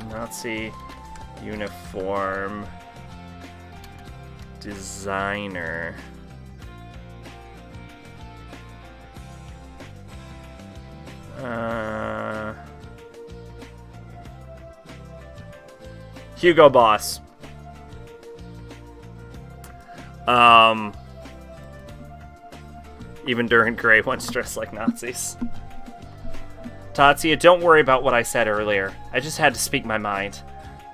Nazi uniform designer. Hugo Boss. Even during Grey ones dressed like Nazis. Tatsuya, don't worry about what I said earlier. I just had to speak my mind.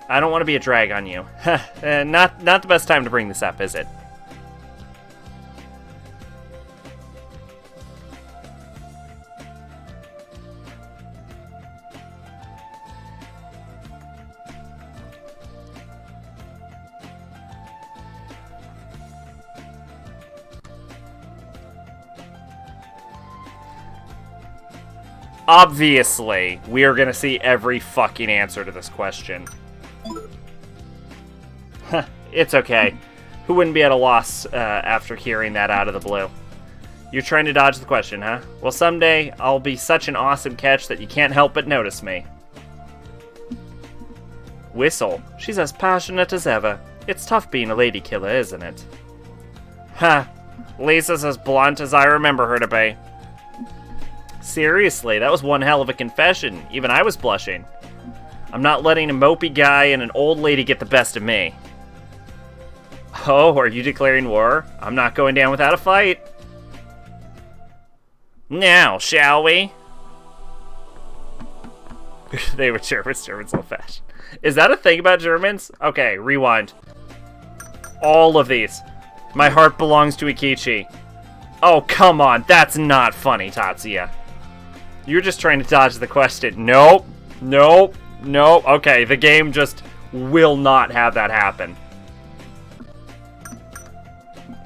I don't want to be a drag on you. Not the best time to bring this up, is it? Obviously, we are gonna see every fucking answer to this question. It's okay. Who wouldn't be at a loss after hearing that out of the blue? You're trying to dodge the question, huh? Well, someday I'll be such an awesome catch that you can't help but notice me. Whistle. She's as passionate as ever. It's tough being a lady killer, isn't it? Ha! Lisa's as blunt as I remember her to be. Seriously, that was one hell of a confession. Even I was blushing. I'm not letting a mopey guy and an old lady get the best of me. Oh, are you declaring war? I'm not going down without a fight. Now, shall we? They were Germans old fashioned. Is that a thing about Germans? Okay, rewind. All of these. My heart belongs to Ikichi. Oh, come on. That's not funny, Tatsuya. You're just trying to dodge the question. Nope. Nope. Nope. Okay, the game just will not have that happen.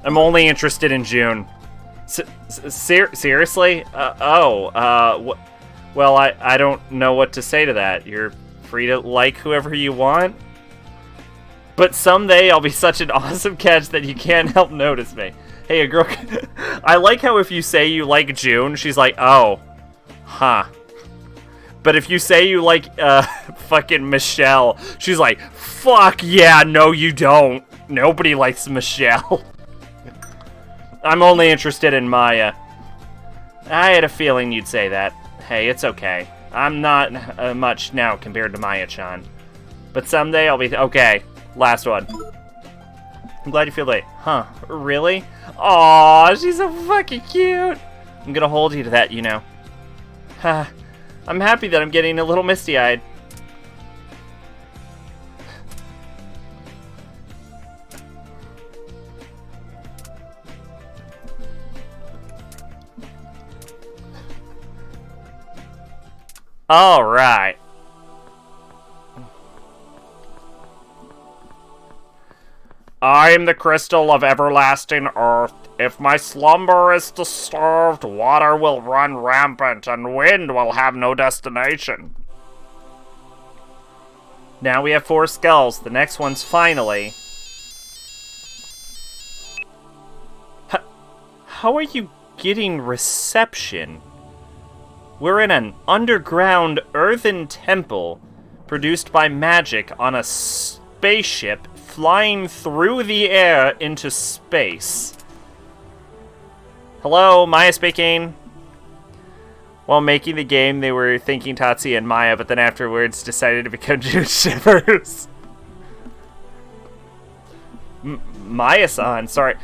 I'm only interested in June. Seriously? Well, I don't know what to say to that. You're free to like whoever you want. But someday I'll be such an awesome catch that you can't help notice me. Hey, a girl... I like how if you say you like June, she's like, oh, huh. But if you say you like, fucking Michelle, she's like, fuck yeah, no you don't. Nobody likes Michelle. I'm only interested in Maya. I had a feeling you'd say that. Hey, it's okay. I'm not much now compared to Maya-chan. But someday I'll be... Okay, last one. I'm glad you feel late. Huh, really? Aw, she's so fucking cute. I'm gonna hold you to that, you know. I'm happy that I'm getting a little misty-eyed. All right. I am the crystal of everlasting earth. If my slumber is disturbed, water will run rampant and wind will have no destination. Now we have 4 skulls. The next one's finally... How are you getting reception? We're in an underground earthen temple produced by magic on a spaceship flying through the air into space. Hello, Maya speaking. While making the game, they were thinking Tatsuya and Maya, but then afterwards decided to become June Shivers. Maya-san, sorry.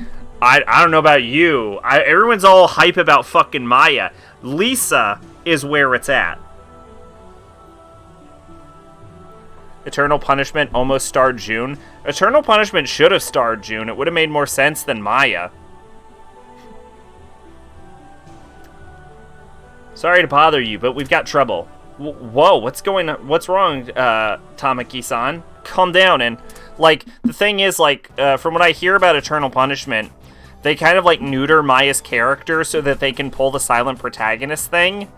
I don't know about you. Everyone's all hype about fucking Maya. Lisa is where it's at. Eternal Punishment almost starred June. Eternal Punishment should have starred June. It would have made more sense than Maya. Sorry to bother you, but we've got trouble. Whoa, what's going on? What's wrong, Tamaki-san? Calm down. And, like, the thing is, like, from what I hear about Eternal Punishment, they kind of, like, neuter Maya's character so that they can pull the silent protagonist thing,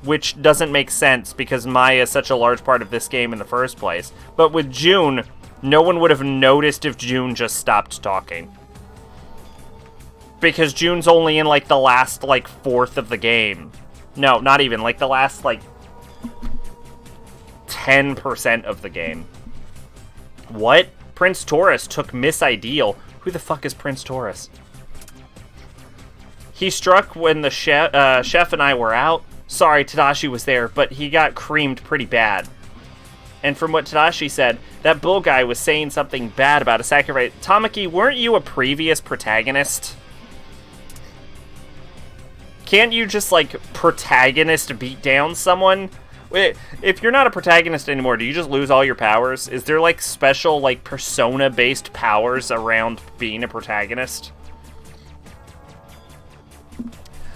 which doesn't make sense because Maya is such a large part of this game in the first place. But with June, no one would have noticed if June just stopped talking. Because June's only in, like, the last, like, 4th of the game. No, not even. Like, the last, like, 10% of the game. What? Prince Taurus took Miss Ideal. Who the fuck is Prince Taurus? He struck when the chef and I were out. Sorry, Tadashi was there, but he got creamed pretty bad. And from what Tadashi said, that bull guy was saying something bad about a sacrifice. Tamaki, weren't you a previous protagonist? Can't you just, like, protagonist beat down someone? Wait, if you're not a protagonist anymore, do you just lose all your powers? Is there, like, special, like, persona-based powers around being a protagonist?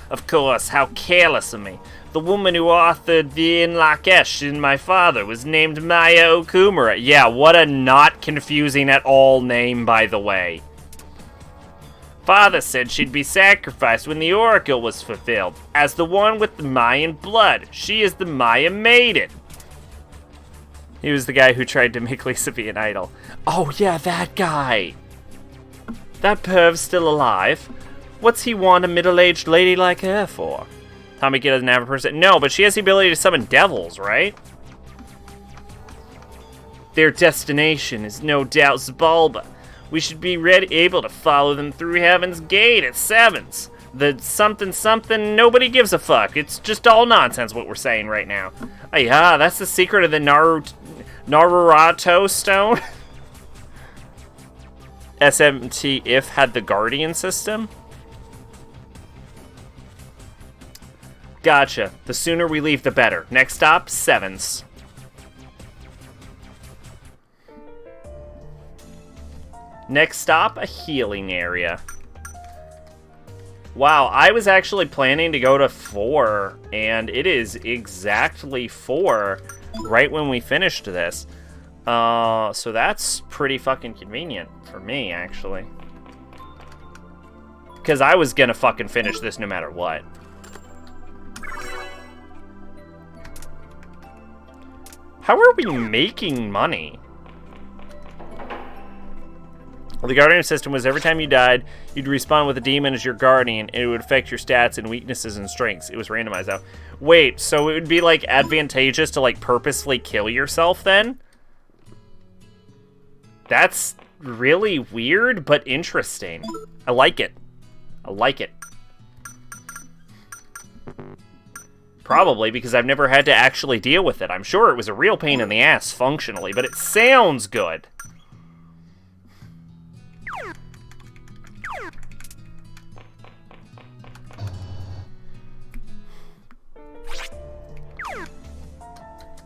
Of course, how careless of me. The woman who authored the In Lakesh in my father was named Maya Okumura. Yeah, what a not confusing at all name, by the way. Father said she'd be sacrificed when the oracle was fulfilled. As the one with the Mayan blood, she is the Maya maiden. He was the guy who tried to make Lisa be an idol. Oh yeah, that guy. That perv's still alive. What's he want a middle-aged lady like her for? Tamaki doesn't have a person. No, but she has the ability to summon devils, right? Their destination is no doubt Zabalba. We should be able to follow them through Heaven's Gate at Sevens. The something, nobody gives a fuck. It's just all nonsense what we're saying right now. Oh yeah, that's the secret of the Naruto Stone. SMT if had the Guardian system. Gotcha. The sooner we leave, the better. Next stop, Sevens. Next stop, a healing area. Wow, I was actually planning to go to 4, and it is exactly 4 right when we finished this. So that's pretty fucking convenient for me, actually. Because I was gonna fucking finish this no matter what. How are we making money? Well, the Guardian system was every time you died, you'd respawn with a demon as your Guardian, and it would affect your stats and weaknesses and strengths. It was randomized out. Wait, so it would be, like, advantageous to, like, purposely kill yourself, then? That's really weird, but interesting. I like it. I like it. Probably because I've never had to actually deal with it. I'm sure it was a real pain in the ass functionally, but it sounds good.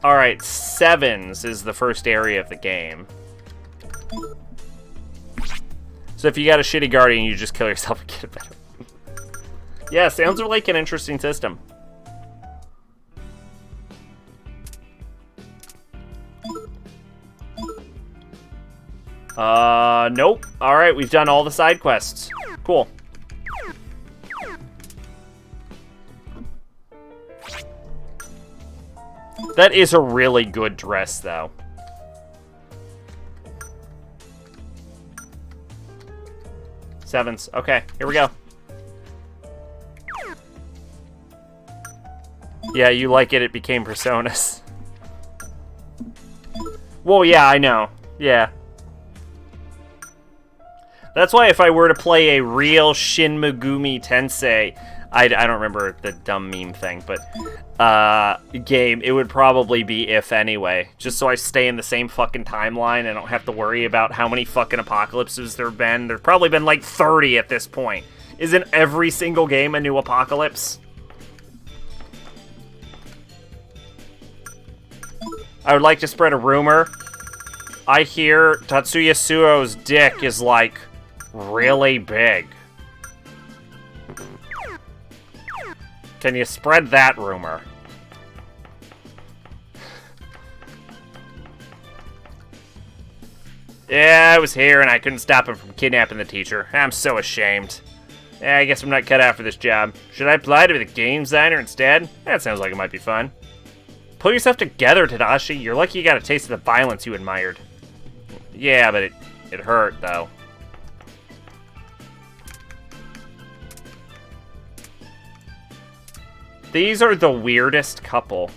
Alright, Sevens is the first area of the game. So if you got a shitty Guardian, you just kill yourself and get it better. Yeah, sounds like an interesting system. Nope. Alright, we've done all the side quests. Cool. That is a really good dress, though. Sevens. Okay, here we go. Yeah, you like it, it became Personas. Well, yeah, I know. Yeah. That's why if I were to play a real Shin Megumi Tensei, I don't remember the dumb meme thing, but game, it would probably be If anyway. Just so I stay in the same fucking timeline and I don't have to worry about how many fucking apocalypses there have been. There's probably been like 30 at this point. Isn't every single game a new apocalypse? I would like to spread a rumor. I hear Tatsuya Suo's dick is like really big. Can you spread that rumor? Yeah, I was here and I couldn't stop him from kidnapping the teacher. I'm so ashamed. Yeah, I guess I'm not cut out for this job. Should I apply to be the game designer instead? That sounds like it might be fun. Pull yourself together, Tadashi. You're lucky you got a taste of the violence you admired. Yeah, but it hurt, though. These are the weirdest couple.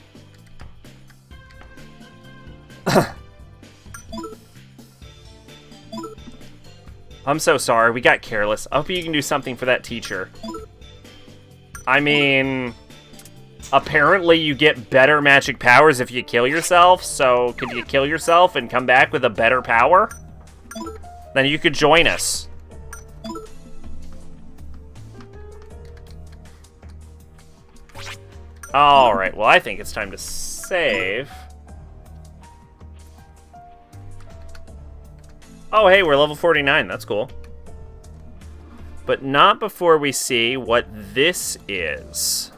I'm so sorry, we got careless. I hope you can do something for that teacher. I mean... apparently you get better magic powers if you kill yourself, so could you kill yourself and come back with a better power? Then you could join us. Alright, well I think it's time to save. Oh hey, we're level 49, that's cool. But not before we see what this is.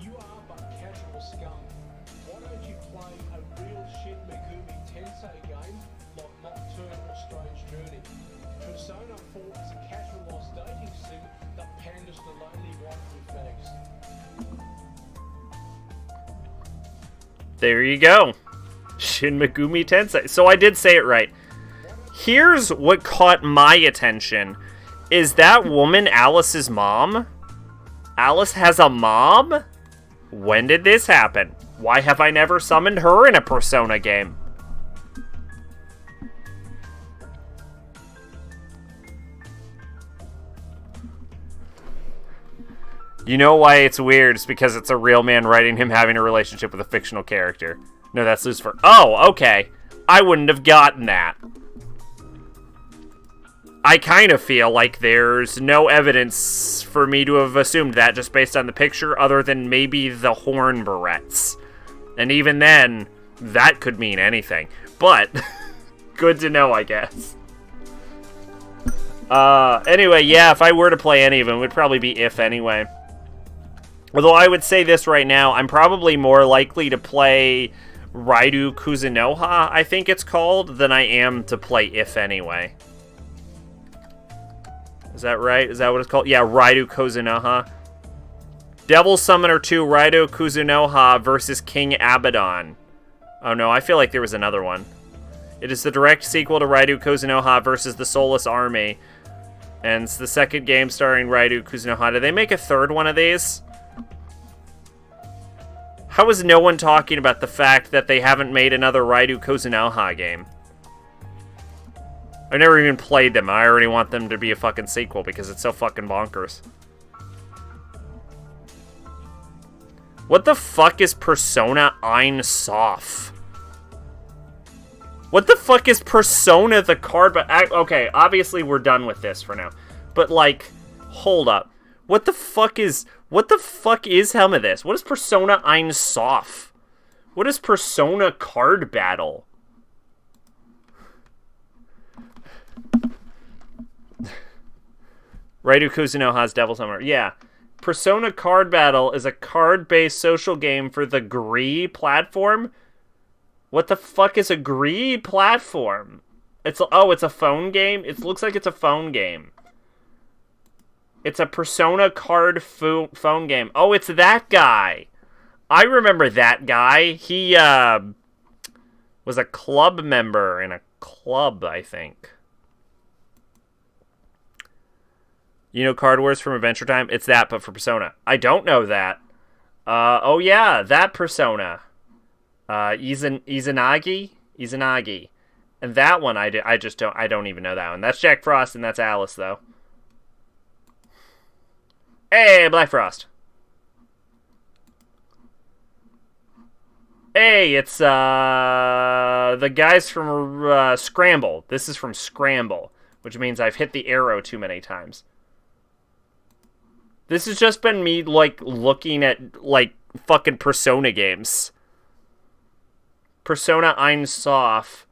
You are but casual scum. Why don't you play a real Shin Megumi Tensei game like Nocturnal Strange Journey? Persona 4 is a casualized dating sim that panders to lonely waifu fags. There you go. Shin Megumi Tensei. So I did say it right. Here's what caught my attention. Is that woman Alice's mom? Alice has a mom? When did this happen? Why have I never summoned her in a Persona game? You know why it's weird? It's because it's a real man writing him having a relationship with a fictional character. No, that's Lucifer. Oh, okay. I wouldn't have gotten that. I kind of feel like there's no evidence for me to have assumed that just based on the picture, other than maybe the horn barrettes. And even then, that could mean anything. But, good to know, I guess. Anyway, yeah, if I were to play any of them, it would probably be If anyway. Although I would say this right now, I'm probably more likely to play Raidu Kuzunoha, I think it's called, than I am to play If anyway. Is that right? Is that what it's called? Yeah, Raidu Kuzunoha. Devil Summoner 2 Raidu Kuzunoha versus King Abaddon. Oh no, I feel like there was another one. It is the direct sequel to Raidu Kuzunoha versus the Soulless Army. And it's the second game starring Raidu Kuzunoha. Did they make a third one of these? How is no one talking about the fact that they haven't made another Raidu Kuzunoha game? I've never even played them. I already want them to be a fucking sequel because it's so fucking bonkers. What the fuck is Persona Ein Sof? What the fuck is Persona the card? But okay, obviously we're done with this for now. But like, hold up. What the fuck is Helmethus? What is Persona Ein Sof? What is Persona Card Battle? Raidu Kuzunoha's Devil Summoner. Yeah. Persona Card Battle is a card-based social game for the Gree platform. What the fuck is a Gree platform? It's a phone game? It looks like it's a phone game. It's a Persona card phone game. Oh, it's that guy. I remember that guy. He was a club member in a club, I think. You know Card Wars from Adventure Time? It's that, but for Persona. I don't know that. Oh yeah, that Persona. Izanagi? Izanagi. And that one, I don't even know that one. That's Jack Frost, and that's Alice, though. Hey, Black Frost. Hey, it's, the guys from, Scramble. This is from Scramble, which means I've hit the arrow too many times. This has just been me, like, looking at, like, fucking Persona games. Persona Ein Sof,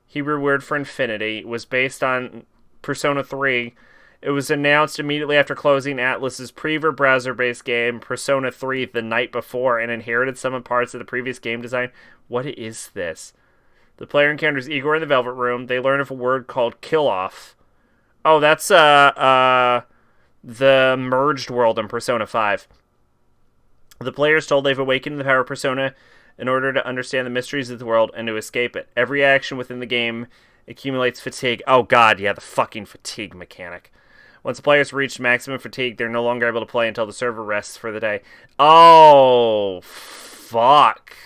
Hebrew word for infinity, was based on Persona 3. It was announced immediately after closing Atlus's Prever browser-based game, Persona 3, the night before, and inherited some of parts of the previous game design. What is this? The player encounters Igor in the Velvet Room. They learn of a word called kill-off. Oh, that's, the merged world in Persona 5. The player is told they've awakened the power of Persona in order to understand the mysteries of the world and to escape it. Every action within the game accumulates fatigue. Oh god, yeah, the fucking fatigue mechanic. Once the players reach maximum fatigue, they're no longer able to play until the server rests for the day. Oh, fuck.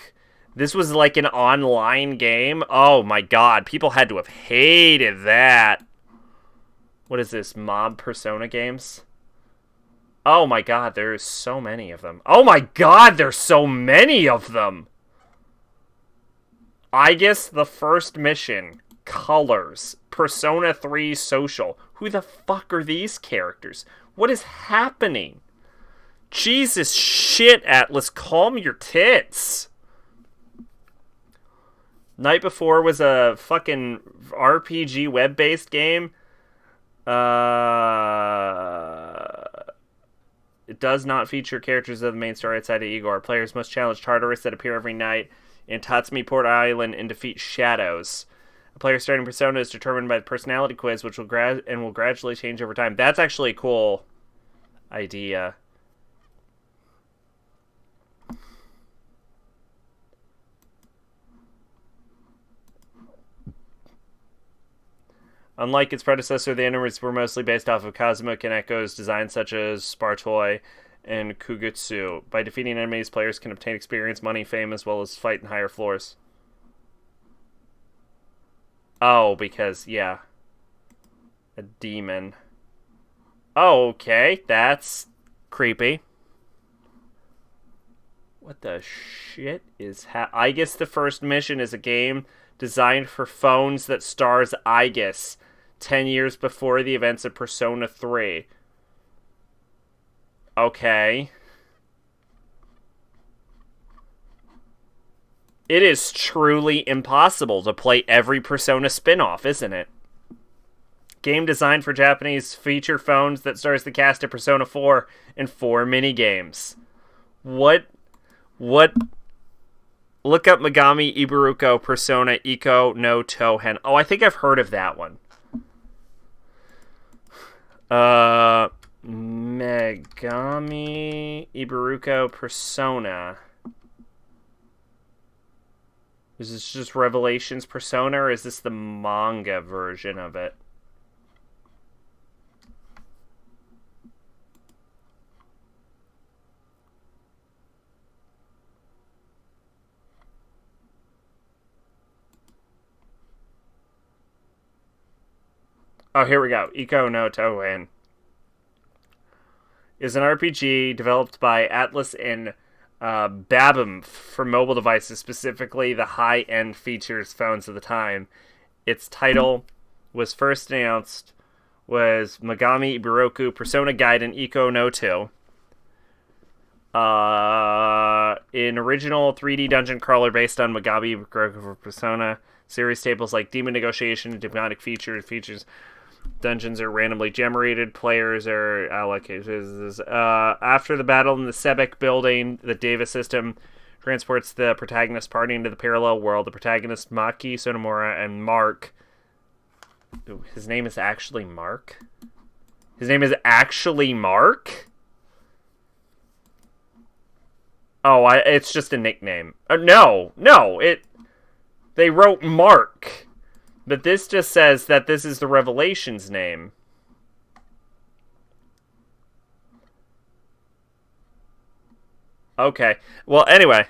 This was like an online game? Oh my god, people had to have hated that. What is this, Mob Persona games? Oh my god, there's so many of them. Oh my god, there's so many of them! I guess the first mission, Colors, Persona 3 Social. Who the fuck are these characters? What is happening? Jesus shit, Atlas, calm your tits. Night Before was a fucking RPG web-based game. It does not feature characters of the main story outside of Igor. Players must challenge Tartarus that appear every night in Tatsumi Port Island and defeat shadows. A player's starting persona is determined by the personality quiz, which will gradually change over time. That's actually a cool idea. Unlike its predecessor, the enemies were mostly based off of cosmic and echoes designs such as Spartoi and Kugutsu. By defeating enemies, players can obtain experience, money, fame, as well as fight in higher floors. Oh, because, yeah. A demon. Oh, okay. That's creepy. What the shit is I guess the first mission is a game designed for phones that stars Aegis 10 years before the events of Persona 3. Okay. It is truly impossible to play every Persona spin-off, isn't it? Game designed for Japanese feature phones that stars the cast of Persona 4 and 4 minigames. What? Look up Megami Iburuko Persona Iko no Touhen. Oh, I think I've heard of that one. Megami Iburuko Persona. Is this just Revelations Persona, or is this the manga version of it? Oh, here we go. Iko no Touhen is an RPG developed by Atlas and Babam for mobile devices, specifically the high-end features phones of the time. Its title was first announced was Megami Iburoku Persona Gaiden Iko no To. In original 3D dungeon crawler based on Megami Iburoku Persona series tables like demon negotiation and demonic features. Dungeons are randomly generated. Players are allocated. After the battle in the Sebek building, the Deva system transports the protagonist party into the parallel world. The protagonist, Maki Sonomura, and Mark... Ooh, his name is actually Mark? His name is actually Mark? Oh, it's just a nickname. No, they wrote Mark. But this just says that this is the Revelations name. Okay. Well, anyway.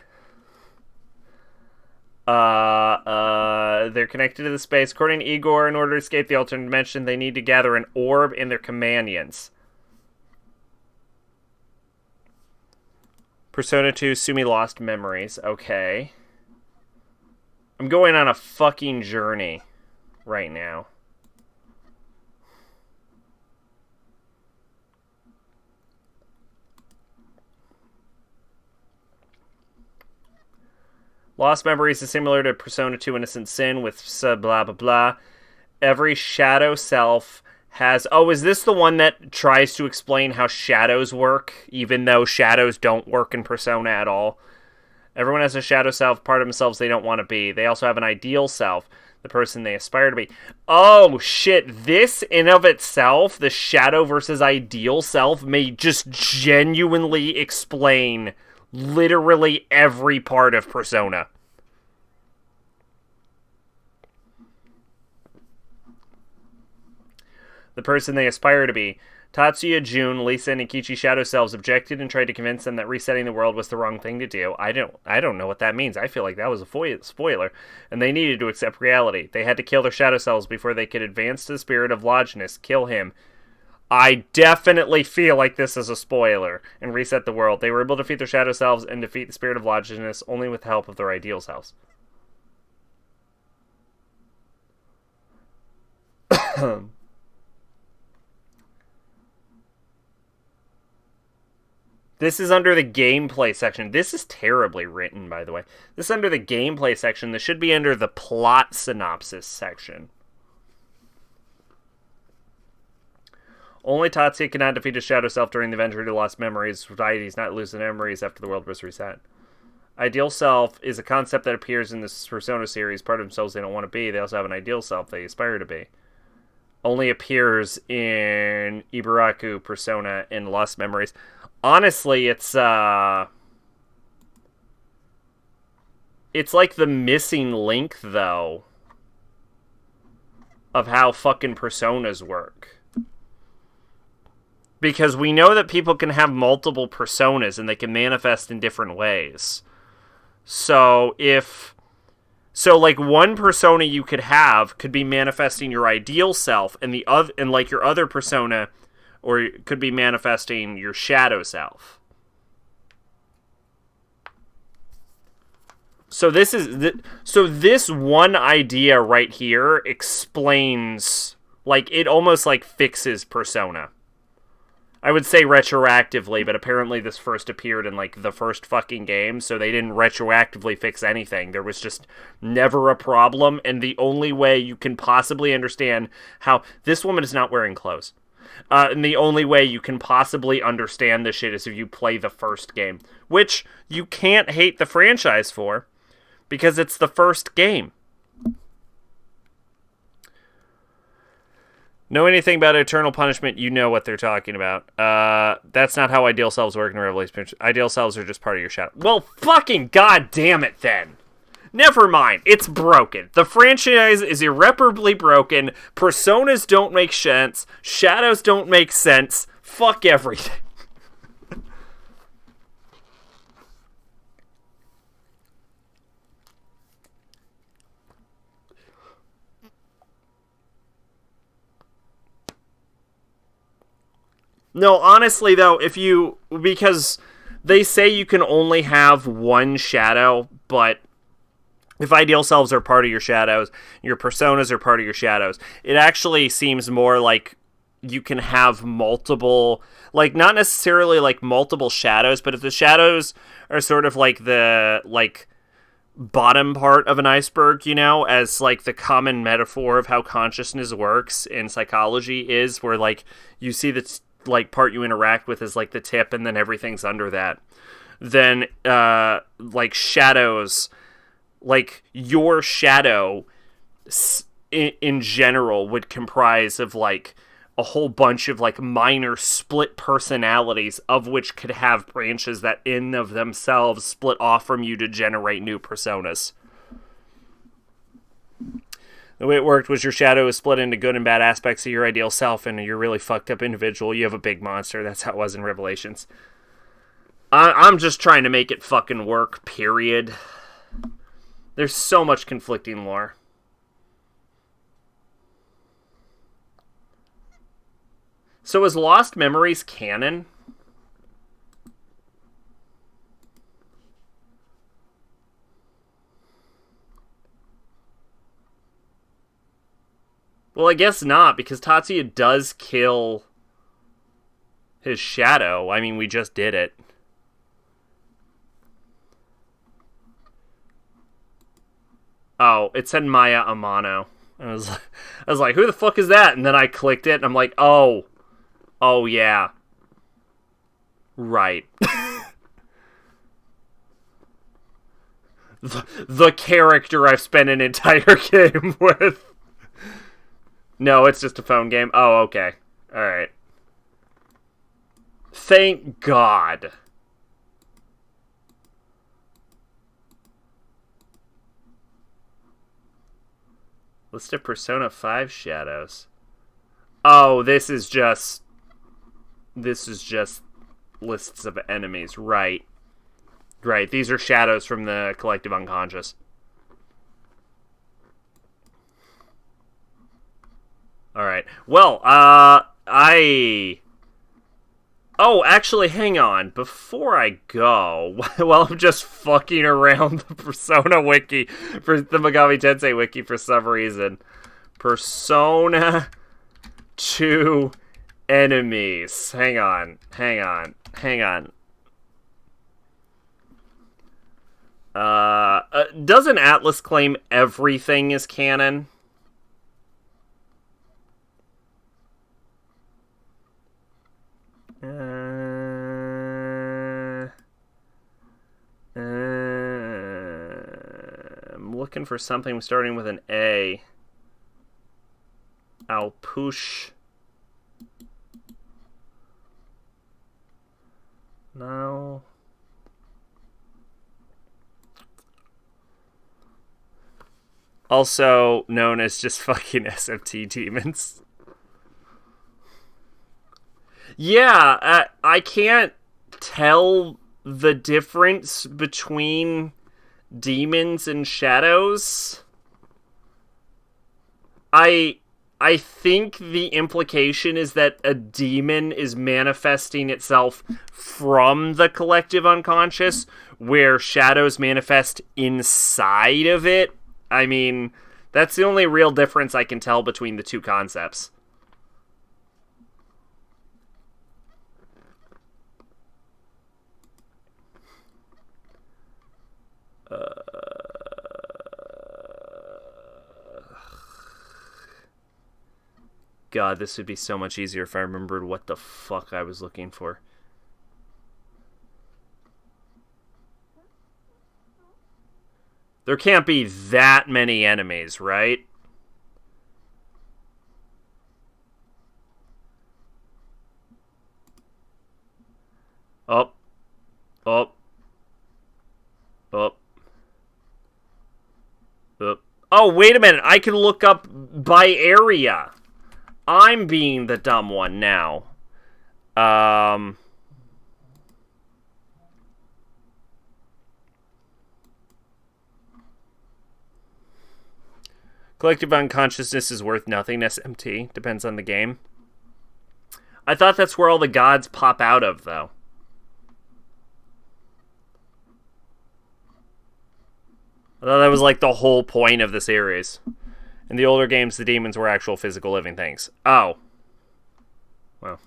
They're connected to the space. According to Igor, in order to escape the alternate dimension, they need to gather an orb in their companions. Persona 2 Sumi Lost Memories. Okay. I'm going on a fucking journey right now. Lost Memories is similar to Persona 2 Innocent Sin with blah blah blah. Every shadow self has... Oh, is this the one that tries to explain how shadows work, even though shadows don't work in Persona at all? Everyone has a shadow self, part of themselves they don't want to be. They also have an ideal self, the person they aspire to be. Oh, shit. This, in of itself, the shadow versus ideal self, may just genuinely explain literally every part of Persona. The person they aspire to be. Tatsuya, Jun, Lisa, and Ikichi shadow selves objected and tried to convince them that resetting the world was the wrong thing to do. I don't know what that means. I feel like that was a spoiler. And they needed to accept reality. They had to kill their shadow selves before they could advance to the spirit of Longinus, kill him. I definitely feel like this is a spoiler. And reset the world. They were able to defeat their shadow selves and defeat the spirit of lawlessness only with the help of their ideal selves. This is under the gameplay section. This is terribly written, by the way. This is under the gameplay section. This should be under the plot synopsis section. Only Tatsuya cannot defeat his shadow self during the adventure to lost memories. Deities not lose the memories after the world was reset. Ideal self is a concept that appears in this Persona series. Part of themselves they don't want to be. They also have an ideal self they aspire to be. Only appears in Ibaraku, Persona, and Lost Memories. Honestly, it's like the missing link, though, of how fucking personas work. Because we know that people can have multiple personas and they can manifest in different ways. So like one persona you could have could be manifesting your ideal self, and like your other persona, or it could be manifesting your shadow self. So this one idea right here explains, like, it almost like fixes Persona. I would say retroactively, but apparently this first appeared in, like, the first fucking game, so they didn't retroactively fix anything. There was just never a problem, and the only way you can possibly understand how... This woman is not wearing clothes. And the only way you can possibly understand this shit is if you play the first game. Which you can't hate the franchise for, because it's the first game. Know anything about eternal punishment, you know what they're talking about. That's not how ideal selves work in Revelation. Ideal selves are just part of your shadow. Well, fucking goddamn it then. Never mind. It's broken. The franchise is irreparably broken. Personas don't make sense. Shadows don't make sense. Fuck everything. No, honestly, though, because they say you can only have one shadow, but if ideal selves are part of your shadows, your personas are part of your shadows, it actually seems more like you can have multiple, like, not necessarily like multiple shadows, but if the shadows are sort of like the, like, bottom part of an iceberg, you know, as like the common metaphor of how consciousness works in psychology is, where like you see the like part you interact with is like the tip and then everything's under that, then like shadows, like your shadow in general would comprise of like a whole bunch of like minor split personalities, of which could have branches that in of themselves split off from you to generate new personas. The way it worked was your shadow is split into good and bad aspects of your ideal self, and you're a really fucked up individual. You have a big monster. That's how it was in Revelations. I'm just trying to make it fucking work, period. There's so much conflicting lore. So is Lost Memories canon? Well, I guess not, because Tatsuya does kill his shadow. I mean, we just did it. Oh, it said Maya Amano. I was like, who the fuck is that? And then I clicked it, and I'm like, oh, yeah. Right. the character I've spent an entire game with. No, it's just a phone game. Oh, okay. Alright. Thank God. List of Persona 5 shadows. Oh, this is just lists of enemies. Right. Right, these are shadows from the collective unconscious. Alright. Well, Oh, actually, hang on. Before I go, while I'm just fucking around the Persona wiki, for the Megami Tensei wiki for some reason. Persona 2 enemies. Hang on. Doesn't Atlas claim everything is canon? I'm looking for something starting with an A. Alpush. No. Also known as just fucking SMT demons. Yeah, I can't tell the difference between demons and shadows. I think the implication is that a demon is manifesting itself from the collective unconscious, where shadows manifest inside of it. I mean, that's the only real difference I can tell between the two concepts. God, this would be so much easier if I remembered what the fuck I was looking for. There can't be that many enemies, right? Oh. Oh. Oh. Oh. Oh, wait a minute. I can look up by area. I'm being the dumb one now. Collective unconsciousness is worth nothing, SMT. Depends on the game. I thought that's where all the gods pop out of, though. I thought that was like the whole point of the series. In the older games, the demons were actual physical living things. Oh. Well.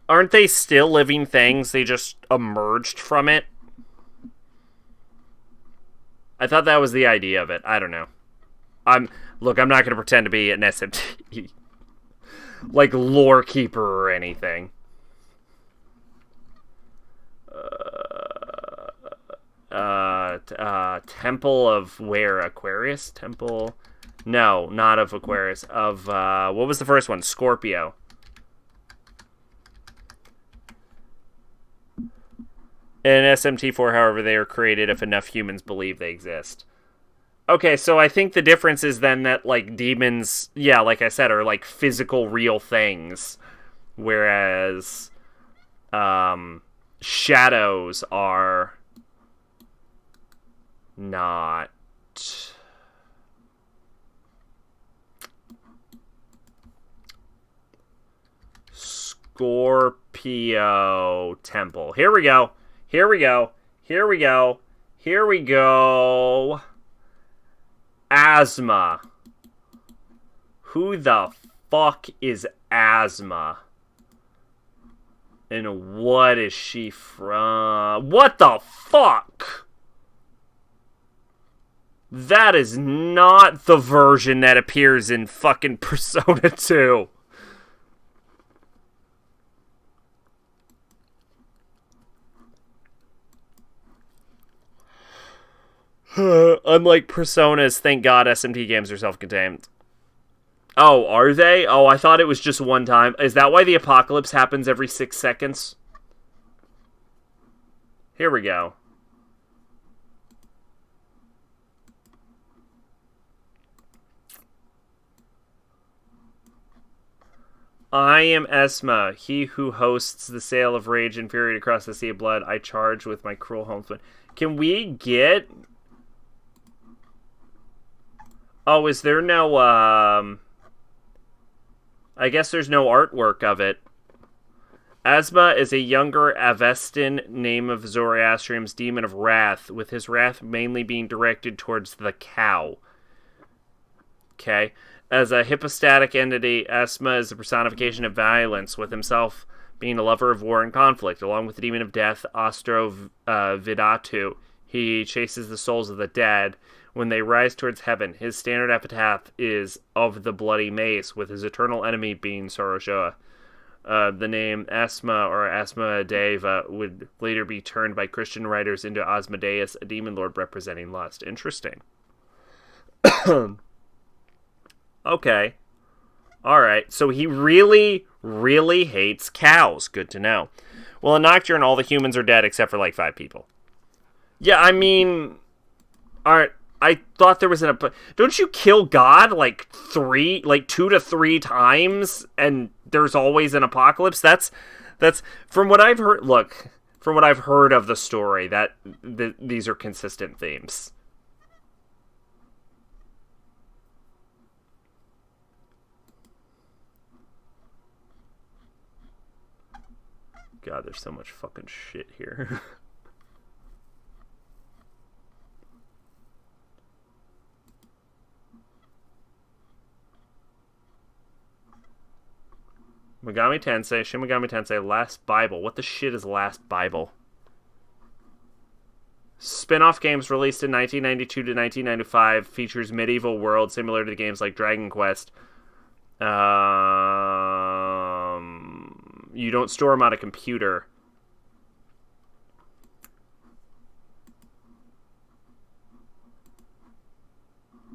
Aren't they still living things? They just emerged from it? I thought that was the idea of it. I don't know. Look, I'm not going to pretend to be an SMT. Like lore keeper or anything. Temple of where? Aquarius? Temple... No, not of Aquarius. Of, what was the first one? Scorpio. In SMT4, however, they are created if enough humans believe they exist. Okay, so I think the difference is then that, like, demons, yeah, like I said, are, like, physical, real things. Whereas, shadows are not. Scorpio Temple. Here we go. Asthma. Who the fuck is Asthma? And what is she from? What the fuck? That is not the version that appears in fucking Persona 2. Unlike Personas, thank God SMT games are self-contained. Oh, are they? Oh, I thought it was just one time. Is that why the apocalypse happens every 6 seconds? Here we go. I am Esma, he who hosts the sail of rage and fury across the sea of blood. I charge with my cruel helmsman. Can we get... Oh, is there no, I guess there's no artwork of it. Asma is a younger Avestan name of Zoroastrian's demon of wrath, with his wrath mainly being directed towards the cow. Okay. As a hypostatic entity, Asma is the personification of violence, with himself being a lover of war and conflict. Along with the demon of death, Ostro Vidatu, he chases the souls of the dead when they rise towards heaven. His standard epitaph is of the bloody mace, with his eternal enemy being Soroshoa. The name Asma or Asmodeva would later be turned by Christian writers into Asmodeus, a demon lord representing lust. Interesting. Okay. Alright, so he really, really hates cows. Good to know. Well, in Nocturne, all the humans are dead except for like 5 people. Yeah, I mean... Alright, I thought there was an... Don't you kill God like 2 to 3 times and there's always an apocalypse? That's from what I've heard... Look, from what I've heard of the story, these are consistent themes. God, there's so much fucking shit here. Megami Tensei, Shin Megami Tensei, Last Bible. What the shit is Last Bible? Spin-off games released in 1992 to 1995 features medieval world similar to the games like Dragon Quest. You don't store them on a computer.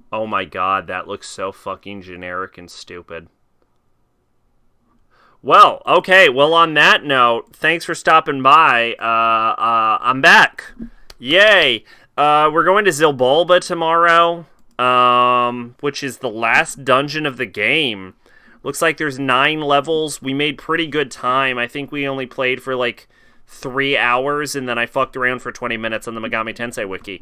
Oh my god, that looks so fucking generic and stupid. Well, okay, well on that note, thanks for stopping by. I'm back. Yay. We're going to Zilbulba tomorrow, which is the last dungeon of the game. Looks like there's 9 levels. We made pretty good time. I think we only played for like 3 hours, and then I fucked around for 20 minutes on the Megami Tensei wiki.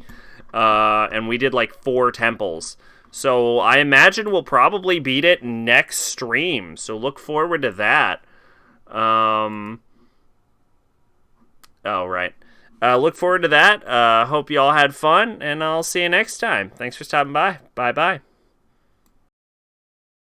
And we did like 4 temples. So I imagine we'll probably beat it next stream. So look forward to that. Oh, right. Look forward to that. Hope you all had fun, and I'll see you next time. Thanks for stopping by. Bye-bye.